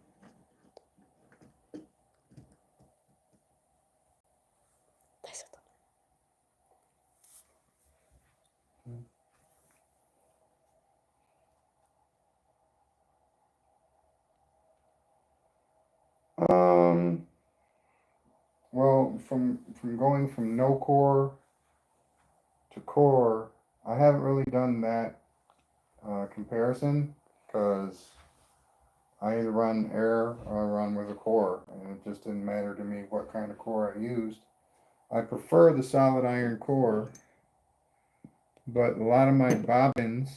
Um, well, from going from no core to core, I haven't really done that comparison because I either run air or I run with a core, and it just didn't matter to me what kind of core I used. I prefer the solid iron core, but a lot of my bobbins,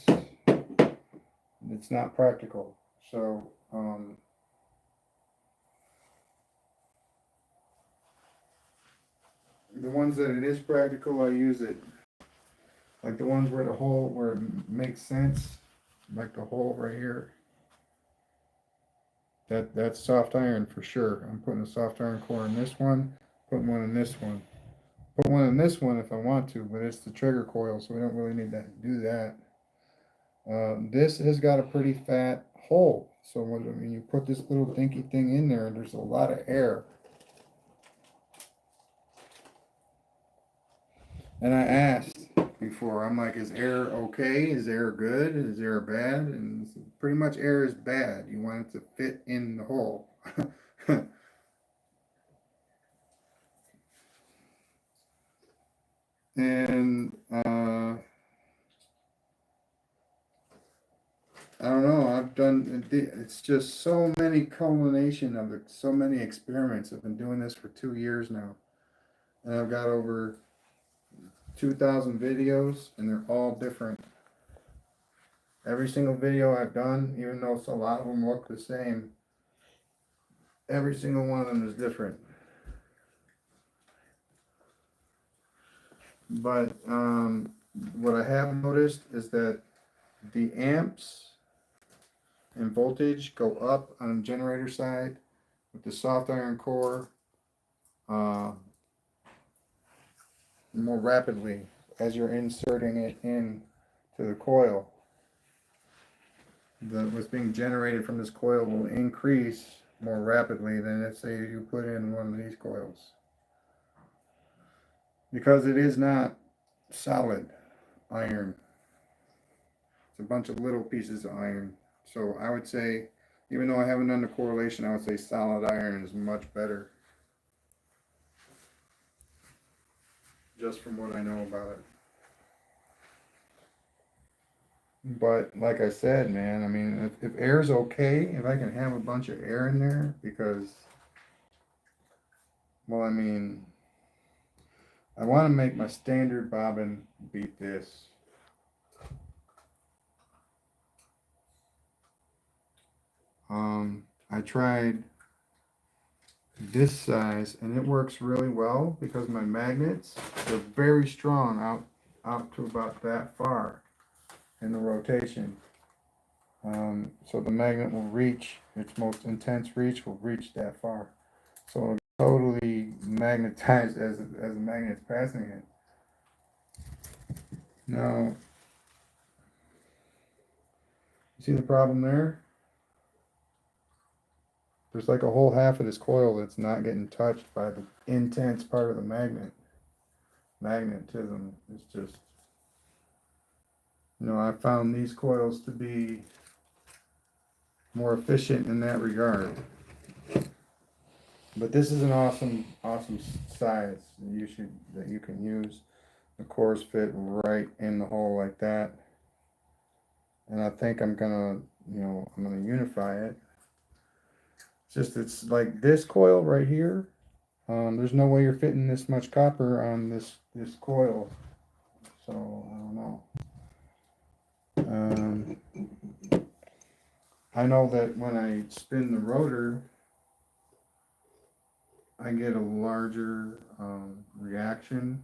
it's not practical. So, the ones that it is practical, I use it. Like the ones where where it makes sense, like the hole right here. That's soft iron for sure. I'm putting a soft iron core in this one, putting one in this one. Put one in this one if I want to, but it's the trigger coil, so we don't really need to do that. This has got a pretty fat hole, so when you put this little dinky thing in there, there's a lot of air. And I asked before, I'm like, is air okay? Is air good? Is air bad? And pretty much air is bad. You want it to fit in the hole. And I don't know. It's just so many culmination of so many experiments. I've been doing this for 2 years now, and I've got over 2,000 videos, and they're all different. Every single video I've done, even though a lot of them look the same, every single one of them is different. But what I have noticed is that the amps in voltage go up on the generator side with the soft iron core uh, more rapidly as you're inserting it in to the coil. What's being generated from this coil will increase more rapidly than if, say, you put in one of these coils. Because it is not solid iron. It's a bunch of little pieces of iron. So I would say, even though I haven't done the correlation, I would say solid iron is much better. Just from what I know about it. But like I said, man, I mean, if air's okay, if I can have a bunch of air in there, because, well, I mean, I want to make my standard bobbin beat this. I tried this size and it works really well because my magnets are very strong out to about that far in the rotation. So the magnet will reach its most intense reach will reach that far. So it'll totally magnetized as the magnet's passing it. Now, you see the problem there? There's like a whole half of this coil that's not getting touched by the intense part of the magnet. Magnetism is just, I found these coils to be more efficient in that regard. But this is an awesome size that you can use. The cores fit right in the hole like that. And I think I'm gonna unify it. It's like this coil right here. There's no way you're fitting this much copper on this coil. So I don't know. I know that when I spin the rotor, I get a larger reaction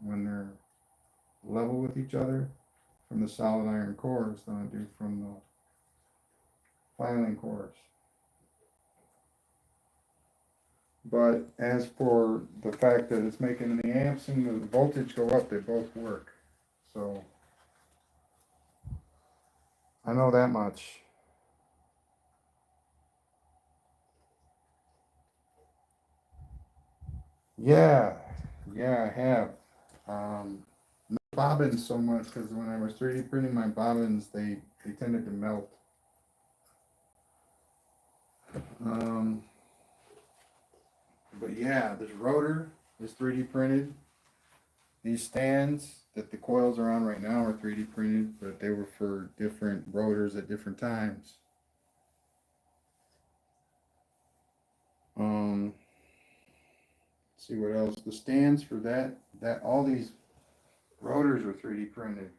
when they're level with each other from the solid iron cores than I do from the filing cores. But as for the fact that it's making the amps and the voltage go up, they both work. So I know that much. Yeah, I have. Not bobbins so much because when I was 3D printing my bobbins, they tended to melt. But yeah, this rotor is 3D printed. These stands that the coils are on right now are 3D printed, but they were for different rotors at different times. Let's see what else. The stands for that all these rotors are 3D printed.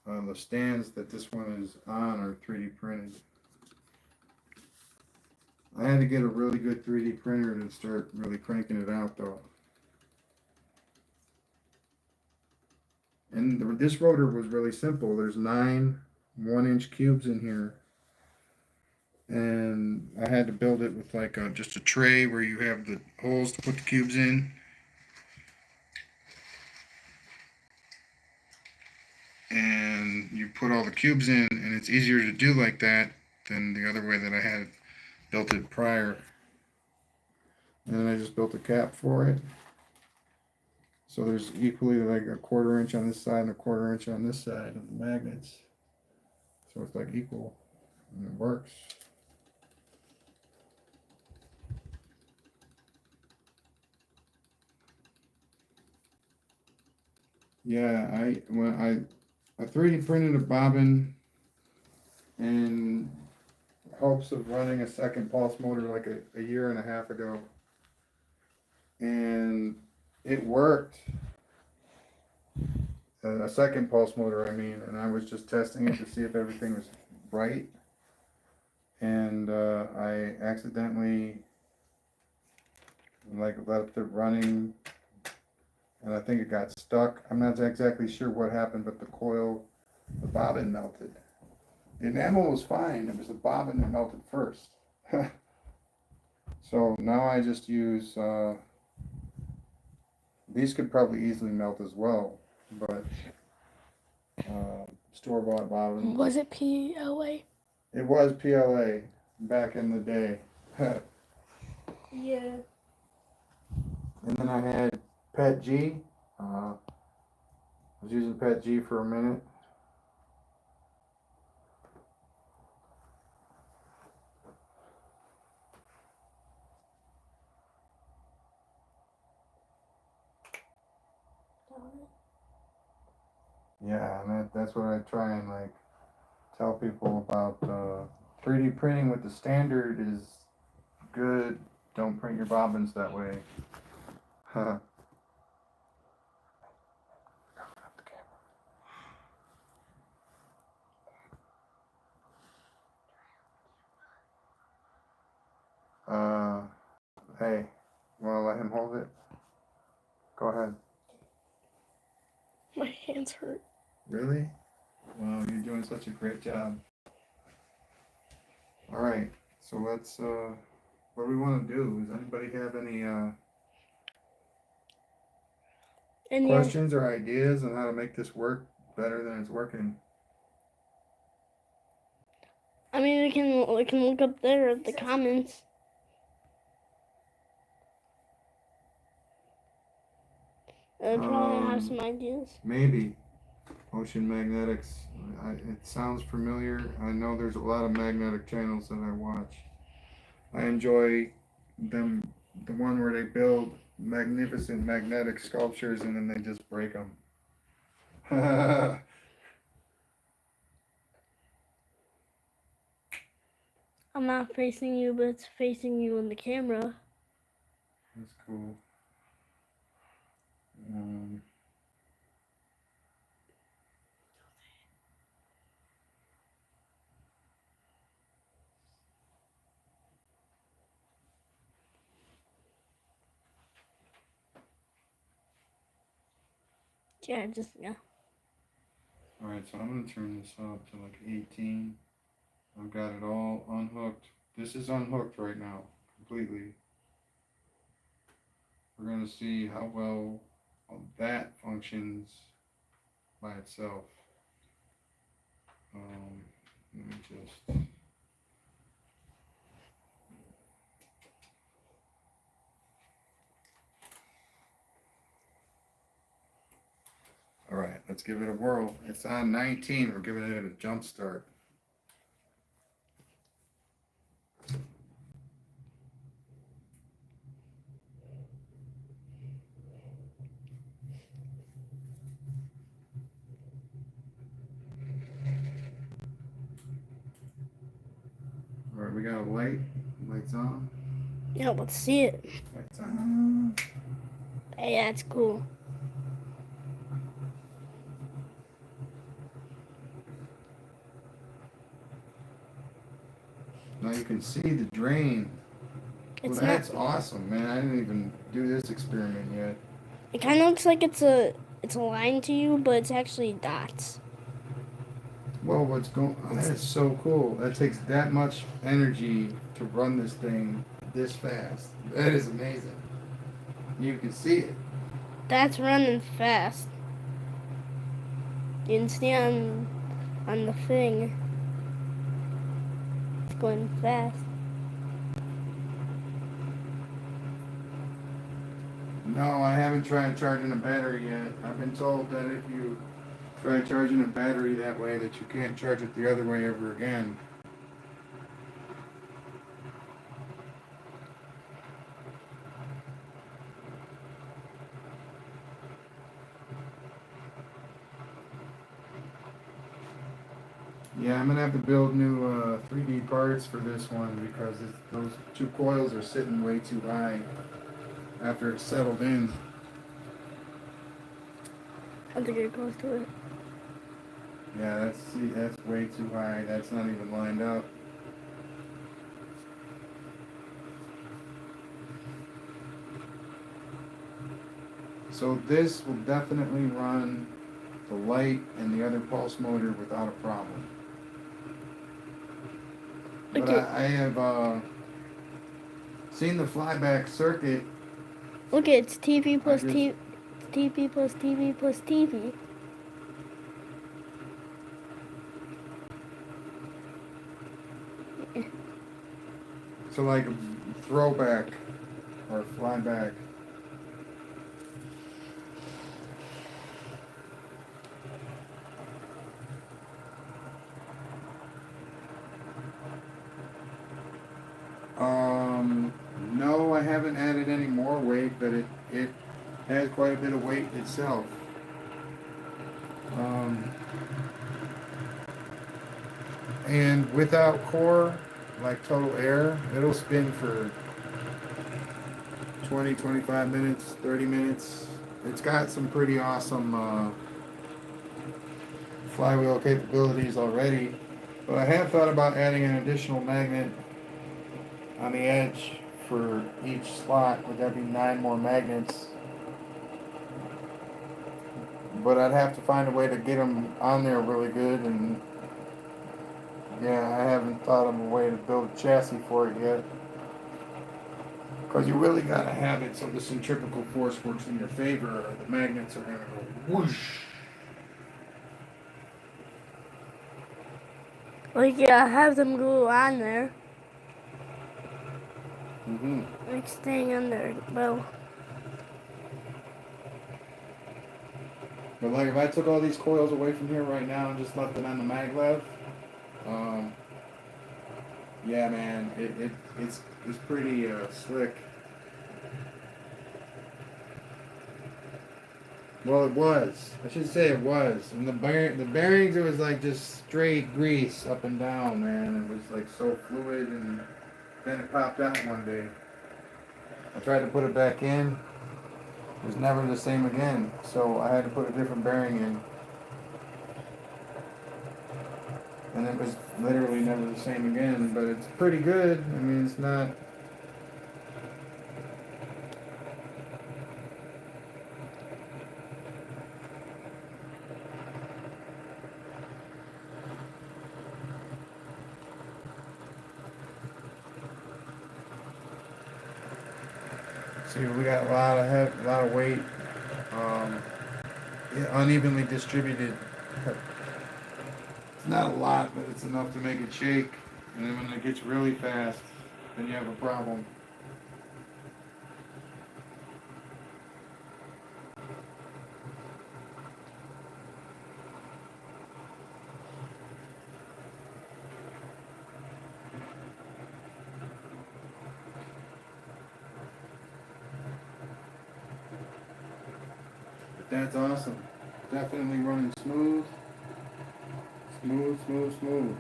The stands that this one is on are 3D printed. I had to get a really good 3D printer to start really cranking it out though. And this rotor was really simple. There's 9 1-inch cubes in here. And I had to build it with like just a tray where you have the holes to put the cubes in. And you put all the cubes in, and it's easier to do like that than the other way that I had built it prior. And then I just built a cap for it. So there's equally like a 1/4 inch on this side and a 1/4 inch on this side of the magnets. So it's like equal, and it works. Yeah, I 3D printed a bobbin in hopes of running a second pulse motor like a year and a half ago. And it worked. A second pulse motor, I mean, and I was just testing it to see if everything was right. And I accidentally left it running, and I think it got stuck. I'm not exactly sure what happened, but the bobbin melted. The enamel was fine. It was the bobbin that melted first. So now I just use, these could probably easily melt as well, but store-bought bobbin. Was it PLA? It was PLA back in the day. Yeah. And then I had P.H.G. I was using P.H.G for a minute. Yeah, and that's what I try and like tell people about. 3D printing with the standard is good. Don't print your bobbins that way. uh, hey, wanna let him hold it? Go ahead. My hands hurt. Really? Wow, you're doing such a great job. All right, so let's. What do we want to do? Does anybody have any And questions or ideas on how to make this work better than it's working? I mean, we can look up there at the comments. And probably have some ideas. Maybe ocean magnetics. It sounds familiar. I know there's a lot of magnetic channels that I watch. I enjoy them. The one where they build magnificent magnetic sculptures and then they just break them. I'm not facing you, but it's facing you in the camera. That's cool. Yeah, just yeah. All right, so I'm gonna turn this up to like 18. I've got it all unhooked. This is unhooked right now, completely. We're gonna see how well that functions by itself. Let me just. All right, let's give it a whirl. It's on 19. We're giving it a jump start. All right, we got a light. Lights on. Yeah, let's see it. Lights on. Hey, that's cool. Now you can see the drain. Well, It's that's not. awesome, man. I didn't even do this experiment yet. It kind of looks like it's a line to you, but it's actually dots. Well, what's going on? That is so cool. That takes that much energy to run this thing this fast. That is amazing. You can see it. That's running fast. You can see on the thing. It's going fast. No, I haven't tried charging a battery yet. I've been told that if you try charging a battery that way, that you can't charge it the other way ever again. Yeah, I'm gonna have to build new 3D parts for this one because those two coils are sitting way too high after it's settled in. I think it goes to it. Yeah, that's way too high. That's not even lined up. So this will definitely run the light and the other pulse motor without a problem. But Okay. I have seen the flyback circuit. Okay, it's TV I plus just TV. TV plus TV plus TV. so like throwback or flyback. No, I haven't added any more weight, but it has quite a bit of weight itself. Um, and without core, like total air, it'll spin for 20, 25 minutes, 30 minutes. It's got some pretty awesome flywheel capabilities already, but I have thought about adding an additional magnet on the edge for each slot. Would that be 9 more magnets? But I'd have to find a way to get them on there really good, and yeah, I haven't thought of a way to build a chassis for it yet. Because you really gotta have it so the centrifugal force works in your favor, or the magnets are gonna go whoosh. Like, yeah, have them go on there. Mm-hmm. Like, staying on there. Well, But like if I took all these coils away from here right now and just left it on the maglev, um, yeah, man, it's pretty slick. Well, it was. I should say it was. And the bearings, it was like just straight grease up and down, man. It was like so fluid, and then it popped out one day. I tried to put it back in. It was never the same again. So I had to put a different bearing in. And it was literally never the same again. But it's pretty good. I mean, it's not. See, we got a lot of weight, um, yeah, unevenly distributed. It's not a lot, but it's enough to make it shake. And then when it gets really fast, then you have a problem. But that's awesome. Definitely running smooth, smooth, smooth, smooth.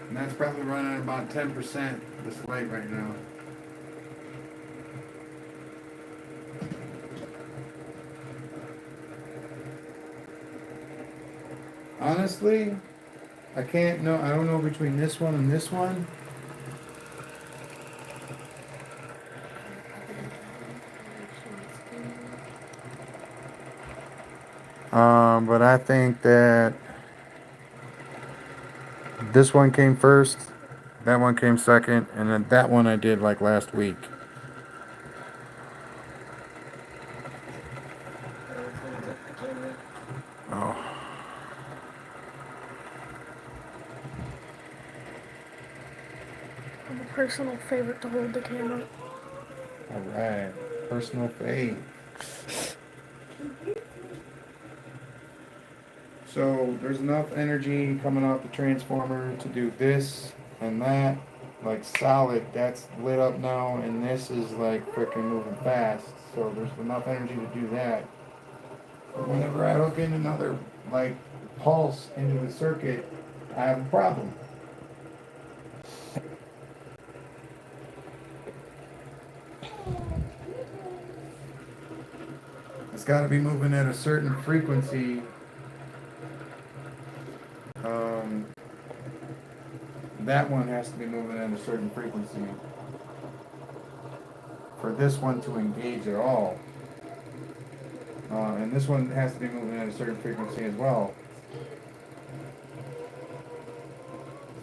And that's probably running at about 10% this light right now. Honestly, I can't know. I don't know between this one and this one. But I think that this one came first, that one came second, and then that one I did like last week. Oh, I'm a personal favorite to hold the camera. all right. Personal fave. So there's enough energy coming off the transformer to do this and that, like solid. That's lit up now, and this is like freaking moving fast. So there's enough energy to do that. But whenever I hook in another like pulse into the circuit, I have a problem. It's got to be moving at a certain frequency. Um, that one has to be moving at a certain frequency for this one to engage at all. And this one has to be moving at a certain frequency as well.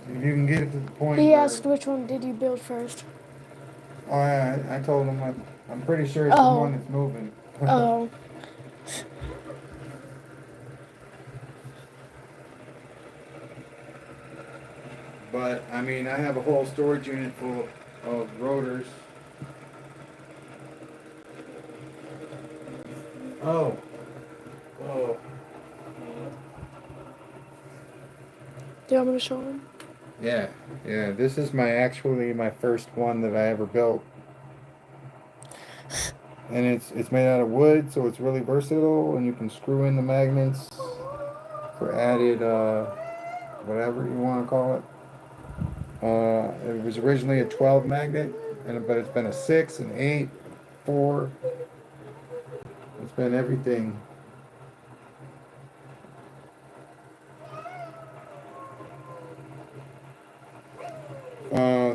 If you can get it to the point He where, asked which one did you build first. oh, I told him I'm pretty sure it's the Oh. one that's moving. Oh. But I mean, I have a whole storage unit full of rotors. Oh, oh, Do you want me to show him? yeah, yeah. This is actually my first one that I ever built, and it's made out of wood, so it's really versatile, and you can screw in the magnets for added whatever you want to call it. It was originally a 12 magnet, but it's been a 6, an 8, 4. It's been everything.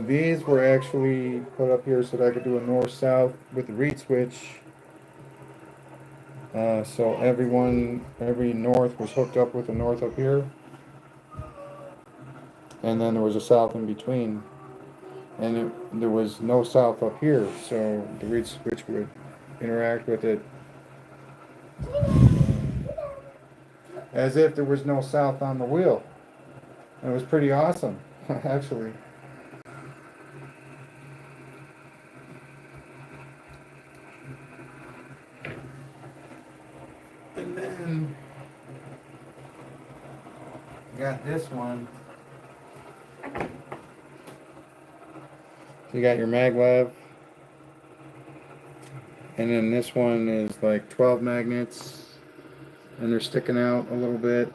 These were actually put up here so that I could do a north-south with the reed switch. So every north was hooked up with a north up here, and then there was a south in between, and there was no south up here, so the reed switch would interact with it as if there was no south on the wheel. And it was pretty awesome, actually. And then got this one. You got your maglev, and then this one is like 12 magnets, and they're sticking out a little bit.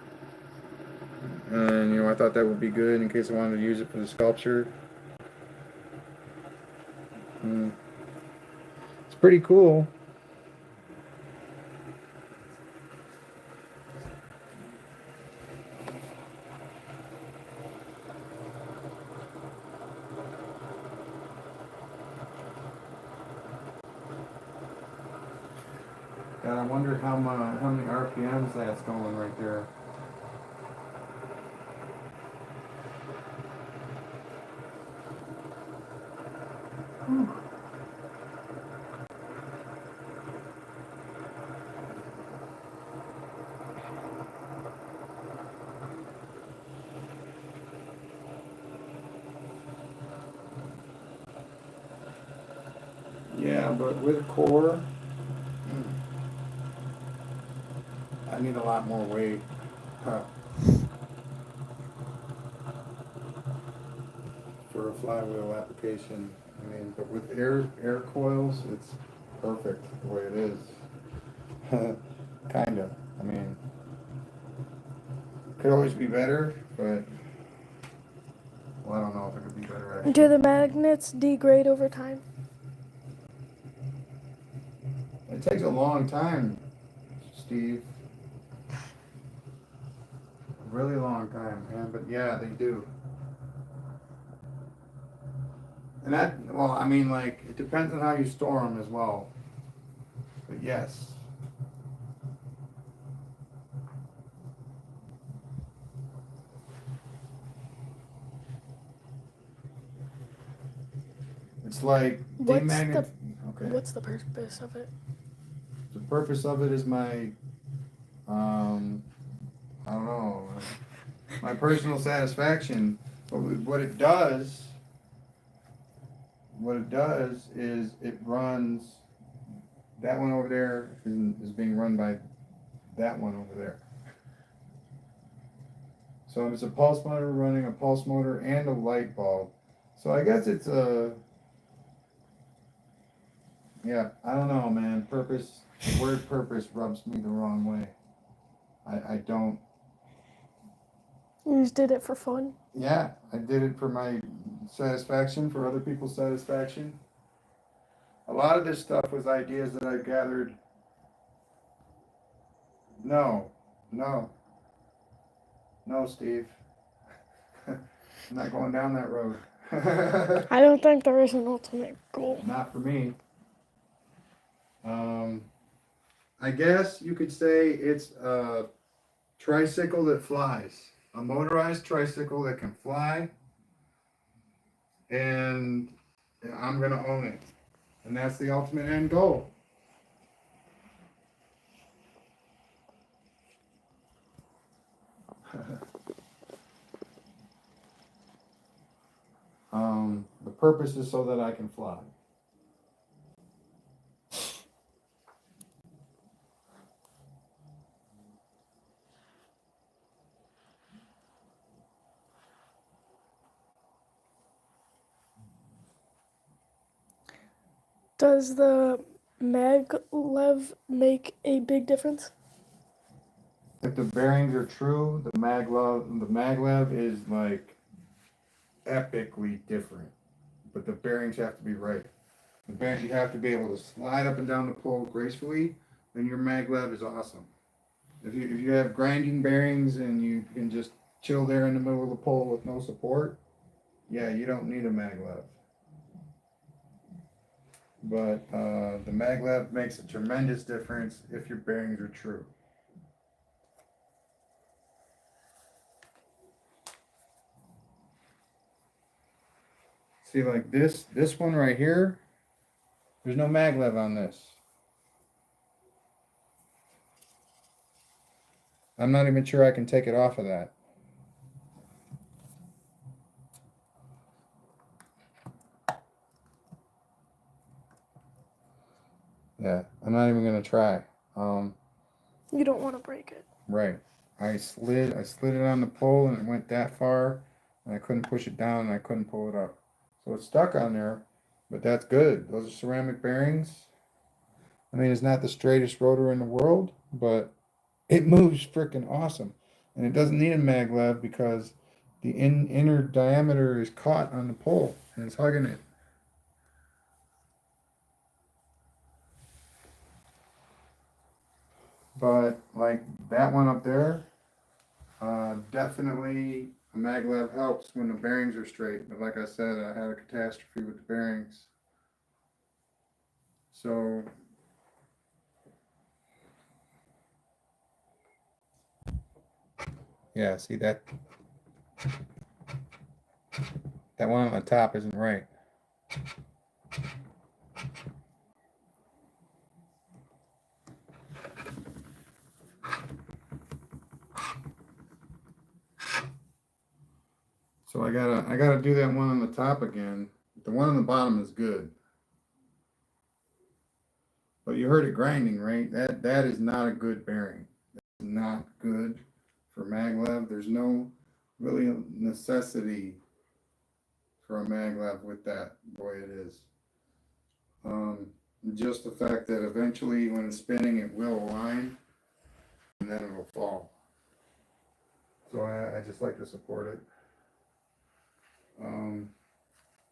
And I thought that would be good in case I wanted to use it for the sculpture. It's pretty cool. God, I wonder how many RPMs that's going right there. Whew. Yeah, but with core, I need a lot more weight. Huh. For a flywheel application. I mean, but with air coils, it's perfect the way it is. Kinda. I mean, could always be better, but well, I don't know if it could be better actually. Do the magnets degrade over time? It takes a long time, Steve. A really long time, man. But yeah, they do. And well, I mean, like, it depends on how you store them as well. But yes. It's like demagnet. Okay. What's the purpose of it? The purpose of it is I don't know, my personal satisfaction. But what it does is it runs, that one over there is being run by that one over there. So it's a pulse motor running a pulse motor and a light bulb. So I guess it's yeah, I don't know, man. The word purpose rubs me the wrong way. I don't. You just did it for fun? Yeah, I did it for my satisfaction, for other people's satisfaction. A lot of this stuff was ideas that I gathered. No, no, no, Steve. I'm not going down that road. I don't think there is an ultimate goal. Not for me. I guess you could say it's a tricycle that flies, a motorized tricycle that can fly, and I'm gonna own it, and that's the ultimate end goal. The purpose is so that I can fly. Does the maglev make a big difference? If the bearings are true, the maglev is like epically different, but the bearings have to be right. The bearings, you have to be able to slide up and down the pole gracefully, then your maglev is awesome. If you have grinding bearings and you can just chill there in the middle of the pole with no support, yeah, you don't need a maglev. But the maglev makes a tremendous difference if your bearings are true. See, like this one right here, there's no maglev on this. I'm not even sure I can take it off of that. Yeah, I'm not even gonna try. You don't want to break it. Right. I slid it on the pole and it went that far and I couldn't push it down and I couldn't pull it up. So it's stuck on there, but that's good. Those are ceramic bearings. I mean, it's not the straightest rotor in the world, but it moves freaking awesome. And it doesn't need a maglev because the inner diameter is caught on the pole and it's hugging it. But like that one up there, definitely a maglev helps when the bearings are straight. But like I said, I had a catastrophe with the bearings. So yeah, see that one on the top isn't right. So I gotta do that one on the top again. The one on the bottom is good. But you heard it grinding, right? That is not a good bearing. That's not good for maglev. There's no really necessity for a maglev with that. Boy, it is. Um, just the fact that eventually when it's spinning it will align and then it'll fall. So I just like to support it.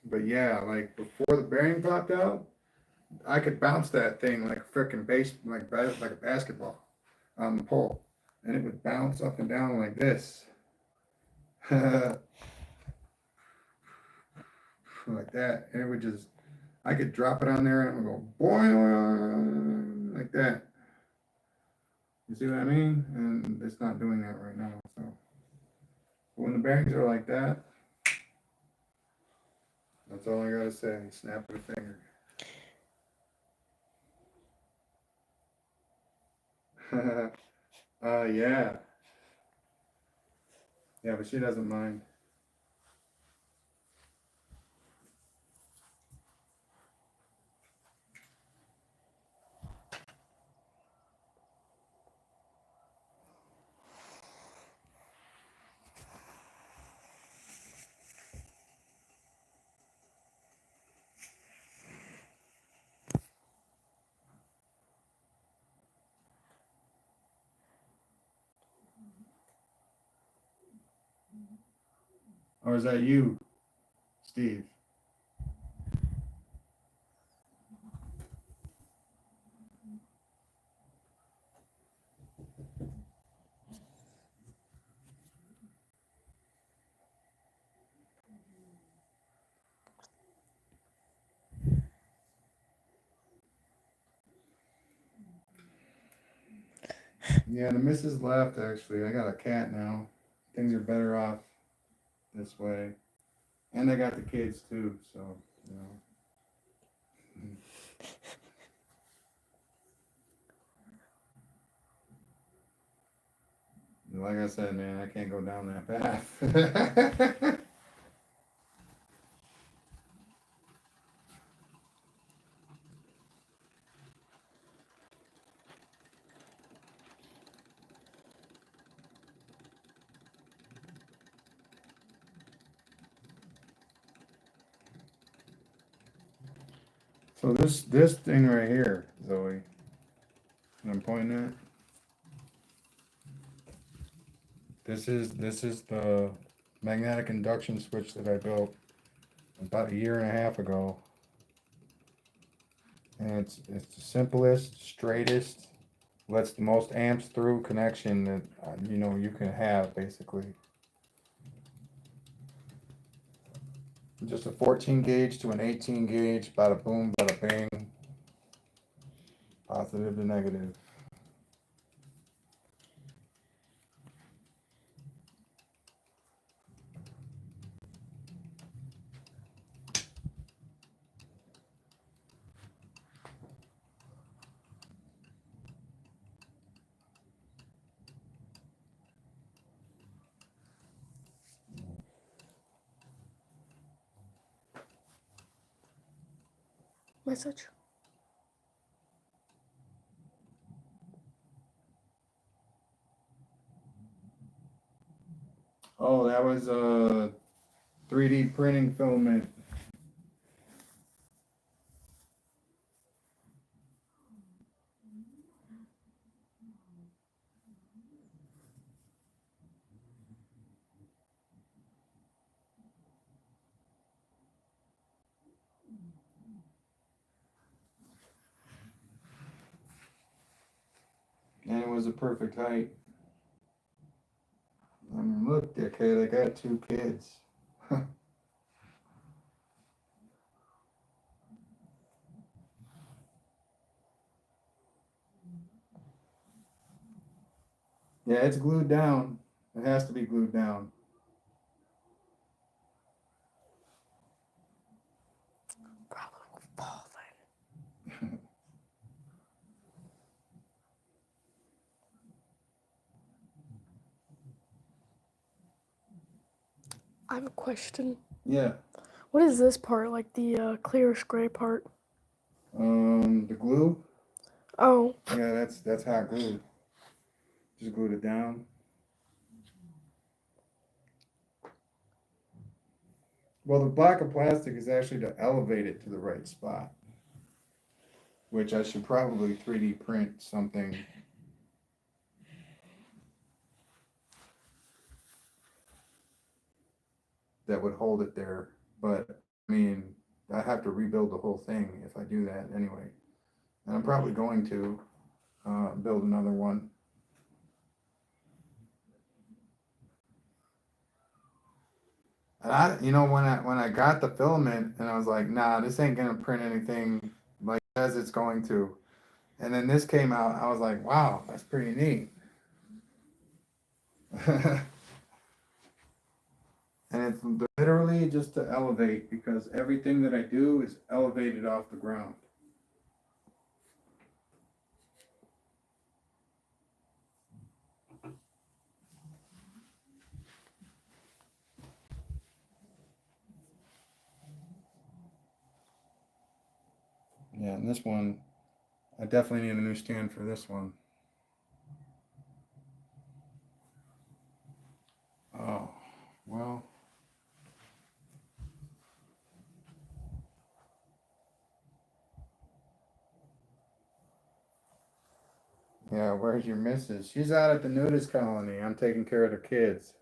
But yeah, like before the bearing popped out, I could bounce that thing like a freaking like a basketball on the pole, and it would bounce up and down like this, like that, and it would just. I could drop it on there and it would go boing like that. You see what I mean? And it's not doing that right now. So when the bearings are like that, that's all I gotta say. Snap of the finger. Yeah. Yeah, but she doesn't mind. Or is that you, Steve? Yeah, the missus left actually. I got a cat now. Things are better off this way. And I got the kids too, so, you know. Like I said, man, I can't go down that path. So this thing right here, Zoe, that I'm pointing at. This is the magnetic induction switch that I built about a year and a half ago. And it's the simplest, straightest, lets the most amps through connection that you know you can have basically. Just a 14 gauge to an 18 gauge, bada boom, bada bing, positive to negative. Message. Oh, that was a 3D printing filament. And it was a perfect height. I mean, look, dickhead, I got 2 kids. Yeah, it's glued down. It has to be glued down. Probably fall then. I have a question. Yeah. What is this part? Like the clearish gray part? The glue. Oh, Yeah, that's hot glue. Just glued it down. Well, the block of plastic is actually to elevate it to the right spot, which I should probably 3D print something. That would hold it there, but I mean, I have to rebuild the whole thing if I do that anyway. And I'm probably going to build another one. And you know, when I got the filament, and I was like, nah, this ain't gonna print anything like as it's going to. And then this came out, I was like, wow, that's pretty neat. And it's literally just to elevate because everything that I do is elevated off the ground. Yeah, and this one, I definitely need a new stand for this one. Oh, well. Yeah, where's your missus? She's out at the nudist colony. I'm taking care of the kids.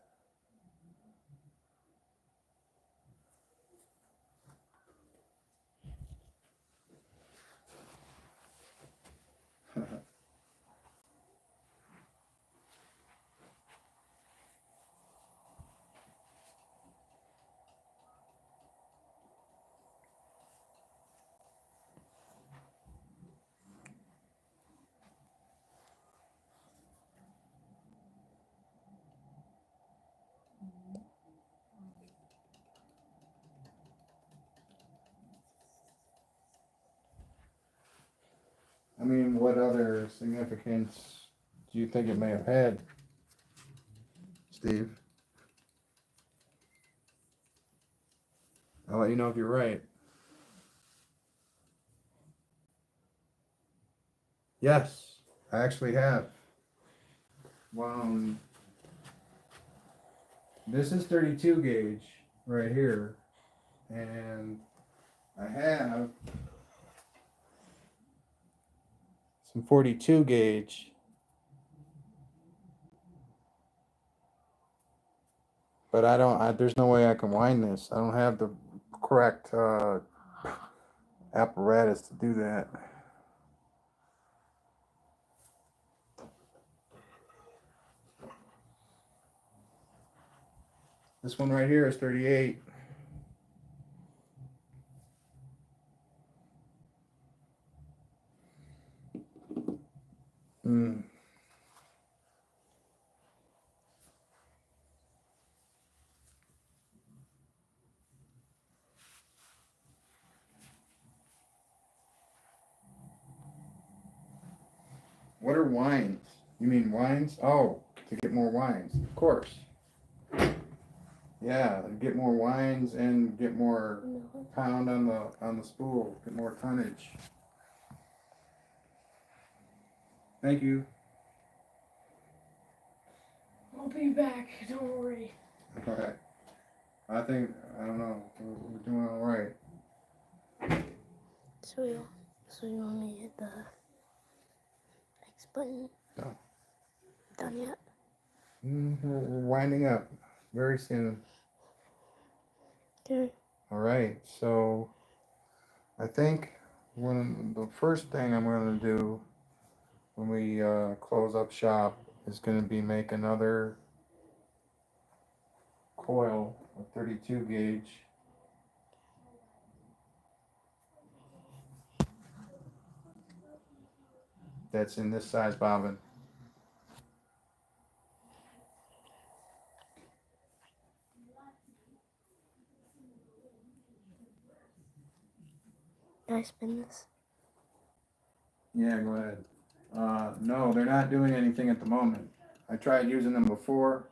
mean, what other significance do you think it may have had, Steve? I'll let you know if you're right. Yes, I actually have. Well, this is 32 gauge right here, and I have some 42 gauge, but there's no way I can wind this. I don't have the correct apparatus to do that. This one right here is 38. Hmm. What are wines? You mean wines? Oh, to get more wines, of course. Yeah, get more wines and get more pound on the spool, get more tonnage. Thank you. I'll be back. Don't worry. All right. I don't know. We're doing all right. So you want me to hit the X button? Done. Done yet? We're winding up very soon. Okay. All right. So I think the first thing I'm going to do when we close up shop is going to be make another coil, a 32 gauge. That's in this size bobbin. Can I spin this? Yeah, go ahead. No, they're not doing anything at the moment. I tried using them before,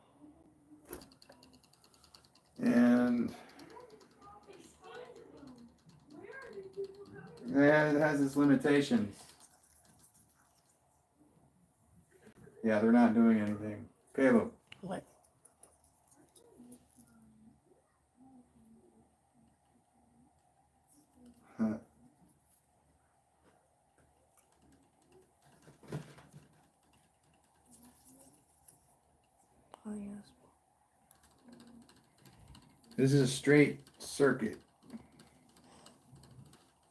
and yeah, it has its limitations. Yeah, they're not doing anything. Caleb. What? Huh. Oh, yes. This is a straight circuit.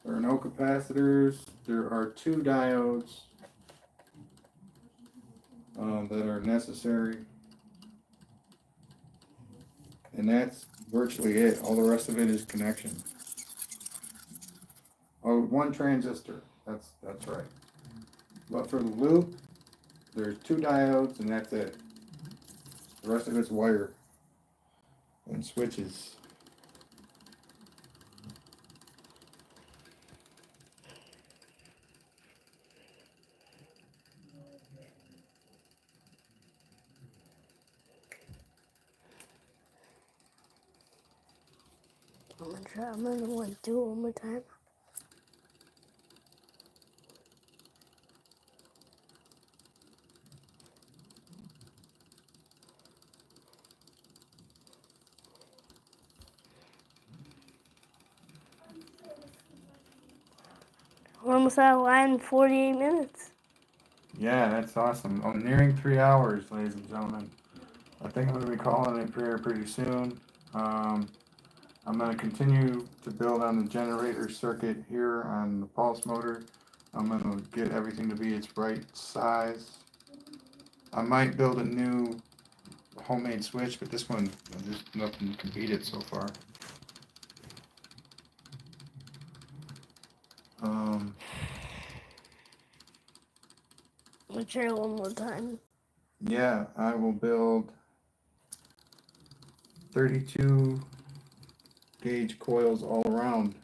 There are no capacitors. There are 2 diodes that are necessary. And that's virtually it. All the rest of it is connection. Oh, 1 transistor. That's right. But for the loop, there's 2 diodes and that's it. The rest of it's wire and switches. I'm gonna do it one more time. We're almost out of line in 48 minutes. Yeah, that's awesome. I'm nearing 3 hours, ladies and gentlemen. I think I'm going to be calling it here pretty soon. I'm going to continue to build on the generator circuit here on the pulse motor. I'm going to get everything to be its right size. I might build a new homemade switch, but this one, there's nothing can beat it so far. I'll try it one more time. Yeah, I will build 32 gauge coils all around.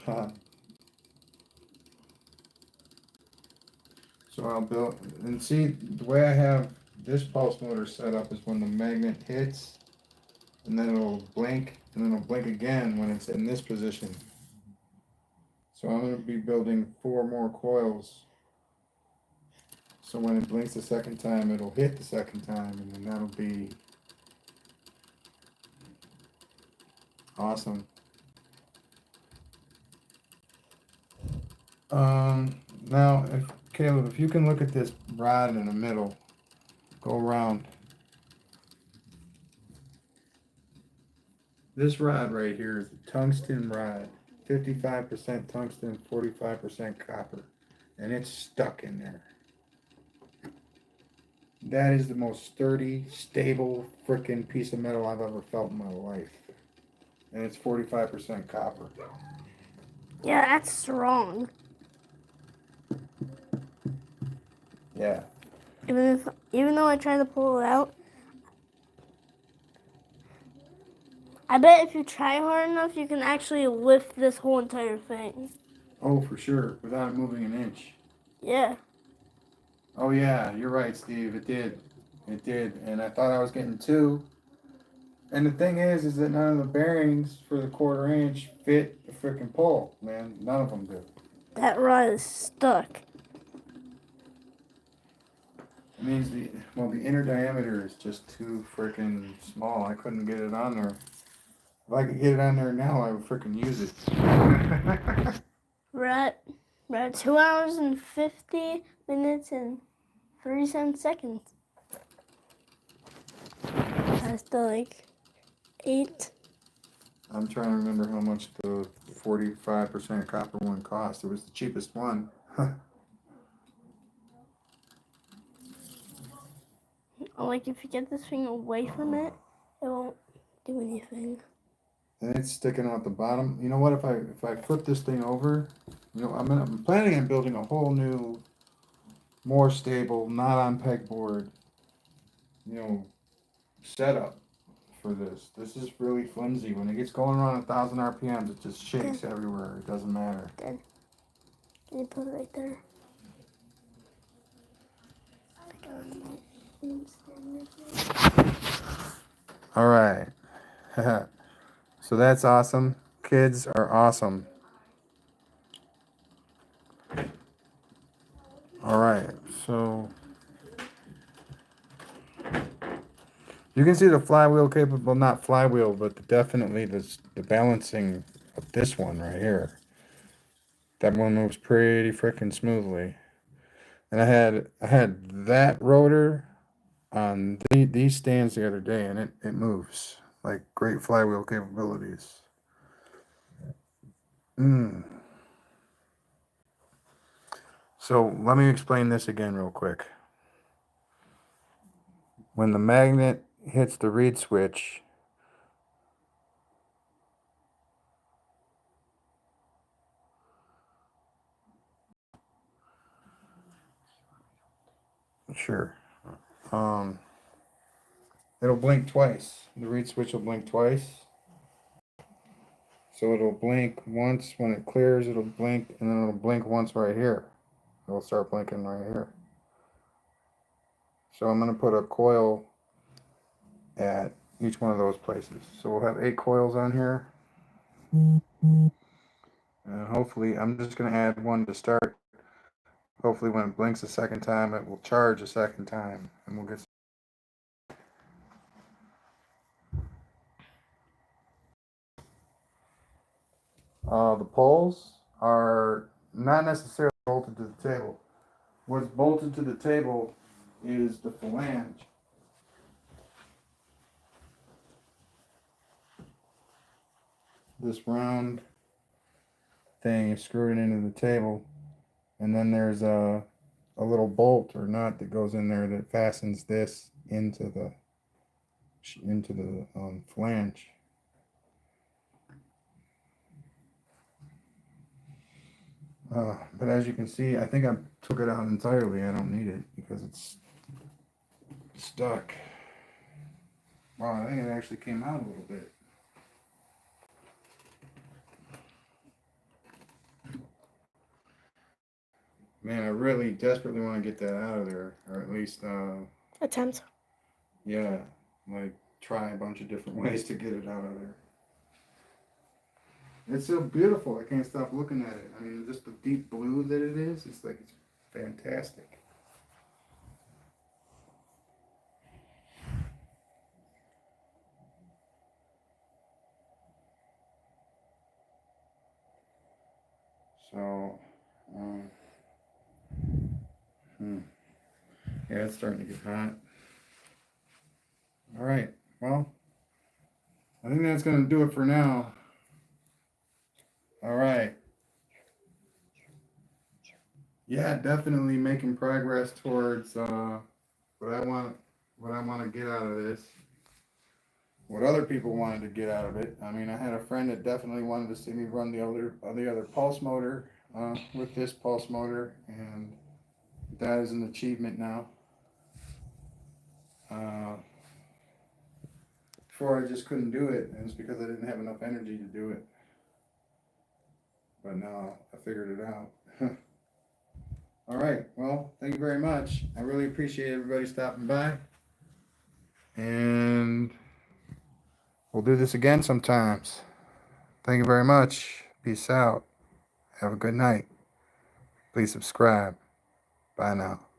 Huh. So I'll build, and see, the way I have this pulse motor set up is when the magnet hits, and then it'll blink, and then it'll blink again when it's in this position. So I'm going to be building 4 more coils. So when it blinks the second time, it'll hit the second time, and then that'll be awesome. Now, Caleb, if you can look at this rod in the middle, go around. This rod right here is a tungsten rod, 55% tungsten, 45% copper, and it's stuck in there. That is the most sturdy, stable, frickin' piece of metal I've ever felt in my life. And it's 45% copper. Yeah, that's strong. Yeah. Even though I try to pull it out, I bet if you try hard enough, you can actually lift this whole entire thing. Oh, for sure, without it moving an inch. Yeah. Oh yeah, you're right, Steve. It did. It did. And I thought I was getting 2. And the thing is that none of the bearings for the 1/4 inch fit the frickin' pole, man. None of them do. That rod is stuck. It means the inner diameter is just too frickin' small. I couldn't get it on there. If I could get it on there now, I would frickin' use it. We're at 2 hours and 50 minutes and 37 seconds. That's the like 8. I'm trying to remember how much the 45% copper one cost. It was the cheapest one. Like if you get this thing away from it, it won't do anything. And it's sticking out the bottom. You know what? If I flip this thing over, I'm planning on building a whole new, more stable, not on pegboard, setup for this. This is really flimsy. When it gets going around 1,000 RPMs, it just shakes everywhere. It doesn't matter. Good. Can you put it right there? All right. So that's awesome. Kids are awesome. All right. So you can see the flywheel capable, not flywheel, but definitely the balancing of this one right here. That one moves pretty freaking smoothly. And I had that rotor on these stands the other day, and it moves like great flywheel capabilities. So let me explain this again real quick. When the magnet hits the reed switch, sure, it'll blink twice. The reed switch will blink twice. So it'll blink once when it clears, it'll blink, and then it'll blink once right here. It'll start blinking right here. So I'm going to put a coil at each one of those places. So we'll have 8 coils on here. And hopefully, I'm just going to add one to start. Hopefully when it blinks a second time, it will charge a second time. And we'll get the poles are not necessarily bolted to the table. What's bolted to the table is the flange. This round thing is screwed into the table, and then there's a little bolt or nut that goes in there that fastens this into the flange. But as you can see, I think I took it out entirely. I don't need it because it's stuck. Wow, I think it actually came out a little bit. Man, I really desperately want to get that out of there, or at least, Attempt. yeah, like try a bunch of different ways to get it out of there. It's so beautiful. I can't stop looking at it. I mean, just the deep blue that it is. It's like it's fantastic. So, um, yeah, it's starting to get hot. All right. Well, I think that's going to do it for now. All right. Yeah, definitely making progress towards what I want. What I want to get out of this. What other people wanted to get out of it. I mean, I had a friend that definitely wanted to see me run the other pulse motor with this pulse motor, and that is an achievement now. Before I just couldn't do it, and it's because I didn't have enough energy to do it. But now I figured it out. All right. Well, thank you very much. I really appreciate everybody stopping by, and we'll do this again sometimes. Thank you very much. Peace out. Have a good night. Please subscribe. Bye now.